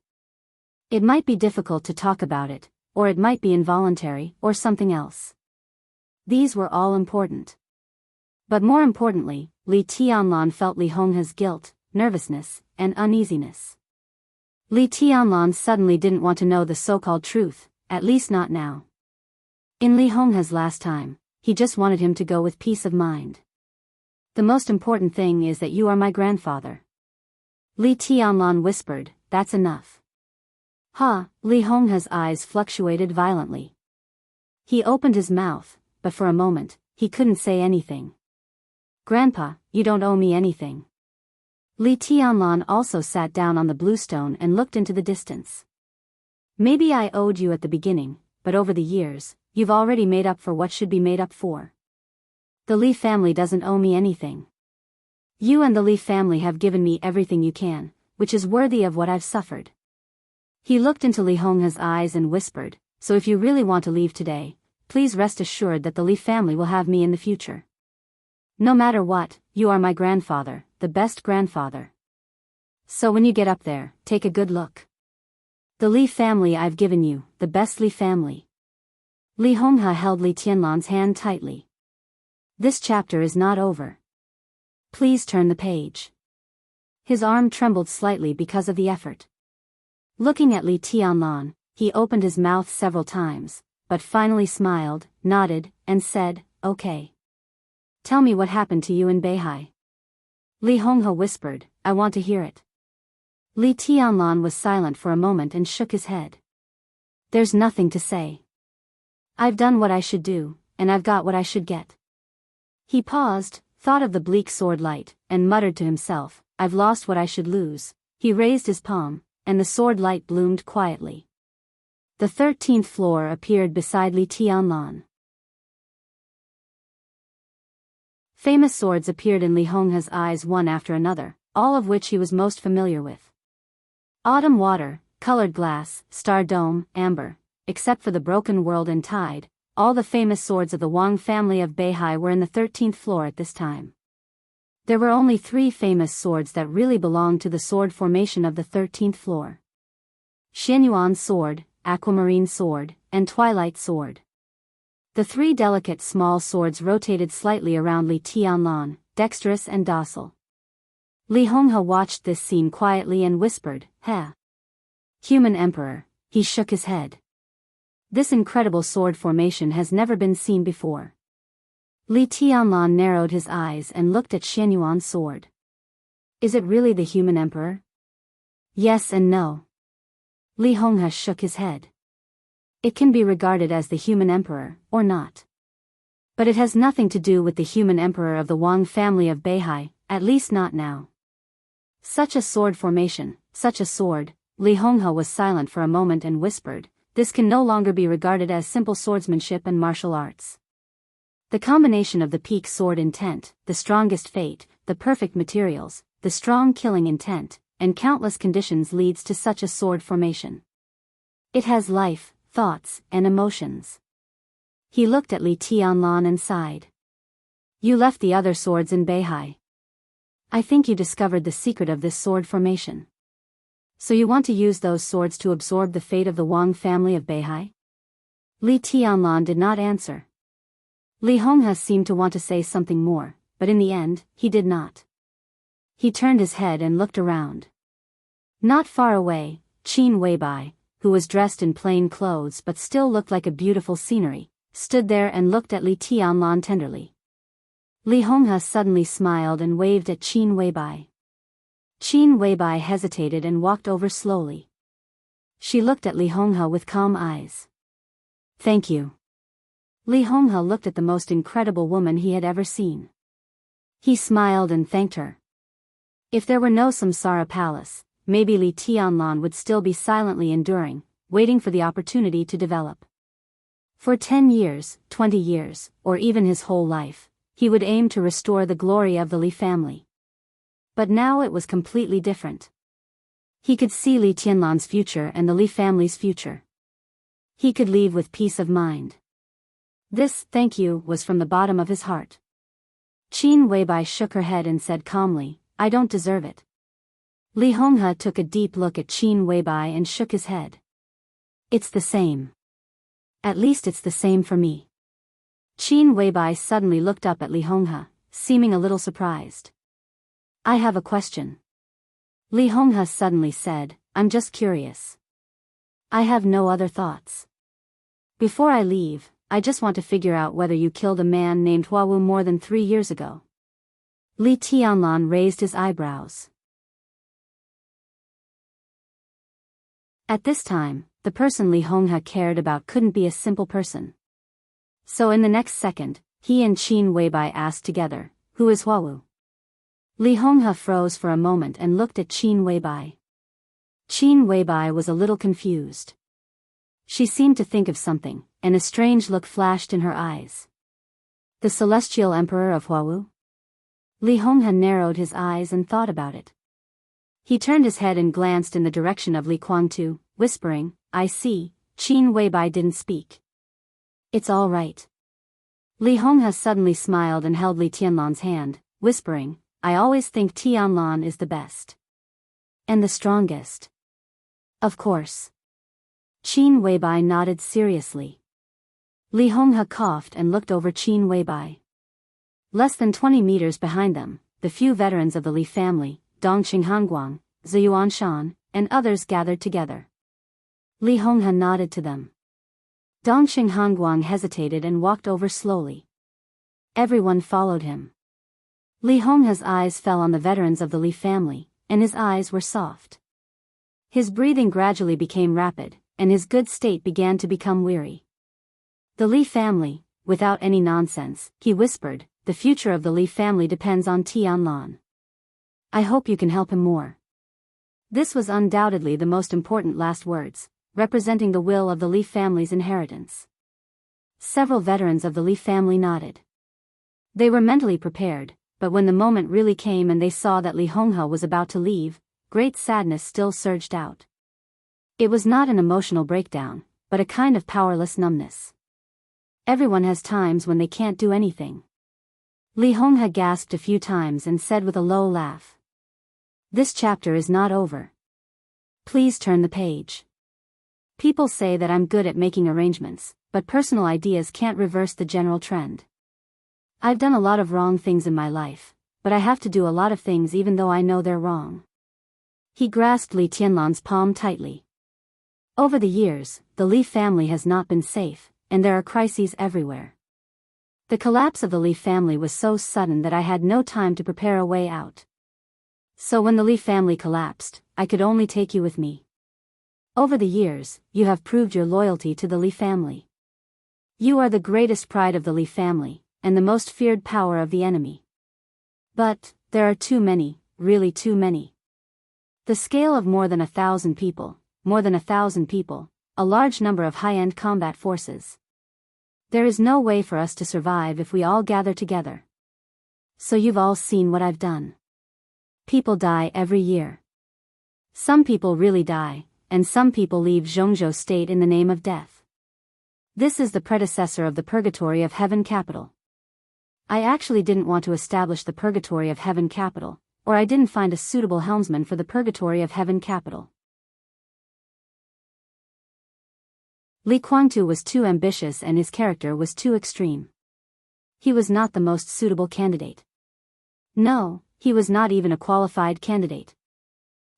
It might be difficult to talk about it, or it might be involuntary, or something else. These were all important. But more importantly, Li Tianlan felt Li Honghe's guilt, nervousness, and uneasiness. Li Tianlan suddenly didn't want to know the so-called truth, at least not now. In Li Honghe's last time, he just wanted him to go with peace of mind. The most important thing is that you are my grandfather. Li Tianlan whispered, that's enough. Li Honghe's eyes fluctuated violently. He opened his mouth, but for a moment, he couldn't say anything. Grandpa, you don't owe me anything. Li Tianlan also sat down on the bluestone and looked into the distance. Maybe I owed you at the beginning, but over the years, you've already made up for what should be made up for. The Li family doesn't owe me anything. You and the Li family have given me everything you can, which is worthy of what I've suffered. He looked into Li Honghe's eyes and whispered, so if you really want to leave today, please rest assured that the Li family will have me in the future. No matter what, you are my grandfather, the best grandfather. So when you get up there, take a good look. The Li family I've given you, the best Li family. Li Honghe held Li Tianlan's hand tightly. This chapter is not over. Please turn the page. His arm trembled slightly because of the effort. Looking at Li Tianlan, he opened his mouth several times, but finally smiled, nodded, and said, okay. Tell me what happened to you in Beihai. Li Honghe whispered, I want to hear it. Li Tianlan was silent for a moment and shook his head. There's nothing to say. I've done what I should do, and I've got what I should get. He paused, thought of the bleak sword light, and muttered to himself, I've lost what I should lose. He raised his palm, and the sword light bloomed quietly. The 13th floor appeared beside Li Tianlan. Famous swords appeared in Li Honghe's eyes one after another, all of which he was most familiar with. Autumn water, colored glass, star dome, amber, except for the broken world and tide, all the famous swords of the Wang family of Beihai were in the 13th floor at this time. There were only 3 famous swords that really belonged to the sword formation of the 13th floor. Xianyuan sword, aquamarine sword, and twilight sword. The 3 delicate small swords rotated slightly around Li Tianlan, dexterous and docile. Li Honghe watched this scene quietly and whispered, "Heh. Human Emperor." He shook his head. This incredible sword formation has never been seen before. Li Tianlan narrowed his eyes and looked at Xianyuan's sword. Is it really the human emperor? Yes and no. Li Honghe shook his head. It can be regarded as the human emperor, or not. But it has nothing to do with the human emperor of the Wang family of Beihai, at least not now. Such a sword formation, such a sword. Li Honghe was silent for a moment and whispered, this can no longer be regarded as simple swordsmanship and martial arts. The combination of the peak sword intent, the strongest fate, the perfect materials, the strong killing intent, and countless conditions leads to such a sword formation. It has life, thoughts, and emotions. He looked at Li Tianlan and sighed. You left the other swords in Beihai. I think you discovered the secret of this sword formation. So you want to use those swords to absorb the fate of the Wang family of Beihai? Li Tianlan did not answer. Li Honghe seemed to want to say something more, but in the end, he did not. He turned his head and looked around. Not far away, Qin Weibai, who was dressed in plain clothes but still looked like a beautiful scenery, stood there and looked at Li Tianlan tenderly. Li Honghe suddenly smiled and waved at Qin Weibai. Qin Weibai hesitated and walked over slowly. She looked at Li Honghe with calm eyes. Thank you. Li Honghe looked at the most incredible woman he had ever seen. He smiled and thanked her. If there were no Samsara palace, maybe Li Tianlan would still be silently enduring, waiting for the opportunity to develop. For 10 years, 20 years, or even his whole life, he would aim to restore the glory of the Li family. But now it was completely different. He could see Li Tianlan's future and the Li family's future. He could leave with peace of mind. This "thank you" was from the bottom of his heart. Qin Weibai shook her head and said calmly, I don't deserve it. Li Honghe took a deep look at Qin Weibai and shook his head. It's the same. At least it's the same for me. Qin Weibai suddenly looked up at Li Honghe, seeming a little surprised. I have a question. Li Honghe suddenly said, I'm just curious. I have no other thoughts. Before I leave, I just want to figure out whether you killed a man named Huawu more than 3 years ago. Li Tianlan raised his eyebrows. At this time, the person Li Honghe cared about couldn't be a simple person. So in the next second, he and Qin Weibai asked together, who is Huawu? Li Honghe froze for a moment and looked at Qin Weibai. Qin Weibai was a little confused. She seemed to think of something, and a strange look flashed in her eyes. The celestial emperor of Huawu? Li Honghe narrowed his eyes and thought about it. He turned his head and glanced in the direction of Li Guangtu, whispering, I see. Qin Weibai didn't speak. It's all right. Li Honghe suddenly smiled and held Li Tianlan's hand, whispering, I always think Tianlan is the best. And the strongest. Of course. Qin Weibai nodded seriously. Li Honghe coughed and looked over Qin Weibai. Less than 20 meters behind them, the few veterans of the Li family, Dongqing Hanguang, Ziyuan Shan, and others gathered together. Li Honghe nodded to them. Dongqing Hanguang hesitated and walked over slowly. Everyone followed him. Li Honghe's eyes fell on the veterans of the Li family, and his eyes were soft. His breathing gradually became rapid, and his good state began to become weary. The Li family, without any nonsense, he whispered, the future of the Li family depends on Tianlan. I hope you can help him more. This was undoubtedly the most important last words, representing the will of the Li family's inheritance. Several veterans of the Li family nodded. They were mentally prepared, but when the moment really came and they saw that Li Honghe was about to leave, great sadness still surged out. It was not an emotional breakdown, but a kind of powerless numbness. Everyone has times when they can't do anything. Li Honghe gasped a few times and said with a low laugh. This chapter is not over. Please turn the page. People say that I'm good at making arrangements, but personal ideas can't reverse the general trend. I've done a lot of wrong things in my life, but I have to do a lot of things even though I know they're wrong. He grasped Li Tianlan's palm tightly. Over the years, the Li family has not been safe, and there are crises everywhere. The collapse of the Li family was so sudden that I had no time to prepare a way out. So when the Li family collapsed, I could only take you with me. Over the years, you have proved your loyalty to the Li family. You are the greatest pride of the Li family, and the most feared power of the enemy. But, there are too many, really too many. The scale of more than 1,000 people, a large number of high-end combat forces. There is no way for us to survive if we all gather together. So you've all seen what I've done. People die every year. Some people really die, and some people leave Zhongzhou state in the name of death. This is the predecessor of the Purgatory of Heaven capital. I actually didn't want to establish the Purgatory of Heaven capital, or I didn't find a suitable helmsman for the Purgatory of Heaven capital. Li Guangtu was too ambitious and his character was too extreme. He was not the most suitable candidate. No, he was not even a qualified candidate.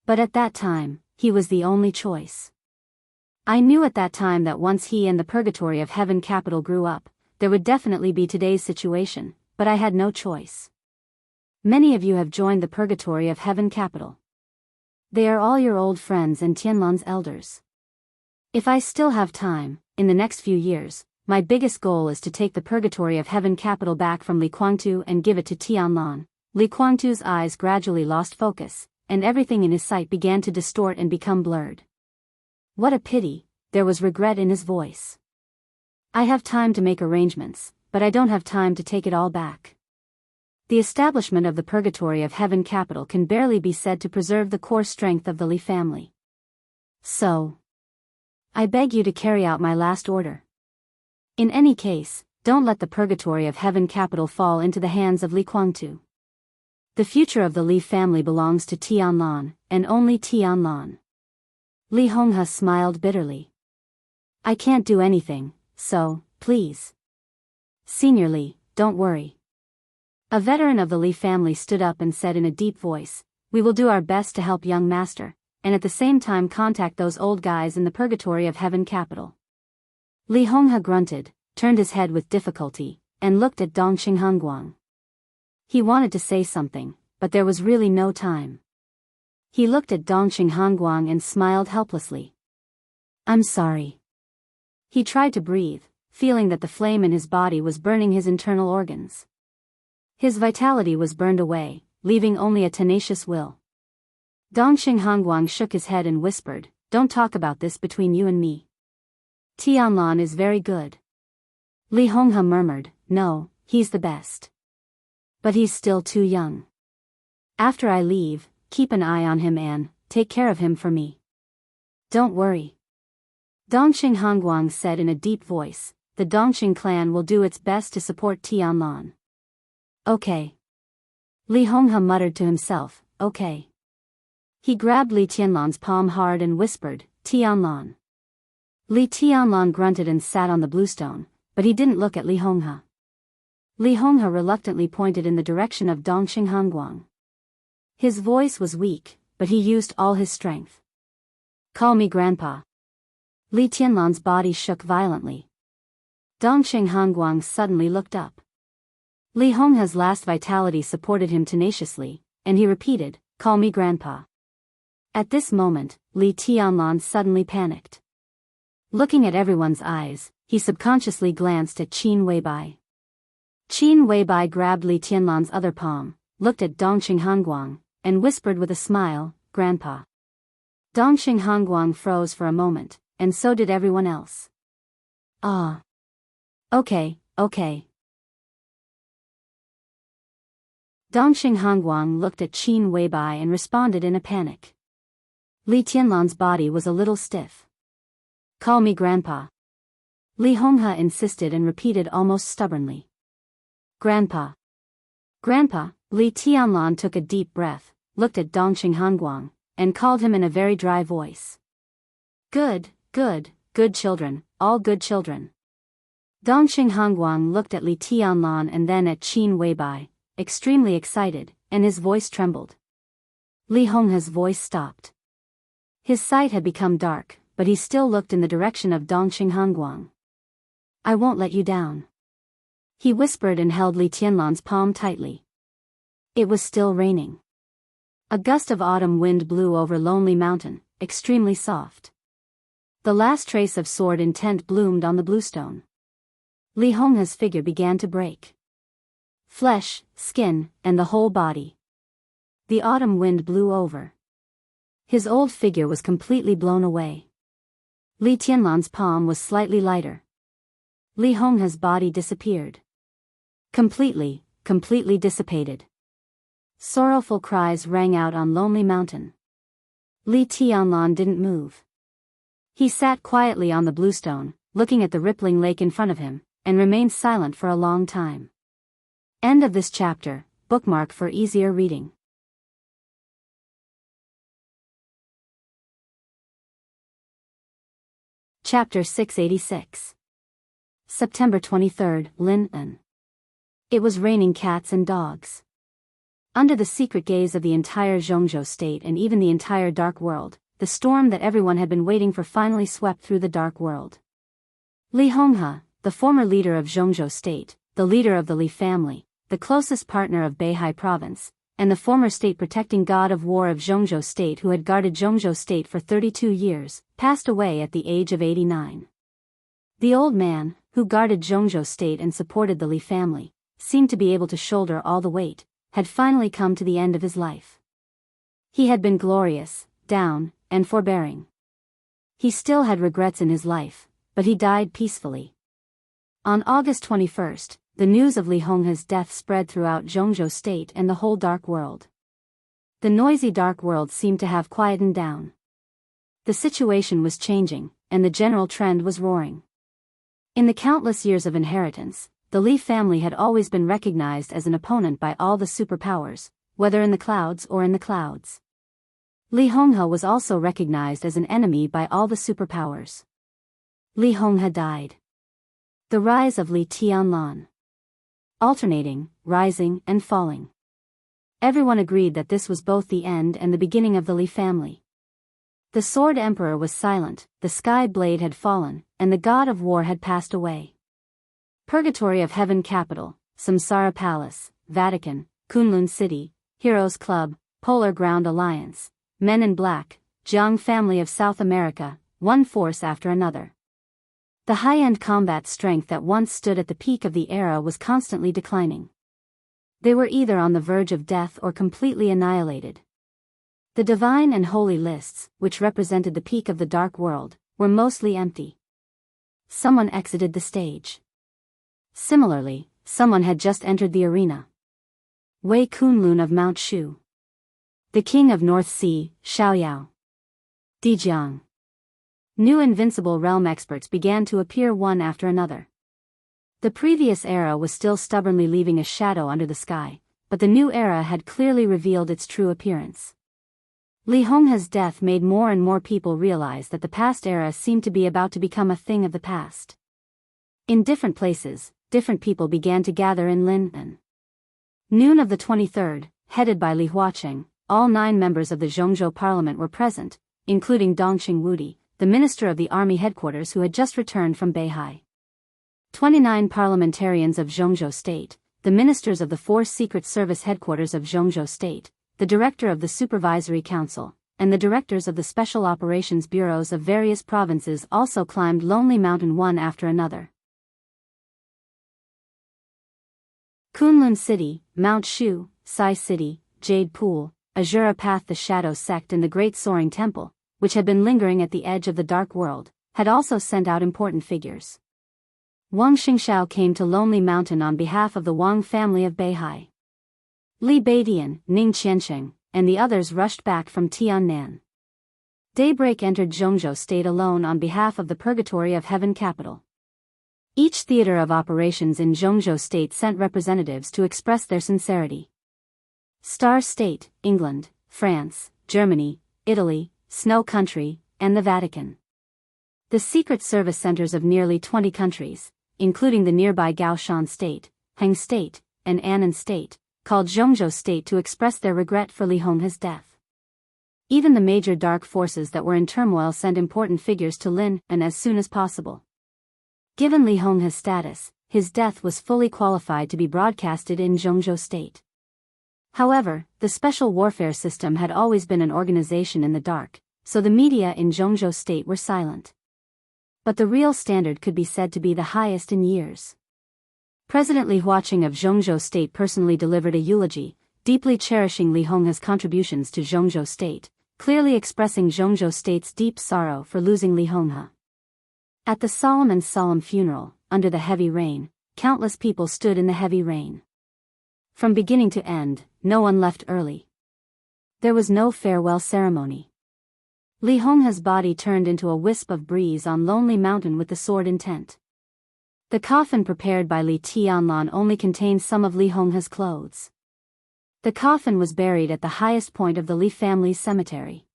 But at that time, he was the only choice. I knew at that time that once he and the Purgatory of Heaven capital grew up, there would definitely be today's situation, but I had no choice. Many of you have joined the Purgatory of Heaven capital. They are all your old friends and Tianlan's elders. If I still have time, in the next few years, my biggest goal is to take the Purgatory of Heaven capital back from Li Guangtu and give it to Tianlan. Li Guangtu's eyes gradually lost focus, and everything in his sight began to distort and become blurred. What a pity, there was regret in his voice. I have time to make arrangements, but I don't have time to take it all back. The establishment of the Purgatory of Heaven capital can barely be said to preserve the core strength of the Li family. So, I beg you to carry out my last order. In any case, don't let the Purgatory of Heaven capital fall into the hands of Li Guangtu. The future of the Li family belongs to Tianlan, and only Tianlan. Li Honghe smiled bitterly. I can't do anything, so, please. Senior Li, don't worry. A veteran of the Li family stood up and said in a deep voice, we will do our best to help young master, and at the same time contact those old guys in the Purgatory of Heaven capital. Li Honghe grunted, turned his head with difficulty, and looked at Dongqing Hongguang. He wanted to say something, but there was really no time. He looked at Dongqing Hongguang and smiled helplessly. I'm sorry. He tried to breathe, feeling that the flame in his body was burning his internal organs. His vitality was burned away, leaving only a tenacious will. Dongqing Hongguang shook his head and whispered, don't talk about this between you and me. Tianlan is very good. Li Honghe murmured, no, he's the best. But he's still too young. After I leave, keep an eye on him and take care of him for me. Don't worry. Dongqing Hongguang said in a deep voice, the Dongqing clan will do its best to support Tianlan. Okay. Li Honghe muttered to himself, okay. He grabbed Li Tianlan's palm hard and whispered, Tianlan. Li Tianlan grunted and sat on the bluestone, but he didn't look at Li Honghe. Li Honghe reluctantly pointed in the direction of Dongqing Hongguang. His voice was weak, but he used all his strength. Call me Grandpa. Li Tianlan's body shook violently. Dongqing Hongguang suddenly looked up. Li Honghe's last vitality supported him tenaciously, and he repeated, call me Grandpa. At this moment, Li Tianlan suddenly panicked. Looking at everyone's eyes, he subconsciously glanced at Qin Weibai. Qin Weibai grabbed Li Tianlan's other palm, looked at Dongqing Hongguang, and whispered with a smile, Grandpa. Dongqing Hongguang froze for a moment, and so did everyone else. Ah. Okay. Dongxing Hongguang looked at Qin Weibai and responded in a panic. Li Tianlan's body was a little stiff. "Call me Grandpa." Li Honghe insisted and repeated almost stubbornly. "Grandpa." "Grandpa." Li Tianlan took a deep breath, looked at Dongxing Hongguang, and called him in a very dry voice. "Good, good, good children, all good children." Dongxing Hongguang looked at Li Tianlan and then at Qin Weibai, extremely excited, and his voice trembled. Li Honghe's voice stopped. His sight had become dark, but he still looked in the direction of Dongxing Hongguang. "I won't let you down." He whispered and held Li Tianlan's palm tightly. It was still raining. A gust of autumn wind blew over Lonely Mountain, extremely soft. The last trace of sword intent bloomed on the bluestone. Li Honghe's figure began to break. Flesh, skin, and the whole body. The autumn wind blew over. His old figure was completely blown away. Li Tianlan's palm was slightly lighter. Li Honghe's body disappeared. Completely dissipated. Sorrowful cries rang out on Lonely Mountain. Li Tianlan didn't move. He sat quietly on the bluestone, looking at the rippling lake in front of him, and remained silent for a long time. End of this chapter. Bookmark for easier reading. Chapter 686. September 23, Lin'an. It was raining cats and dogs. Under the secret gaze of the entire Zhongzhou state and even the entire dark world, the storm that everyone had been waiting for finally swept through the dark world. Li Honghe, the former leader of Zhongzhou state, the leader of the Li family, the closest partner of Beihai province, and the former state-protecting god of war of Zhongzhou state who had guarded Zhongzhou state for 32 years, passed away at the age of 89. The old man, who guarded Zhongzhou state and supported the Li family, seemed to be able to shoulder all the weight, had finally come to the end of his life. He had been glorious, down, and forbearing. He still had regrets in his life, but he died peacefully. On August 21st, the news of Li Honghe's death spread throughout Zhongzhou state and the whole dark world. The noisy dark world seemed to have quietened down. The situation was changing, and the general trend was roaring. In the countless years of inheritance, the Li family had always been recognized as an opponent by all the superpowers, whether in the clouds or in the clouds. Li Honghe was also recognized as an enemy by all the superpowers. Li Honghe died. The rise of Li Tianlan. Alternating, rising, and falling. Everyone agreed that this was both the end and the beginning of the Li family. The Sword Emperor was silent, the Sky Blade had fallen, and the God of War had passed away. Purgatory of Heaven Capital, Samsara Palace, Vatican, Kunlun City, Heroes Club, Polar Ground Alliance, Men in Black, Jiang family of South America, one force after another. The high-end combat strength that once stood at the peak of the era was constantly declining. They were either on the verge of death or completely annihilated. The divine and holy lists, which represented the peak of the dark world, were mostly empty. Someone exited the stage. Similarly, someone had just entered the arena. Wei Kunlun of Mount Shu. The king of North Sea, Xiaoyao. Dijiang. New invincible realm experts began to appear one after another. The previous era was still stubbornly leaving a shadow under the sky, but the new era had clearly revealed its true appearance. Li Honghe's death made more and more people realize that the past era seemed to be about to become a thing of the past. In different places, different people began to gather in Lin'an. Noon of the 23rd, headed by Li Huacheng, all 9 members of the Zhongzhou parliament were present, including Dongxing Wudi, the minister of the army headquarters who had just returned from Beihai. 29 parliamentarians of Zhongzhou state, the ministers of the 4 secret service headquarters of Zhongzhou state, the director of the supervisory council, and the directors of the special operations bureaus of various provinces also climbed Lonely Mountain one after another. Kunlun City, Mount Shu, Sai City, Jade Pool, Azura Path. The Shadow Sect and the Great Soaring Temple, which had been lingering at the edge of the dark world, had also sent out important figures. Wang Xingxiao came to Lonely Mountain on behalf of the Wang family of Beihai. Li Baidian, Ning Qiansheng, and the others rushed back from Tiannan. Daybreak entered Zhongzhou State alone on behalf of the Purgatory of Heaven capital. Each theater of operations in Zhongzhou State sent representatives to express their sincerity. Star State, England, France, Germany, Italy, Snow Country, and the Vatican. The Secret Service centers of nearly 20 countries, including the nearby Gaoshan State, Heng State, and Annan State, called Zhongzhou State to express their regret for Li Honghe's death. Even the major dark forces that were in turmoil sent important figures to Lin and as soon as possible. Given Li Honghe's status, his death was fully qualified to be broadcasted in Zhongzhou State. However, the Special Warfare System had always been an organization in the dark, so the media in Zhongzhou State were silent. But the real standard could be said to be the highest in years. President Li Huaqing of Zhongzhou State personally delivered a eulogy, deeply cherishing Li Honghe's contributions to Zhongzhou State, clearly expressing Zhongzhou State's deep sorrow for losing Li Honghe. At the solemn funeral, under the heavy rain, countless people stood in the heavy rain. From beginning to end, no one left early. There was no farewell ceremony. Li Honghe's body turned into a wisp of breeze on Lonely Mountain with the sword in tent. The coffin prepared by Li Tianlan only contained some of Li Honghe's clothes. The coffin was buried at the highest point of the Li family's cemetery.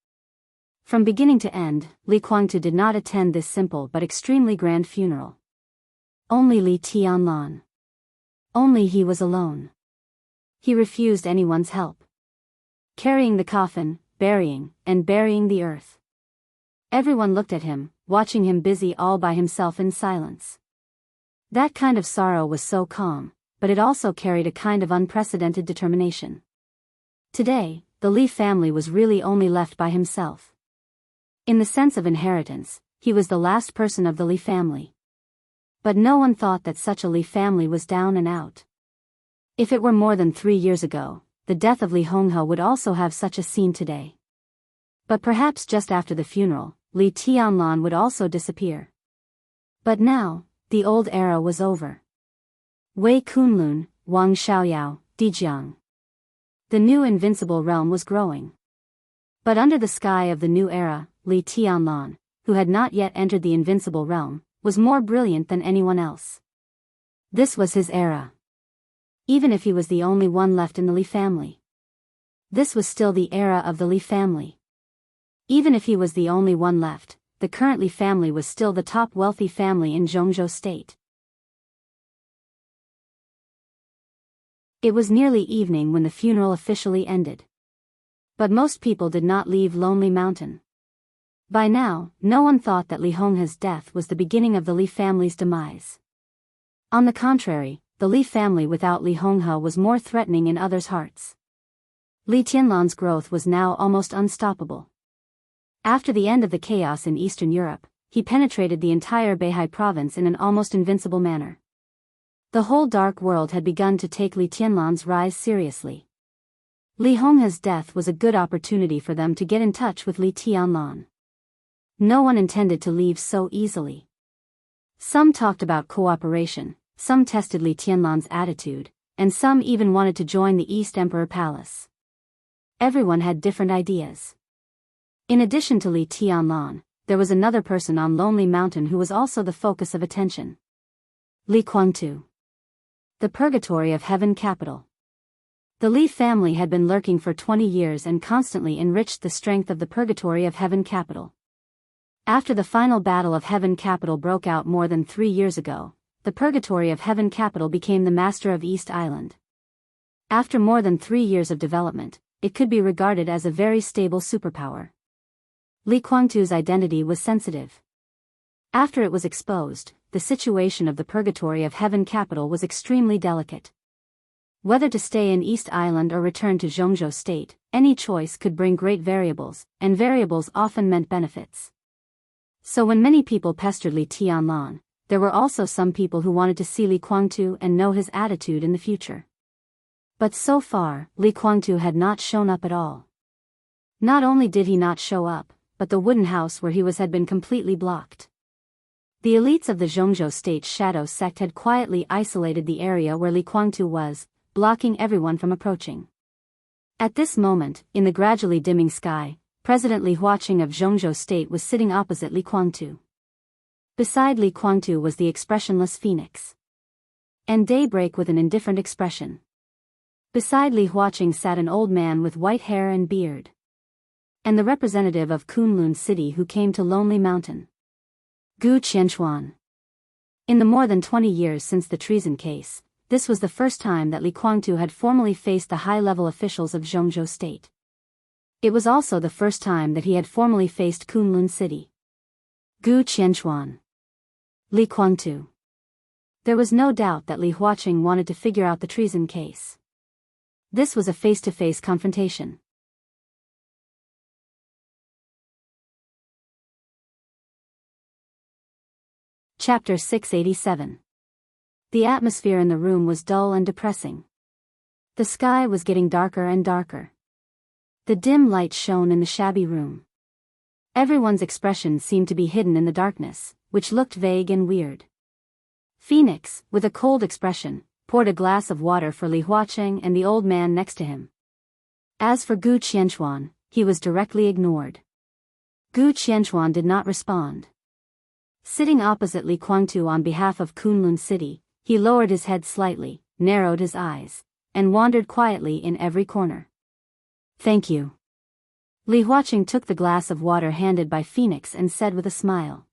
From beginning to end, Li Guangtu did not attend this simple but extremely grand funeral. Only Li Tianlan. Only he was alone. He refused anyone's help. Carrying the coffin, burying the earth. Everyone looked at him, watching him busy all by himself in silence. That kind of sorrow was so calm, but it also carried a kind of unprecedented determination. Today, the Li family was really only left by himself. In the sense of inheritance, he was the last person of the Li family. But no one thought that such a Li family was down and out. If it were more than 3 years ago, the death of Li Honghe would also have such a scene today. But perhaps just after the funeral, Li Tianlan would also disappear. But now, the old era was over. Wei Kunlun, Wang Xiaoyao, Dijiang. The new invincible realm was growing. But under the sky of the new era, Li Tianlan, who had not yet entered the invincible realm, was more brilliant than anyone else. This was his era. Even if he was the only one left in the Li family. This was still the era of the Li family. Even if he was the only one left, the current Li family was still the top wealthy family in Zhongzhou State. It was nearly evening when the funeral officially ended. But most people did not leave Lonely Mountain. By now, no one thought that Li Honghe's death was the beginning of the Li family's demise. On the contrary, the Li family without Li Honghe was more threatening in others' hearts. Li Tianlan's growth was now almost unstoppable. After the end of the chaos in Eastern Europe, he penetrated the entire Beihai province in an almost invincible manner. The whole dark world had begun to take Li Tianlan's rise seriously. Li Honghe's death was a good opportunity for them to get in touch with Li Tianlan. No one intended to leave so easily. Some talked about cooperation, some tested Li Tianlan's attitude, and some even wanted to join the East Emperor Palace. Everyone had different ideas. In addition to Li Tianlan, there was another person on Lonely Mountain who was also the focus of attention. Li Guangtu. The Purgatory of Heaven capital. The Li family had been lurking for 20 years and constantly enriched the strength of the Purgatory of Heaven capital. After the final battle of Heaven capital broke out more than 3 years ago, the Purgatory of Heaven capital became the master of East Island. After more than 3 years of development, it could be regarded as a very stable superpower. Li Guangtu's identity was sensitive. After it was exposed, the situation of the Purgatory of Heaven capital was extremely delicate. Whether to stay in East Island or return to Zhongzhou State, any choice could bring great variables, and variables often meant benefits. So when many people pestered Li Tianlan, there were also some people who wanted to see Li Guangtu and know his attitude in the future. But so far, Li Guangtu had not shown up at all. Not only did he not show up, but the wooden house where he was had been completely blocked. The elites of the Zhongzhou State Shadow sect had quietly isolated the area where Li Guangtu was, blocking everyone from approaching. At this moment, in the gradually dimming sky, President Li Huaqing of Zhongzhou State was sitting opposite Li Guangtu. Beside Li Guangtu was the expressionless phoenix. And Daybreak with an indifferent expression. Beside Li Huaqing sat an old man with white hair and beard. And the representative of Kunlun City who came to Lonely Mountain. Gu Qianchuan. In the more than 20 years since the treason case, this was the first time that Li Guangtu had formally faced the high-level officials of Zhongzhou State. It was also the first time that he had formally faced Kunlun City. Gu Qianchuan. Li Guangtu. There was no doubt that Li Huaqing wanted to figure out the treason case. This was a face-to-face confrontation. Chapter 687. The atmosphere in the room was dull and depressing. The sky was getting darker and darker. The dim light shone in the shabby room. Everyone's expression seemed to be hidden in the darkness, which looked vague and weird. Phoenix, with a cold expression, poured a glass of water for Li Huaqing and the old man next to him. As for Gu Qianchuan, he was directly ignored. Gu Qianchuan did not respond. Sitting opposite Li Guangtu on behalf of Kunlun City, he lowered his head slightly, narrowed his eyes, and wandered quietly in every corner. "Thank you." Li Huaqing took the glass of water handed by Phoenix and said with a smile.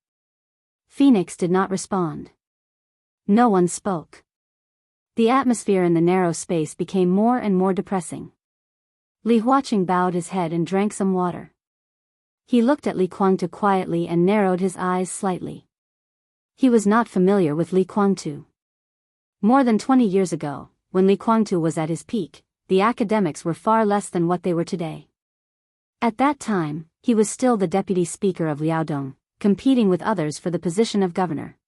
Phoenix did not respond. No one spoke. The atmosphere in the narrow space became more and more depressing. Li Huaqing bowed his head and drank some water. He looked at Li Guangtu quietly and narrowed his eyes slightly. He was not familiar with Li Guangtu. More than 20 years ago, when Li Guangtu was at his peak, the academics were far less than what they were today. At that time, he was still the deputy speaker of Liaodong, competing with others for the position of governor.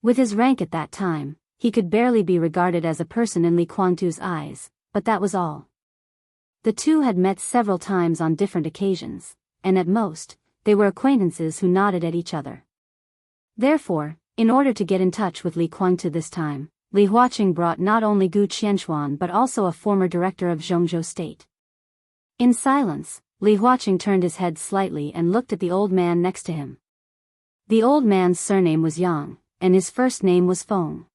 With his rank at that time, he could barely be regarded as a person in Li Guangtu's eyes, but that was all. The two had met several times on different occasions, and at most, they were acquaintances who nodded at each other. Therefore, in order to get in touch with Li Guangtu this time, Li Huaqing brought not only Gu Qianchuan but also a former director of Zhongzhou State. In silence, Li Huaqing turned his head slightly and looked at the old man next to him. The old man's surname was Yang, and his first name was Feng.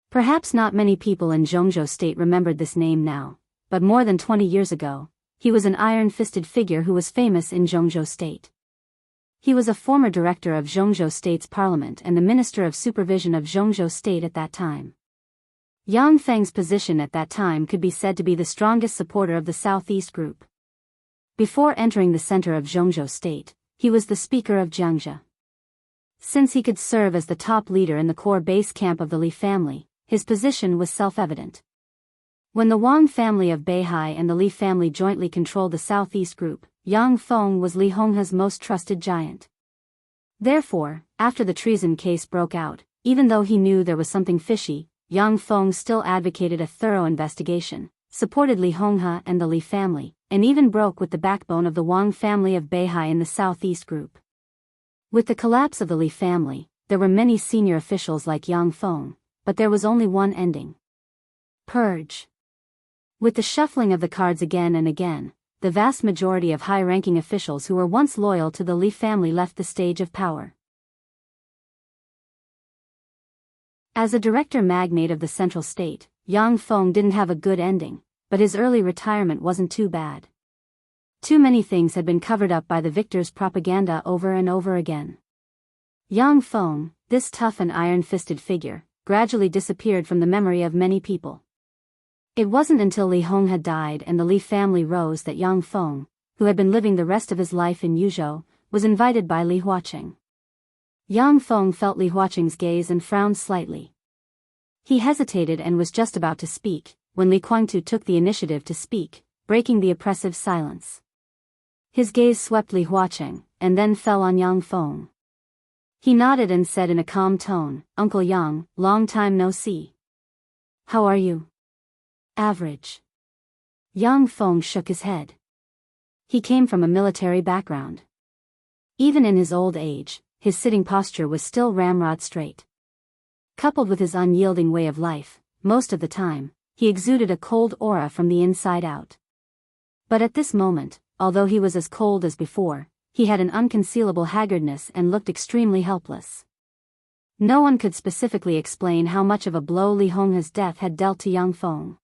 Perhaps not many people in Zhongzhou State remembered this name now, but more than 20 years ago, he was an iron-fisted figure who was famous in Zhongzhou State. He was a former director of Zhongzhou State's parliament and the minister of supervision of Zhongzhou State at that time. Yang Feng's position at that time could be said to be the strongest supporter of the Southeast Group. Before entering the center of Zhongzhou State, he was the speaker of Jiangxia. Since he could serve as the top leader in the core base camp of the Li family, his position was self-evident. When the Wang family of Beihai and the Li family jointly controlled the Southeast Group, Yang Feng was Li Honghe's most trusted giant. Therefore, after the treason case broke out, even though he knew there was something fishy, Yang Feng still advocated a thorough investigation, supported Li Honghe and the Li family, and even broke with the backbone of the Wang family of Beihai in the Southeast Group. With the collapse of the Li family, there were many senior officials like Yang Feng, but there was only one ending. Purge. With the shuffling of the cards again and again, the vast majority of high-ranking officials who were once loyal to the Li family left the stage of power. As a director magnate of the central state, Yang Feng didn't have a good ending, but his early retirement wasn't too bad. Too many things had been covered up by the victor's propaganda over and over again. Yang Feng, this tough and iron-fisted figure, gradually disappeared from the memory of many people. It wasn't until Li Hong had died and the Li family rose that Yang Feng, who had been living the rest of his life in Yuzhou, was invited by Li Huaqing. Yang Feng felt Li Huaqing's gaze and frowned slightly. He hesitated and was just about to speak, when Li Guangtu took the initiative to speak, breaking the oppressive silence. His gaze swept Li Huaqing, and then fell on Yang Feng. He nodded and said in a calm tone, "Uncle Yang, long time no see. How are you?" "Average." Yang Feng shook his head. He came from a military background. Even in his old age, his sitting posture was still ramrod straight. Coupled with his unyielding way of life, most of the time, he exuded a cold aura from the inside out. But at this moment, although he was as cold as before, he had an unconcealable haggardness and looked extremely helpless. No one could specifically explain how much of a blow Li Honghe's death had dealt to young Feng.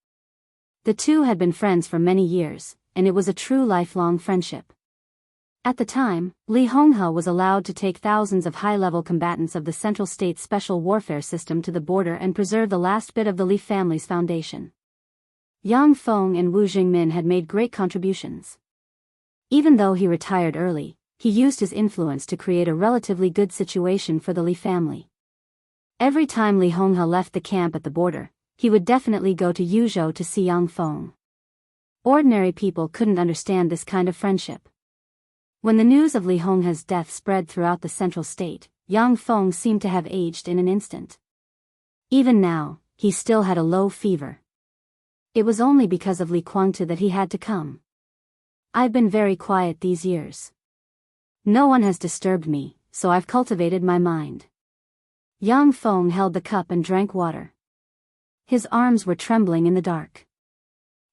The two had been friends for many years, and it was a true lifelong friendship. At the time, Li Honghe was allowed to take thousands of high-level combatants of the Central State's special warfare system to the border and preserve the last bit of the Li family's foundation. Yang Feng and Wu Jingmin had made great contributions. Even though he retired early, he used his influence to create a relatively good situation for the Li family. Every time Li Honghe left the camp at the border, he would definitely go to Yuzhou to see Yang Feng. Ordinary people couldn't understand this kind of friendship. When the news of Li Honghe's death spread throughout the Central State, Yang Feng seemed to have aged in an instant. Even now, he still had a low fever. It was only because of Li Guangtu that he had to come. I've been very quiet these years. No one has disturbed me, so I've cultivated my mind. Yang Feng held the cup and drank water. His arms were trembling in the dark.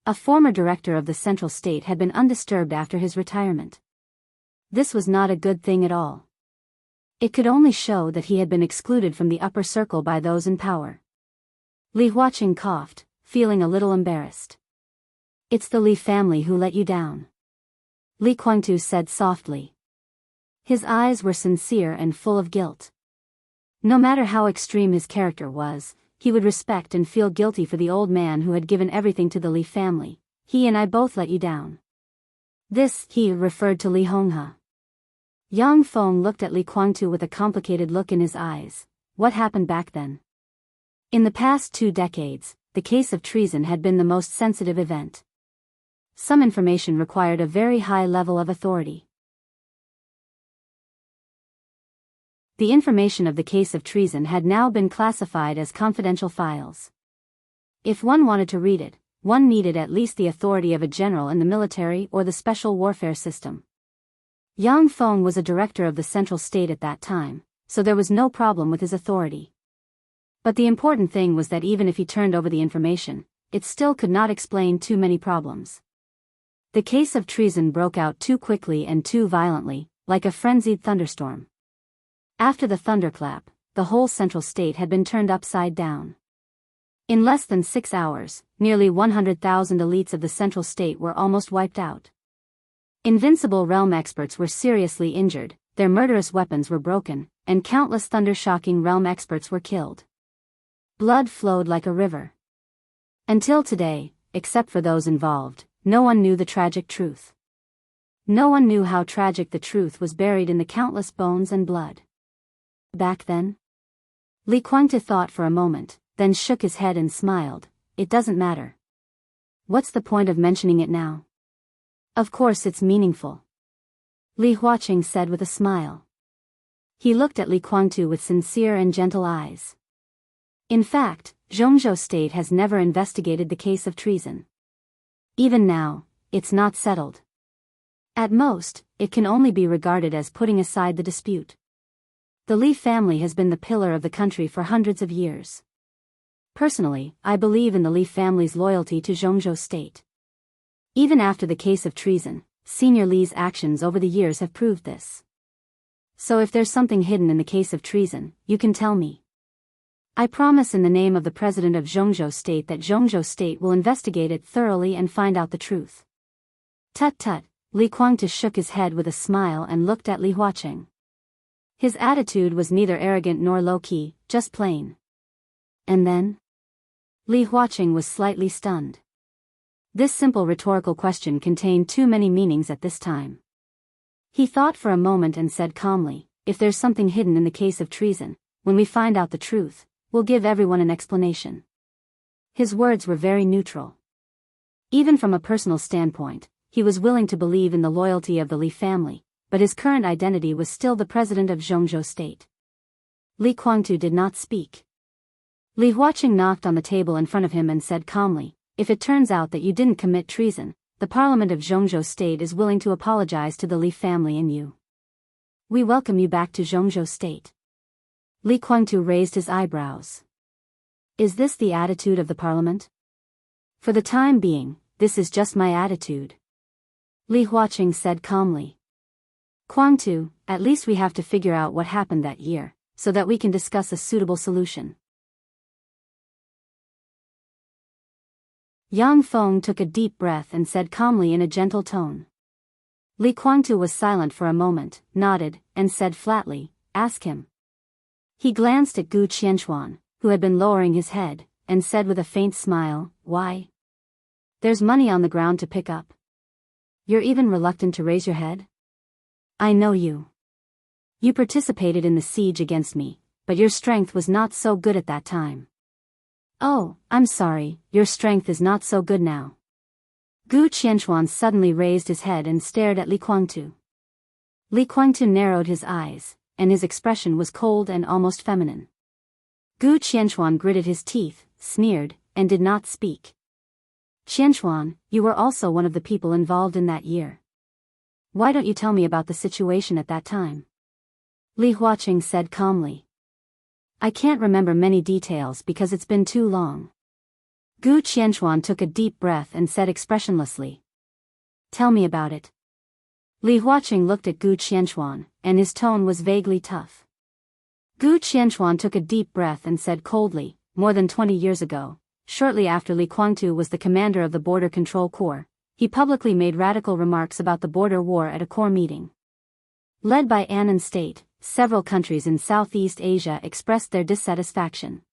A former director of the Central State had been undisturbed after his retirement. This was not a good thing at all. It could only show that he had been excluded from the upper circle by those in power. Li Huaqing coughed, feeling a little embarrassed. It's the Li family who let you down. Li Guangtu said softly. His eyes were sincere and full of guilt. No matter how extreme his character was, he would respect and feel guilty for the old man who had given everything to the Li family. He and I both let you down. This, he referred to Li Honghe. Yang Feng looked at Li Guangtu with a complicated look in his eyes. What happened back then? In the past 2 decades, the case of treason had been the most sensitive event. Some information required a very high level of authority. The information of the case of treason had now been classified as confidential files. If one wanted to read it, one needed at least the authority of a general in the military or the special warfare system. Yang Feng was a director of the Central State at that time, so there was no problem with his authority. But the important thing was that even if he turned over the information, it still could not explain too many problems. The case of treason broke out too quickly and too violently, like a frenzied thunderstorm. After the thunderclap, the whole Central State had been turned upside down. In less than 6 hours, nearly 100,000 elites of the Central State were almost wiped out. Invincible realm experts were seriously injured, their murderous weapons were broken, and countless thunder-shocking realm experts were killed. Blood flowed like a river. Until today, except for those involved, no one knew the tragic truth. No one knew how tragic the truth was buried in the countless bones and blood. Back then? Li Guangtu thought for a moment, then shook his head and smiled. It doesn't matter. What's the point of mentioning it now? Of course it's meaningful. Li Huaqing said with a smile. He looked at Li Guangtu with sincere and gentle eyes. In fact, Zhongzhou State has never investigated the case of treason. Even now, it's not settled. At most, it can only be regarded as putting aside the dispute. The Li family has been the pillar of the country for hundreds of years. Personally, I believe in the Li family's loyalty to Zhongzhou State. Even after the case of treason, Senior Li's actions over the years have proved this. So if there's something hidden in the case of treason, you can tell me. I promise in the name of the president of Zhongzhou State that Zhongzhou State will investigate it thoroughly and find out the truth. Tut tut, Li Guangtu shook his head with a smile and looked at Li Huaqing. His attitude was neither arrogant nor low-key, just plain. And then? Li Huaqing was slightly stunned. This simple rhetorical question contained too many meanings at this time. He thought for a moment and said calmly, if there's something hidden in the case of treason, when we find out the truth, we'll give everyone an explanation. His words were very neutral. Even from a personal standpoint, he was willing to believe in the loyalty of the Li family, but his current identity was still the president of Zhongzhou State. Li Guangtu did not speak. Li Huaqing knocked on the table in front of him and said calmly, if it turns out that you didn't commit treason, the Parliament of Zhongzhou State is willing to apologize to the Li family and you. We welcome you back to Zhongzhou State. Li Guangtu raised his eyebrows. Is this the attitude of the Parliament? For the time being, this is just my attitude. Li Huaqing said calmly. Quangtu, at least we have to figure out what happened that year, so that we can discuss a suitable solution. Yang Feng took a deep breath and said calmly in a gentle tone. Li Quangtu was silent for a moment, nodded, and said flatly, "Ask him." He glanced at Gu Qianchuan, who had been lowering his head, and said with a faint smile, "Why? There's money on the ground to pick up. You're even reluctant to raise your head? I know you. You participated in the siege against me, but your strength was not so good at that time. Oh, I'm sorry, your strength is not so good now." Gu Qianchuan suddenly raised his head and stared at Li Quangtu. Li Quangtu narrowed his eyes, and his expression was cold and almost feminine. Gu Qianchuan gritted his teeth, sneered, and did not speak. "Qianchuan, you were also one of the people involved in that year. Why don't you tell me about the situation at that time?" Li Huaqing said calmly. "I can't remember many details because it's been too long." Gu Qianchuan took a deep breath and said expressionlessly, "Tell me about it." Li Huaqing looked at Gu Qianchuan, and his tone was vaguely tough. Gu Qianchuan took a deep breath and said coldly, "More than 20 years ago, shortly after Li Quangtu was the commander of the Border Control Corps, he publicly made radical remarks about the border war at a corps meeting. Led by Annan State, several countries in Southeast Asia expressed their dissatisfaction.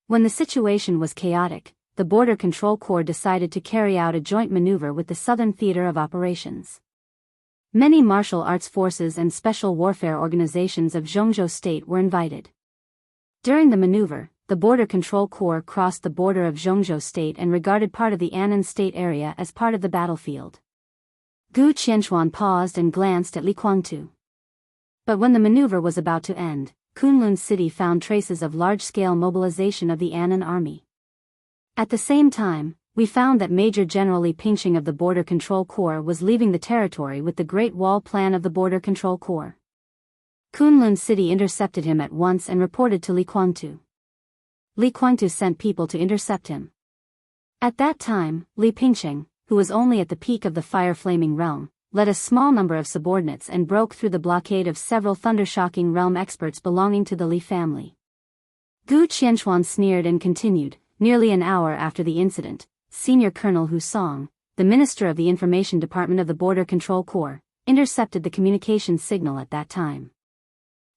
When the situation was chaotic, the Border Control Corps decided to carry out a joint maneuver with the Southern Theater of Operations. Many martial arts forces and special warfare organizations of Zhongzhou State were invited. During the maneuver, the Border Control Corps crossed the border of Zhongzhou State and regarded part of the Annan State area as part of the battlefield. Gu Qianchuan paused and glanced at Li Quangtu. But when the maneuver was about to end, Kunlun City found traces of large-scale mobilization of the Annan Army. At the same time, we found that Major General Li Pingqing of the Border Control Corps was leaving the territory with the Great Wall Plan of the Border Control Corps. Kunlun City intercepted him at once and reported to Li Quangtu. Li Quangtu sent people to intercept him. At that time, Li Pingqing, who was only at the peak of the fire-flaming realm, led a small number of subordinates and broke through the blockade of several thunder-shocking realm experts belonging to the Li family. Gu Qianchuan sneered and continued, "Nearly an hour after the incident, Senior Colonel Hu Song, the Minister of the Information Department of the Border Control Corps, intercepted the communication signal at that time.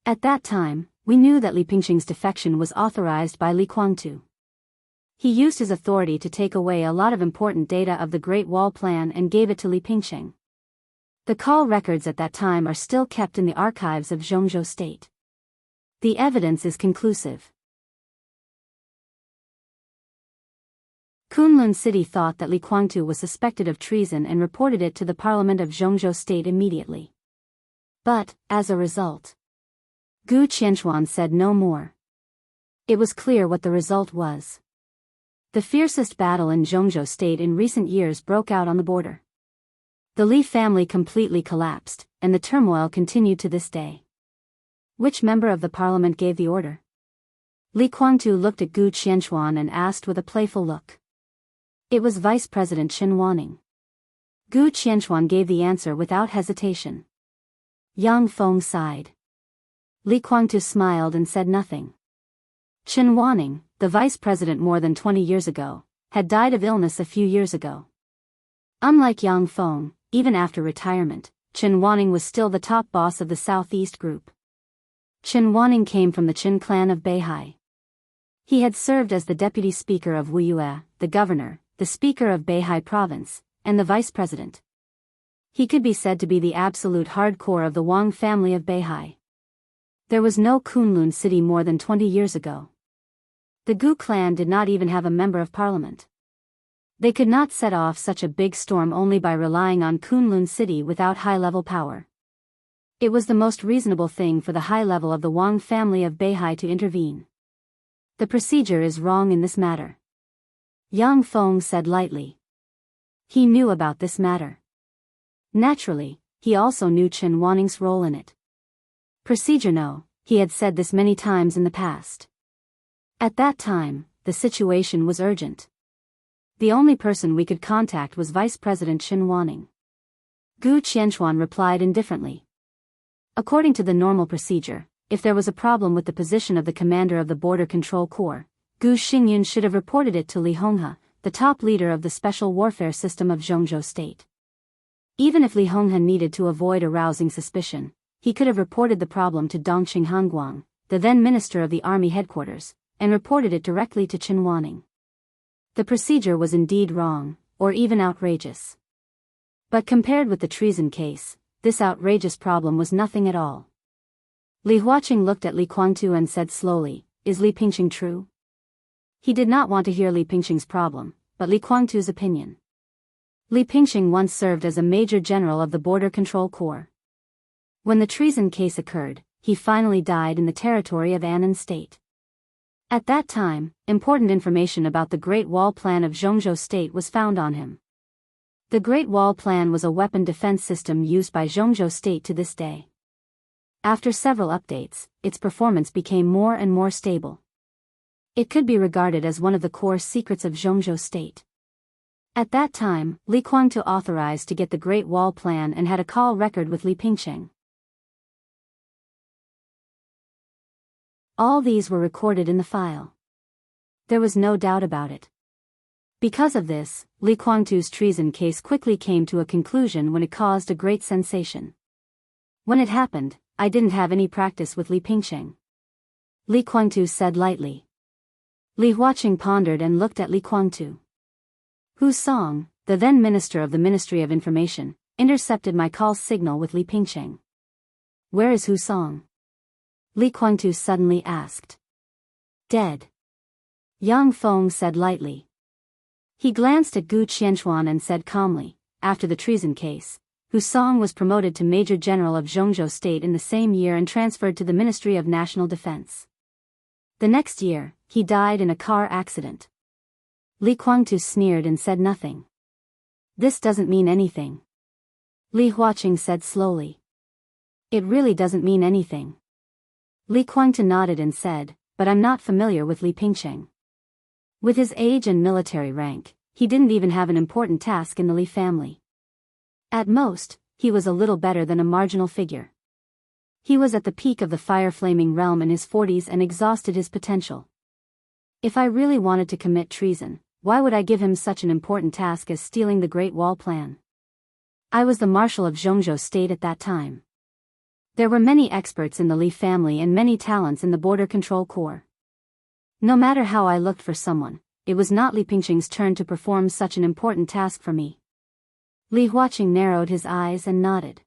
At that time, we knew that Li Pingqing's defection was authorized by Li Quangtu. He used his authority to take away a lot of important data of the Great Wall Plan and gave it to Li Pingqing. The call records at that time are still kept in the archives of Zhongzhou State. The evidence is conclusive." Kunlun City thought that Li Quangtu was suspected of treason and reported it to the Parliament of Zhongzhou State immediately. But, as a result, Gu Qianchuan said no more. It was clear what the result was. The fiercest battle in Zhongzhou State in recent years broke out on the border. The Li family completely collapsed, and the turmoil continued to this day. Which member of the parliament gave the order? Li Quangtu looked at Gu Qianchuan and asked with a playful look. It was Vice President Chen Wanning. Gu Qianchuan gave the answer without hesitation. Yang Feng sighed. Li Quangtu smiled and said nothing. Chen Wanning, the vice president more than 20 years ago, had died of illness a few years ago. Unlike Yang Feng, even after retirement, Chen Wanning was still the top boss of the Southeast Group. Chen Wanning came from the Qin clan of Beihai. He had served as the deputy speaker of Wuyue, the governor, the speaker of Beihai province, and the vice president. He could be said to be the absolute hardcore of the Wang family of Beihai. There was no Kunlun City more than 20 years ago. The Gu clan did not even have a member of parliament. They could not set off such a big storm only by relying on Kunlun City without high-level power. It was the most reasonable thing for the high level of the Wang family of Beihai to intervene. The procedure is wrong in this matter. Yang Feng said lightly. He knew about this matter. Naturally, he also knew Chen Wanning's role in it. Procedure no, he had said this many times in the past. At that time, the situation was urgent. The only person we could contact was Vice President Chen Wanning. Gu Qianchuan replied indifferently. According to the normal procedure, if there was a problem with the position of the commander of the Border Control Corps, Gu Xingyun should have reported it to Li Honghe, the top leader of the special warfare system of Zhongzhou State. Even if Li Honghe needed to avoid arousing suspicion, he could have reported the problem to Dongqing Hanguang, the then minister of the army headquarters, and reported it directly to Chen Wanning. The procedure was indeed wrong, or even outrageous. But compared with the treason case, this outrageous problem was nothing at all. Li Huaqing looked at Li Guangtu and said slowly, "Is Li Pingqing true?" He did not want to hear Li Pingqing's problem, but Li Guangtu's opinion. Li Pingqing once served as a major general of the Border Control Corps. When the treason case occurred, he finally died in the territory of Annan State. At that time, important information about the Great Wall Plan of Zhongzhou State was found on him. The Great Wall Plan was a weapon defense system used by Zhongzhou State to this day. After several updates, its performance became more and more stable. It could be regarded as one of the core secrets of Zhongzhou State. At that time, Li Guangtu authorized to get the Great Wall Plan and had a call record with Li Pingqing. All these were recorded in the file. There was no doubt about it. Because of this, Li Guangtu's treason case quickly came to a conclusion when it caused a great sensation. When it happened, I didn't have any practice with Li Pingqing. Li Guangtu said lightly. Li Huaqing pondered and looked at Li Guangtu. Hu Song, the then minister of the Ministry of Information, intercepted my call signal with Li Pingqing. "Where is Hu Song?" Li Guangtu suddenly asked. "Dead," Yang Feng said lightly. He glanced at Gu Qianchuan and said calmly, "After the treason case, Hu Song was promoted to Major General of Zhongzhou State in the same year and transferred to the Ministry of National Defense. The next year, he died in a car accident." Li Guangtu sneered and said nothing. "This doesn't mean anything," Li Huaqing said slowly. "It really doesn't mean anything." Li Guangtu nodded and said, "But I'm not familiar with Li Pingqing. With his age and military rank, he didn't even have an important task in the Li family. At most, he was a little better than a marginal figure. He was at the peak of the fire-flaming realm in his 40s and exhausted his potential. If I really wanted to commit treason, why would I give him such an important task as stealing the Great Wall Plan? I was the Marshal of Zhongzhou State at that time. There were many experts in the Li family and many talents in the Border Control Corps. No matter how I looked for someone, it was not Li Pingqing's turn to perform such an important task for me." Li Huaqing narrowed his eyes and nodded.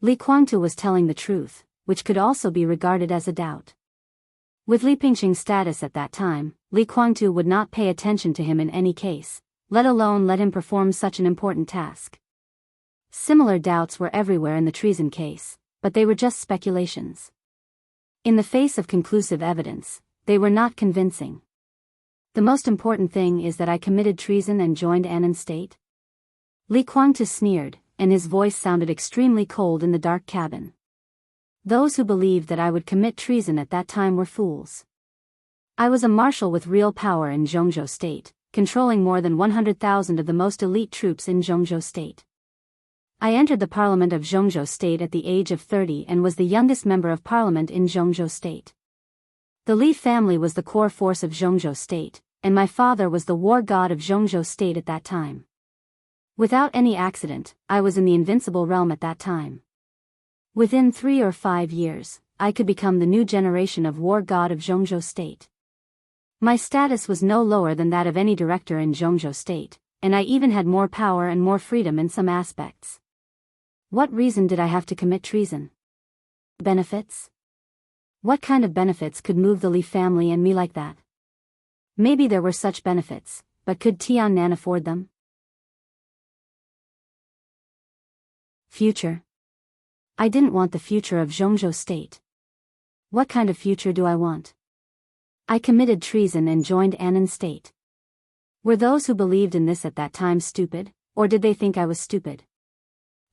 Li Guangtu was telling the truth, which could also be regarded as a doubt. With Li Pingqing's status at that time, Li Guangtu would not pay attention to him in any case, let alone let him perform such an important task. Similar doubts were everywhere in the treason case, but they were just speculations. In the face of conclusive evidence, they were not convincing. The most important thing is that I committed treason and joined Annan State. Li Guangtu sneered, and his voice sounded extremely cold in the dark cabin. Those who believed that I would commit treason at that time were fools. I was a marshal with real power in Zhongzhou State, controlling more than 100,000 of the most elite troops in Zhongzhou State. I entered the parliament of Zhongzhou State at the age of 30 and was the youngest member of parliament in Zhongzhou State. The Li family was the core force of Zhongzhou State, and my father was the war god of Zhongzhou State at that time. Without any accident, I was in the invincible realm at that time. Within 3 or 5 years, I could become the new generation of war god of Zhongzhou State. My status was no lower than that of any director in Zhongzhou State, and I even had more power and more freedom in some aspects. What reason did I have to commit treason? Benefits? What kind of benefits could move the Li family and me like that? Maybe there were such benefits, but could Tiannan afford them? Future. I didn't want the future of Zhongzhou State. What kind of future do I want? I committed treason and joined Annan State. Were those who believed in this at that time stupid, or did they think I was stupid?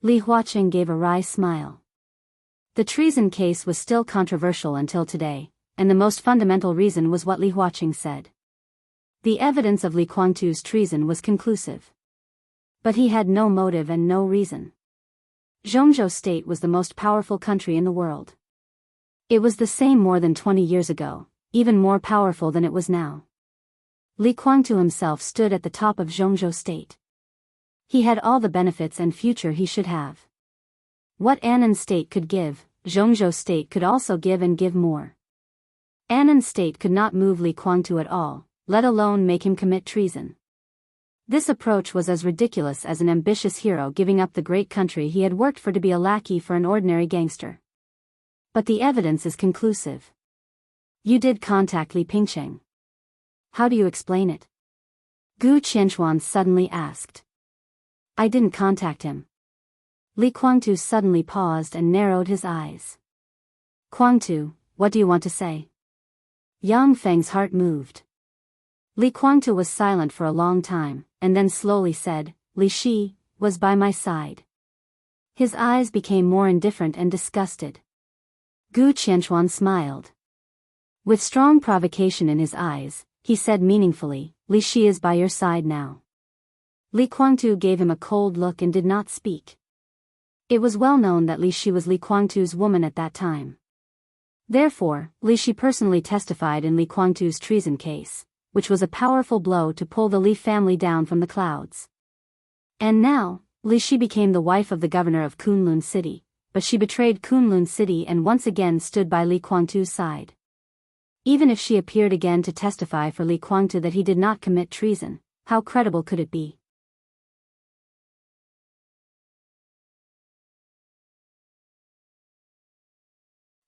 Li Huaqing gave a wry smile. The treason case was still controversial until today, and the most fundamental reason was what Li Huaqing said. The evidence of Li Guangtu's treason was conclusive. But he had no motive and no reason. Zhongzhou State was the most powerful country in the world. It was the same more than 20 years ago, even more powerful than it was now. Li Guangtu himself stood at the top of Zhongzhou State. He had all the benefits and future he should have. What Annan State could give, Zhongzhou State could also give and give more. Annan State could not move Li Guangtu at all, let alone make him commit treason. This approach was as ridiculous as an ambitious hero giving up the great country he had worked for to be a lackey for an ordinary gangster. But the evidence is conclusive. You did contact Li Pingcheng. How do you explain it? Gu Qianchuan suddenly asked. I didn't contact him. Li Guangtu suddenly paused and narrowed his eyes. Guangtu, what do you want to say? Yang Feng's heart moved. Li Guangtu was silent for a long time, and then slowly said, Li Shi was by my side. His eyes became more indifferent and disgusted. Gu Qianchuan smiled. With strong provocation in his eyes, he said meaningfully, Li Shi is by your side now. Li Guangtu gave him a cold look and did not speak. It was well known that Li Shi was Li Guangtu's woman at that time. Therefore, Li Shi personally testified in Li Guangtu's treason case, which was a powerful blow to pull the Li family down from the clouds. And now, Li Shi became the wife of the governor of Kunlun City, but she betrayed Kunlun City and once again stood by Li Guangtu's side. Even if she appeared again to testify for Li Guangtu that he did not commit treason, how credible could it be?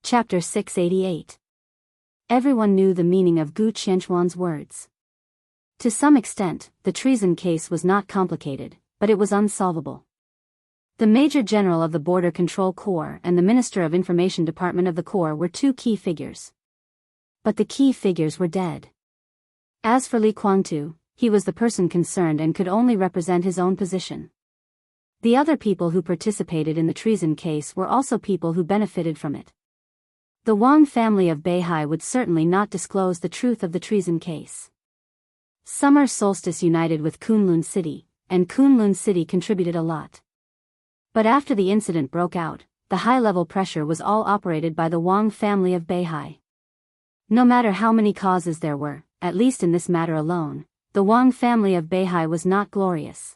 Chapter 688. Everyone knew the meaning of Gu Qianchuan's words. To some extent, the treason case was not complicated, but it was unsolvable. The Major General of the Border Control Corps and the Minister of Information Department of the Corps were two key figures. But the key figures were dead. As for Li Guangtu, he was the person concerned and could only represent his own position. The other people who participated in the treason case were also people who benefited from it. The Wang family of Beihai would certainly not disclose the truth of the treason case. Summer Solstice united with Kunlun City, and Kunlun City contributed a lot. But after the incident broke out, the high-level pressure was all operated by the Wang family of Beihai. No matter how many causes there were, at least in this matter alone, the Wang family of Beihai was not glorious.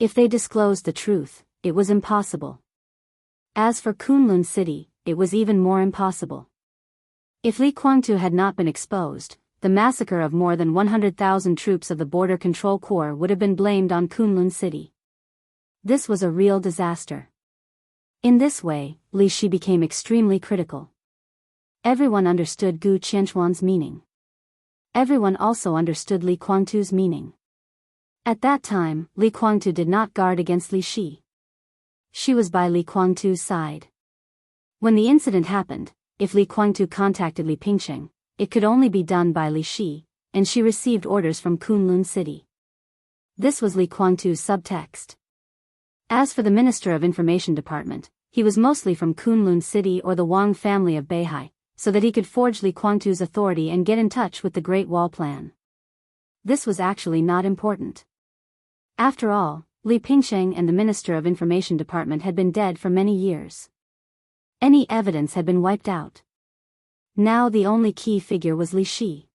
If they disclosed the truth, it was impossible. As for Kunlun City, it was even more impossible. If Li Guangtu had not been exposed, the massacre of more than 100,000 troops of the Border Control Corps would have been blamed on Kunlun City. This was a real disaster. In this way, Li Shi became extremely critical. Everyone understood Gu Qianchuan's meaning. Everyone also understood Li Guangtu's meaning. At that time, Li Guangtu did not guard against Li Shi. She was by Li Guangtu's side. When the incident happened, if Li Guangtu contacted Li Pingcheng, it could only be done by Li Shi, and she received orders from Kunlun City. This was Li Guangtu's subtext. As for the Minister of Information Department, he was mostly from Kunlun City or the Wang family of Beihai, so that he could forge Li Guangtu's authority and get in touch with the Great Wall plan. This was actually not important. After all, Li Pingcheng and the Minister of Information Department had been dead for many years. Any evidence had been wiped out. Now the only key figure was Li Shi.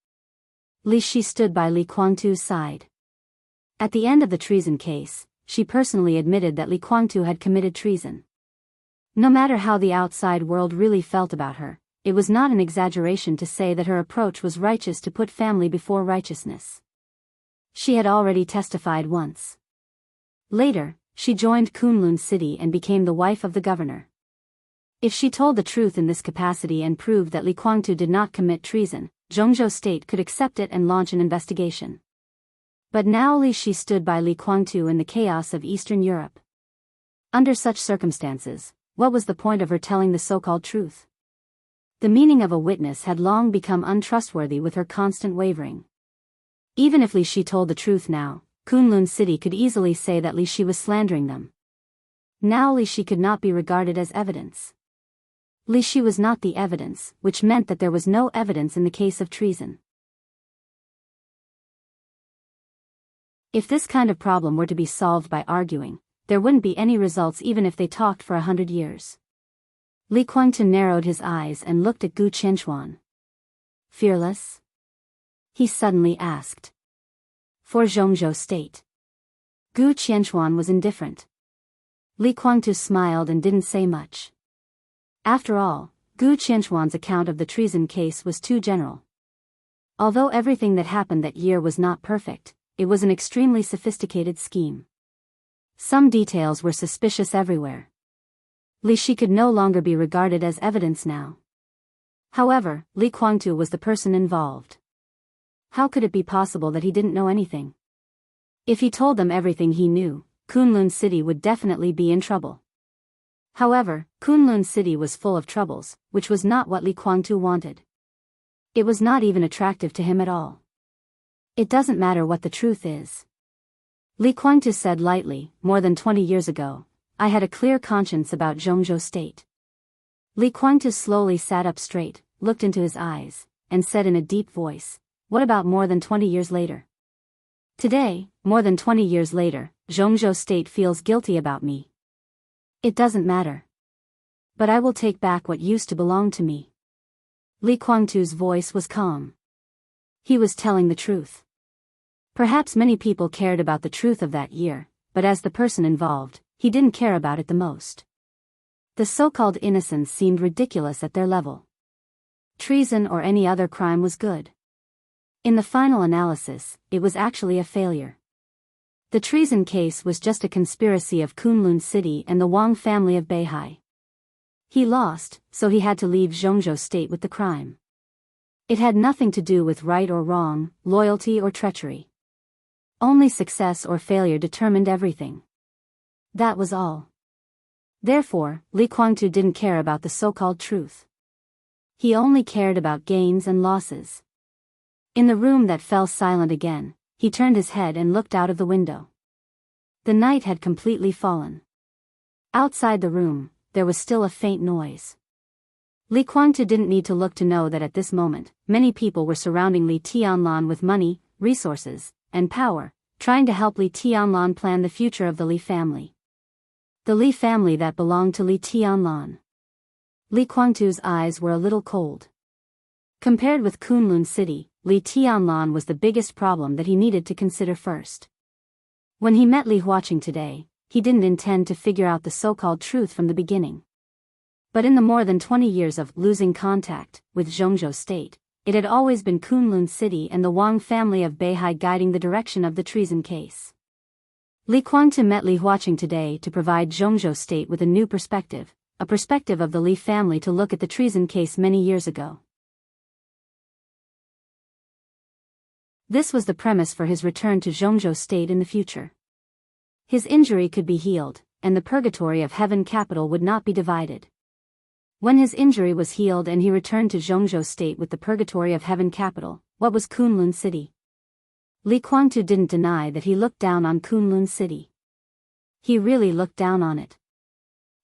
Li Shi stood by Li Guangtu's side. At the end of the treason case, she personally admitted that Li Guangtu had committed treason. No matter how the outside world really felt about her, it was not an exaggeration to say that her approach was righteous to put family before righteousness. She had already testified once. Later, she joined Kunlun City and became the wife of the governor. If she told the truth in this capacity and proved that Li Guangtu did not commit treason, Zhongzhou State could accept it and launch an investigation. But now Li Shi stood by Li Guangtu in the chaos of Eastern Europe. Under such circumstances, what was the point of her telling the so-called truth? The meaning of a witness had long become untrustworthy with her constant wavering. Even if Li Shi told the truth now, Kunlun City could easily say that Li Shi was slandering them. Now Li Shi could not be regarded as evidence. Li Shi was not the evidence, which meant that there was no evidence in the case of treason. If this kind of problem were to be solved by arguing, there wouldn't be any results even if they talked for 100 years. Li Guangtu narrowed his eyes and looked at Gu Qianchuan. Fearless? He suddenly asked. For Zhongzhou State. Gu Qianchuan was indifferent. Li Guangtu smiled and didn't say much. After all, Gu Qianchuan's account of the treason case was too general. Although everything that happened that year was not perfect, it was an extremely sophisticated scheme. Some details were suspicious everywhere. Li Shi could no longer be regarded as evidence now. However, Li Guangtu was the person involved. How could it be possible that he didn't know anything? If he told them everything he knew, Kunlun City would definitely be in trouble. However, Kunlun City was full of troubles, which was not what Li Guangtu wanted. It was not even attractive to him at all. It doesn't matter what the truth is. Li Guangtu said lightly, more than 20 years ago, I had a clear conscience about Zhongzhou State. Li Guangtu slowly sat up straight, looked into his eyes, and said in a deep voice, what about more than 20 years later? Today, more than 20 years later, Zhongzhou State feels guilty about me. It doesn't matter. But I will take back what used to belong to me. Li Guangtu's voice was calm. He was telling the truth. Perhaps many people cared about the truth of that year, but as the person involved, he didn't care about it the most. The so-called innocence seemed ridiculous at their level. Treason or any other crime was good. In the final analysis, it was actually a failure. The treason case was just a conspiracy of Kunlun City and the Wang family of Beihai. He lost, so he had to leave Zhongzhou State with the crime. It had nothing to do with right or wrong, loyalty or treachery. Only success or failure determined everything. That was all. Therefore, Li Guangtu didn't care about the so-called truth. He only cared about gains and losses. In the room that fell silent again, he turned his head and looked out of the window. The night had completely fallen. Outside the room, there was still a faint noise. Li Guangtu didn't need to look to know that at this moment, many people were surrounding Li Tianlan with money, resources, and power, trying to help Li Tianlan plan the future of the Li family. The Li family that belonged to Li Tianlan. Li Guangtu's eyes were a little cold. Compared with Kunlun City, Li Tianlan was the biggest problem that he needed to consider first. When he met Li Huaqing today, he didn't intend to figure out the so-called truth from the beginning. But in the more than 20 years of losing contact with Zhongzhou State, it had always been Kunlun City and the Wang family of Beihai guiding the direction of the treason case. Li Guangtu met Li Huaqing today to provide Zhongzhou State with a new perspective, a perspective of the Li family to look at the treason case many years ago. This was the premise for his return to Zhongzhou State in the future. His injury could be healed, and the purgatory of heaven capital would not be divided. When his injury was healed and he returned to Zhongzhou State with the purgatory of heaven capital, what was Kunlun City? Li Guangtu didn't deny that he looked down on Kunlun City. He really looked down on it.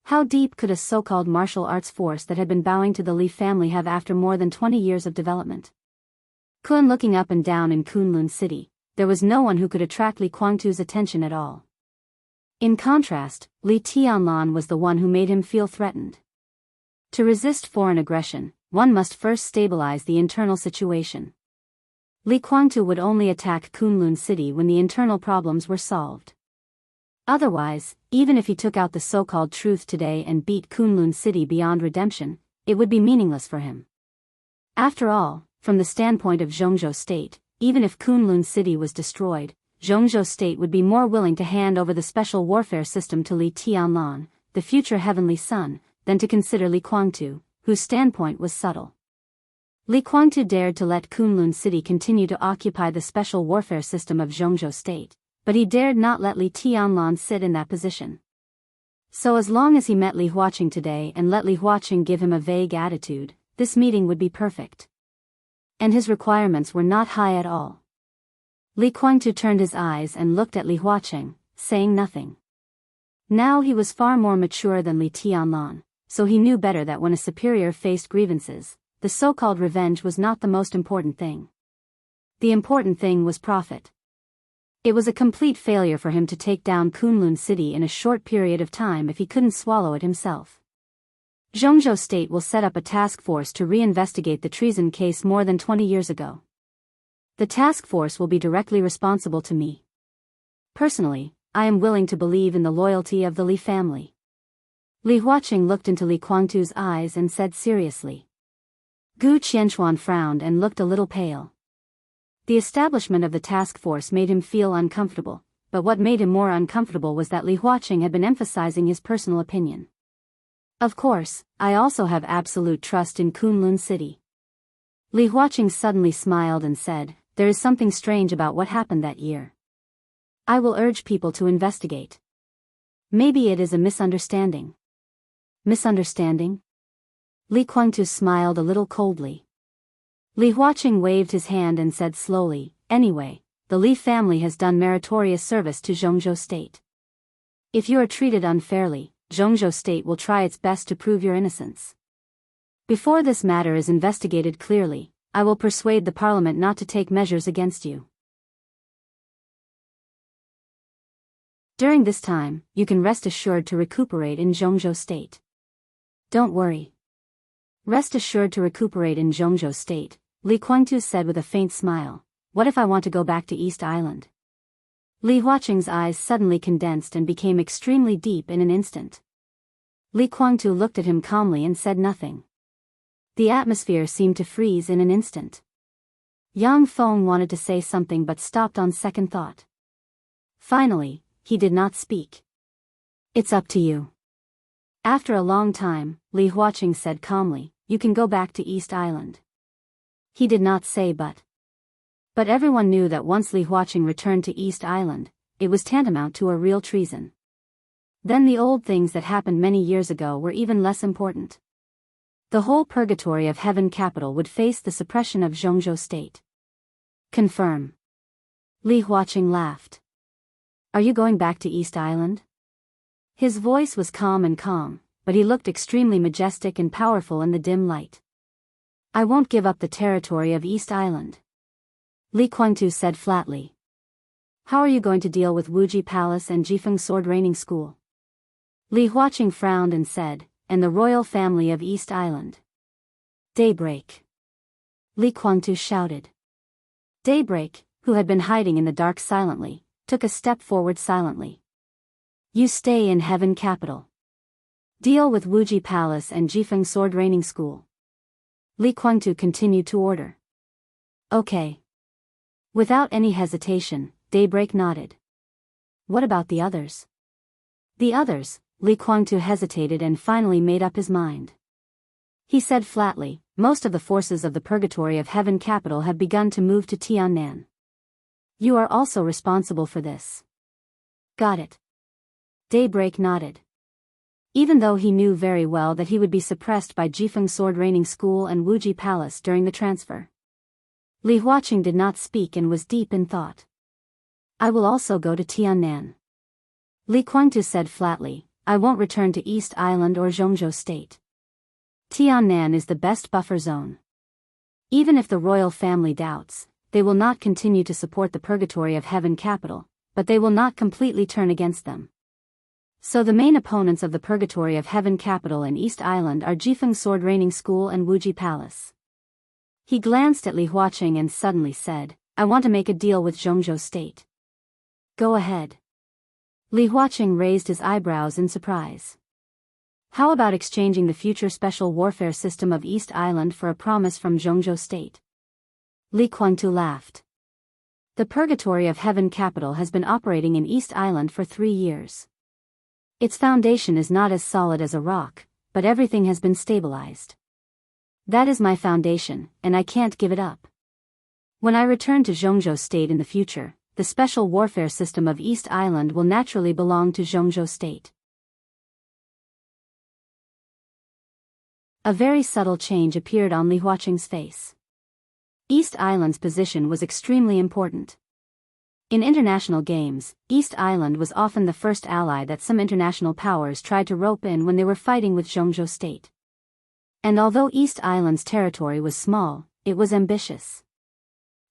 How deep could a so-called martial arts force that had been bowing to the Li family have after more than 20 years of development? Kun looking up and down in Kunlun City, there was no one who could attract Li Guangtu's attention at all. In contrast, Li Tianlan was the one who made him feel threatened. To resist foreign aggression, one must first stabilize the internal situation. Li Guangtu would only attack Kunlun City when the internal problems were solved. Otherwise, even if he took out the so-called truth today and beat Kunlun City beyond redemption, it would be meaningless for him. After all, from the standpoint of Zhongzhou State, even if Kunlun City was destroyed, Zhongzhou State would be more willing to hand over the special warfare system to Li Tianlan, the future heavenly son, than to consider Li Guangtu, whose standpoint was subtle. Li Guangtu dared to let Kunlun City continue to occupy the special warfare system of Zhongzhou State, but he dared not let Li Tianlan sit in that position. So as long as he met Li Huaqing today and let Li Huaqing give him a vague attitude, this meeting would be perfect. And his requirements were not high at all. Li Guangtu turned his eyes and looked at Li Huaqing, saying nothing. Now he was far more mature than Li Tianlan, so he knew better that when a superior faced grievances, the so-called revenge was not the most important thing. The important thing was profit. It was a complete failure for him to take down Kunlun City in a short period of time if he couldn't swallow it himself. Zhongzhou State will set up a task force to reinvestigate the treason case more than 20 years ago. The task force will be directly responsible to me. Personally, I am willing to believe in the loyalty of the Li family. Li Huaqing looked into Li Guangtu's eyes and said seriously. Gu Qianchuan frowned and looked a little pale. The establishment of the task force made him feel uncomfortable, but what made him more uncomfortable was that Li Huaqing had been emphasizing his personal opinion. Of course, I also have absolute trust in Kunlun City. Li Huaqing suddenly smiled and said, there is something strange about what happened that year. I will urge people to investigate. Maybe it is a misunderstanding. Misunderstanding? Li Guangtu smiled a little coldly. Li Huaqing waved his hand and said slowly, anyway, the Li family has done meritorious service to Zhongzhou State. If you are treated unfairly, Zhongzhou State will try its best to prove your innocence. Before this matter is investigated clearly, I will persuade the parliament not to take measures against you. During this time, you can rest assured to recuperate in Zhongzhou State. Don't worry. Rest assured to recuperate in Zhongzhou State, Li Guangtu said with a faint smile. What if I want to go back to East Island? Li Huaqing's eyes suddenly condensed and became extremely deep in an instant. Li Guangtu looked at him calmly and said nothing. The atmosphere seemed to freeze in an instant. Yang Feng wanted to say something but stopped on second thought. Finally, he did not speak. It's up to you. After a long time, Li Huaqing said calmly, you can go back to East Island. He did not say but. But everyone knew that once Li Huaqing returned to East Island, it was tantamount to a real treason. Then the old things that happened many years ago were even less important. The whole purgatory of Heaven Capital would face the suppression of Zhongzhou State. Confirm. Li Huaqing laughed. Are you going back to East Island? His voice was calm, but he looked extremely majestic and powerful in the dim light. I won't give up the territory of East Island. Li Guangtu said flatly. How are you going to deal with Wuji Palace and Jifeng Sword Raining School? Li Huaqing frowned and said, and the royal family of East Island. Daybreak. Li Guangtu shouted. Daybreak, who had been hiding in the dark silently, took a step forward silently. You stay in Heaven Capital. Deal with Wuji Palace and Jifeng Sword Raining School. Li Guangtu continued to order. Okay. Without any hesitation, Daybreak nodded. What about the others? The others, Li Guangtu hesitated and finally made up his mind. He said flatly, most of the forces of the purgatory of Heaven Capital have begun to move to Tiannan. You are also responsible for this. Got it. Daybreak nodded. Even though he knew very well that he would be suppressed by Jifeng Sword Raining School and Wuji Palace during the transfer. Li Huaqing did not speak and was deep in thought. I will also go to Tiannan. Li Guangtu said flatly, I won't return to East Island or Zhongzhou State. Tiannan is the best buffer zone. Even if the royal family doubts, they will not continue to support the purgatory of Heaven Capital, but they will not completely turn against them. So the main opponents of the purgatory of Heaven Capital and East Island are Jifeng Sword Raining School and Wuji Palace. He glanced at Li Huaqing and suddenly said, I want to make a deal with Zhongzhou State. Go ahead. Li Huaqing raised his eyebrows in surprise. How about exchanging the future special warfare system of East Island for a promise from Zhongzhou State? Li Guangtu laughed. The purgatory of Heaven Capital has been operating in East Island for 3 years. Its foundation is not as solid as a rock, but everything has been stabilized. That is my foundation, and I can't give it up. When I return to Zhongzhou State in the future, the special warfare system of East Island will naturally belong to Zhongzhou State. A very subtle change appeared on Li Huaqing's face. East Island's position was extremely important. In international games, East Island was often the first ally that some international powers tried to rope in when they were fighting with Zhongzhou State. And although East Island's territory was small, it was ambitious.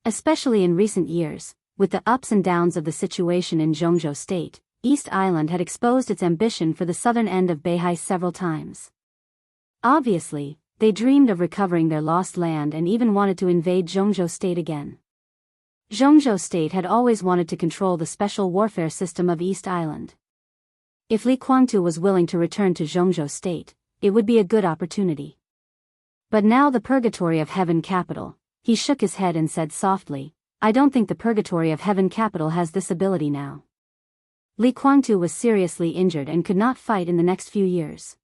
Especially in recent years, with the ups and downs of the situation in Zhongzhou State, East Island had exposed its ambition for the southern end of Beihai several times. Obviously, they dreamed of recovering their lost land and even wanted to invade Zhongzhou State again. Zhongzhou State had always wanted to control the special warfare system of East Island. If Li Guangtu was willing to return to Zhongzhou State, it would be a good opportunity. But now the Purgatory of Heaven capital, he shook his head and said softly, I don't think the Purgatory of Heaven capital has this ability now. Li Guangtu was seriously injured and could not fight in the next few years.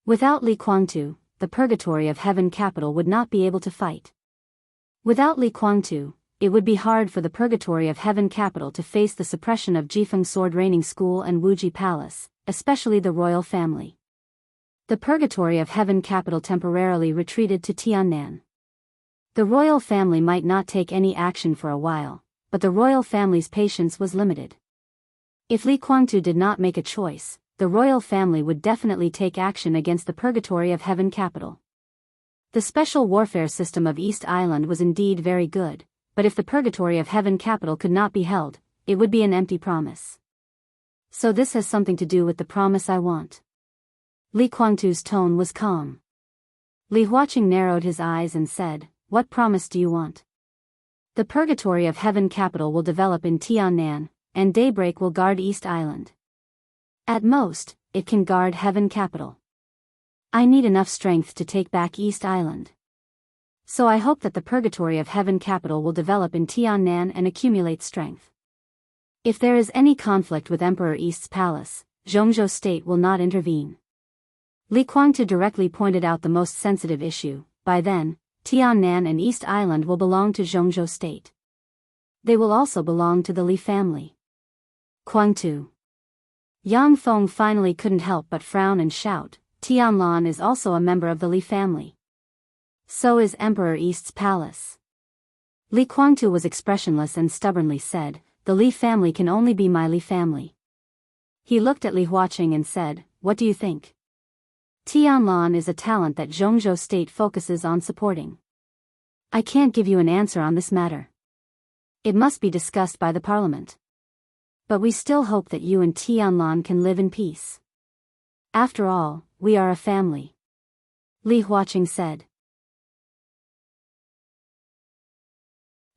Without Li Guangtu, the Purgatory of Heaven capital would not be able to fight. Without Li Guangtu, it would be hard for the Purgatory of Heaven capital to face the suppression of Jifeng Sword Raining School and Wuji Palace, especially the royal family. The Purgatory of Heaven capital temporarily retreated to Tiannan. The royal family might not take any action for a while, but the royal family's patience was limited. If Li Guangtu did not make a choice, the royal family would definitely take action against the Purgatory of Heaven capital. The special warfare system of East Island was indeed very good, but if the Purgatory of Heaven capital could not be held, it would be an empty promise. So this has something to do with the promise I want. Li Guangtu's tone was calm. Li Huaqing narrowed his eyes and said, What promise do you want? The Purgatory of Heaven capital will develop in Tiannan, and Daybreak will guard East Island. At most, it can guard Heaven capital. I need enough strength to take back East Island. So I hope that the Purgatory of Heaven capital will develop in Tiannan and accumulate strength. If there is any conflict with Emperor East's palace, Zhongzhou State will not intervene. Li Guangtu directly pointed out the most sensitive issue. By then, Tiannan and East Island will belong to Zhongzhou State. They will also belong to the Li family. Guangtu. Yang Feng finally couldn't help but frown and shout, Tianlan is also a member of the Li family. So is Emperor East's palace. Li Guangtu was expressionless and stubbornly said, The Li family can only be my Li family. He looked at Li Huaqing and said, What do you think? Tianlan is a talent that Zhongzhou State focuses on supporting. I can't give you an answer on this matter. It must be discussed by the parliament. But we still hope that you and Tianlan can live in peace. After all, we are a family. Li Huaqing said.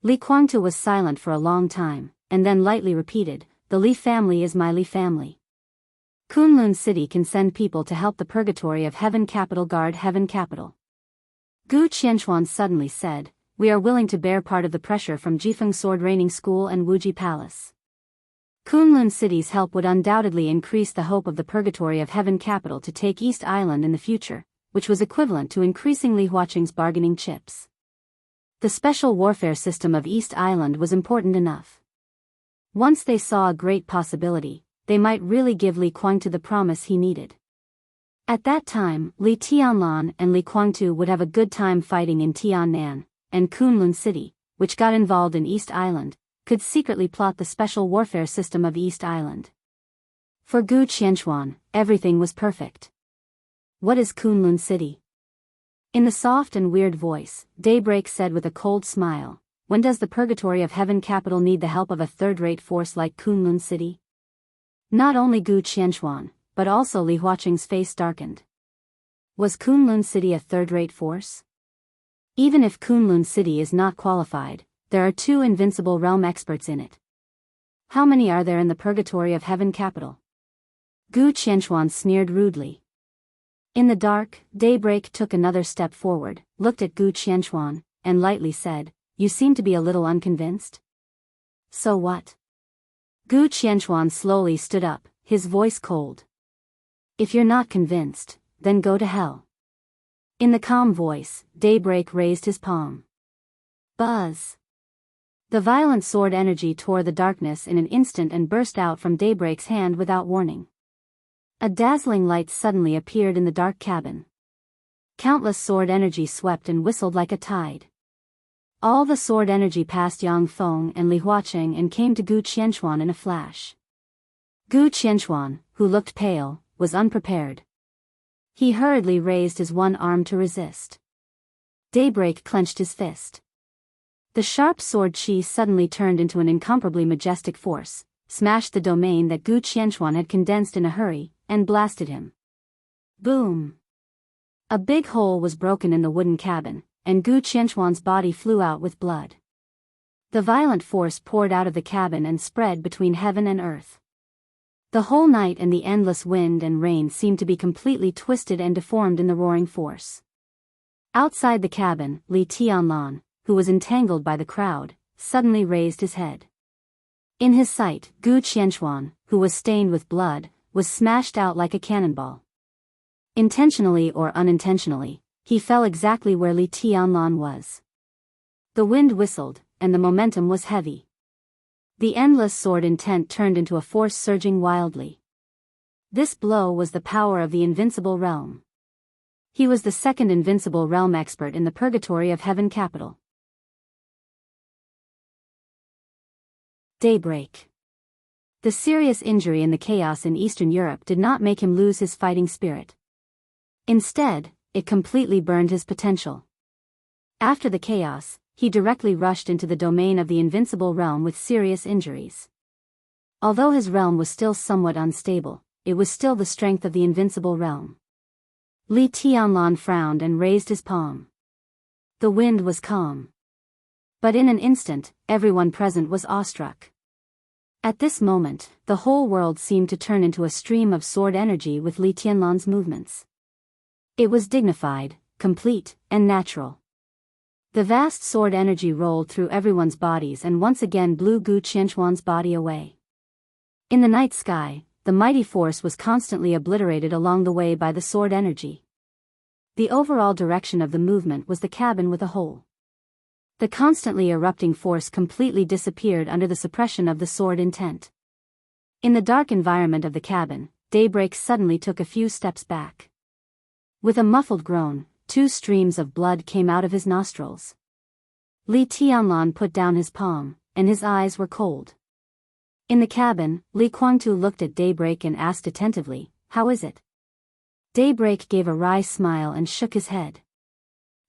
Li Guangtu was silent for a long time, and then lightly repeated, The Li family is my Li family. Kunlun City can send people to help the Purgatory of Heaven capital guard Heaven capital. Gu Qianchuan suddenly said, We are willing to bear part of the pressure from Jifeng Sword Raining School and Wuji Palace. Kunlun City's help would undoubtedly increase the hope of the Purgatory of Heaven capital to take East Island in the future, which was equivalent to increasing Li Huaqing's bargaining chips. The special warfare system of East Island was important enough. Once they saw a great possibility, they might really give Li Guangtu the promise he needed. At that time, Li Tianlan and Li Guangtu would have a good time fighting in Tiannan, and Kunlun City, which got involved in East Island, could secretly plot the special warfare system of East Island. For Gu Qianchuan, everything was perfect. What is Kunlun City? In the soft and weird voice, Daybreak said with a cold smile, When does the Purgatory of Heaven capital need the help of a third-rate force like Kunlun City? Not only Gu Qianchuan, but also Li Huaqing's face darkened. Was Kunlun City a third-rate force? Even if Kunlun City is not qualified, there are 2 invincible realm experts in it. How many are there in the Purgatory of Heaven capital? Gu Qianchuan sneered rudely. In the dark, Daybreak took another step forward, looked at Gu Qianchuan, and lightly said, You seem to be a little unconvinced. So what? Gu Qianchuan slowly stood up, his voice cold. If you're not convinced, then go to hell. In the calm voice, Daybreak raised his palm. Buzz. The violent sword energy tore the darkness in an instant and burst out from Daybreak's hand without warning. A dazzling light suddenly appeared in the dark cabin. Countless sword energy swept and whistled like a tide. All the sword energy passed Yang Feng and Li Huaqing and came to Gu Qianchuan in a flash. Gu Qianchuan, who looked pale, was unprepared. He hurriedly raised his one arm to resist. Daybreak clenched his fist. The sharp sword chi suddenly turned into an incomparably majestic force, smashed the domain that Gu Qianchuan had condensed in a hurry, and blasted him. Boom! A big hole was broken in the wooden cabin, and Gu Qianchuan's body flew out with blood. The violent force poured out of the cabin and spread between heaven and earth. The whole night and the endless wind and rain seemed to be completely twisted and deformed in the roaring force. Outside the cabin, Li Tianlan, who was entangled by the crowd, suddenly raised his head. In his sight, Gu Qianchuan, who was stained with blood, was smashed out like a cannonball. Intentionally or unintentionally, he fell exactly where Li Tianlan was. The wind whistled, and the momentum was heavy. The endless sword intent turned into a force surging wildly. This blow was the power of the invincible realm. He was the second invincible realm expert in the purgatory of Heaven Capital. Daybreak. The serious injury and the chaos in Eastern Europe did not make him lose his fighting spirit. Instead, it completely burned his potential. After the chaos, he directly rushed into the domain of the invincible realm with serious injuries. Although his realm was still somewhat unstable, it was still the strength of the invincible realm. Li Tianlan frowned and raised his palm. The wind was calm. But in an instant, everyone present was awestruck. At this moment, the whole world seemed to turn into a stream of sword energy with Li Tianlan's movements. It was dignified, complete, and natural. The vast sword energy rolled through everyone's bodies and once again blew Gu Qianchuan's body away. In the night sky, the mighty force was constantly obliterated along the way by the sword energy. The overall direction of the movement was the cabin with a hole. The constantly erupting force completely disappeared under the suppression of the sword intent. In the dark environment of the cabin, Daybreak suddenly took a few steps back. With a muffled groan, 2 streams of blood came out of his nostrils. Li Tianlan put down his palm, and his eyes were cold. In the cabin, Li Guangtu looked at Daybreak and asked attentively, "How is it?" Daybreak gave a wry smile and shook his head.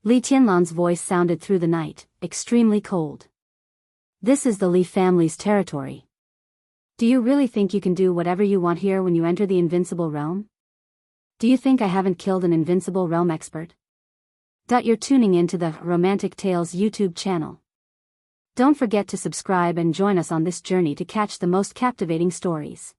Li Tianlan's voice sounded through the night, extremely cold. "This is the Li family's territory. Do you really think you can do whatever you want here when you enter the invincible realm? Do you think I haven't killed an invincible realm expert?" You're tuning into the Romantic Tales YouTube channel. Don't forget to subscribe and join us on this journey to catch the most captivating stories.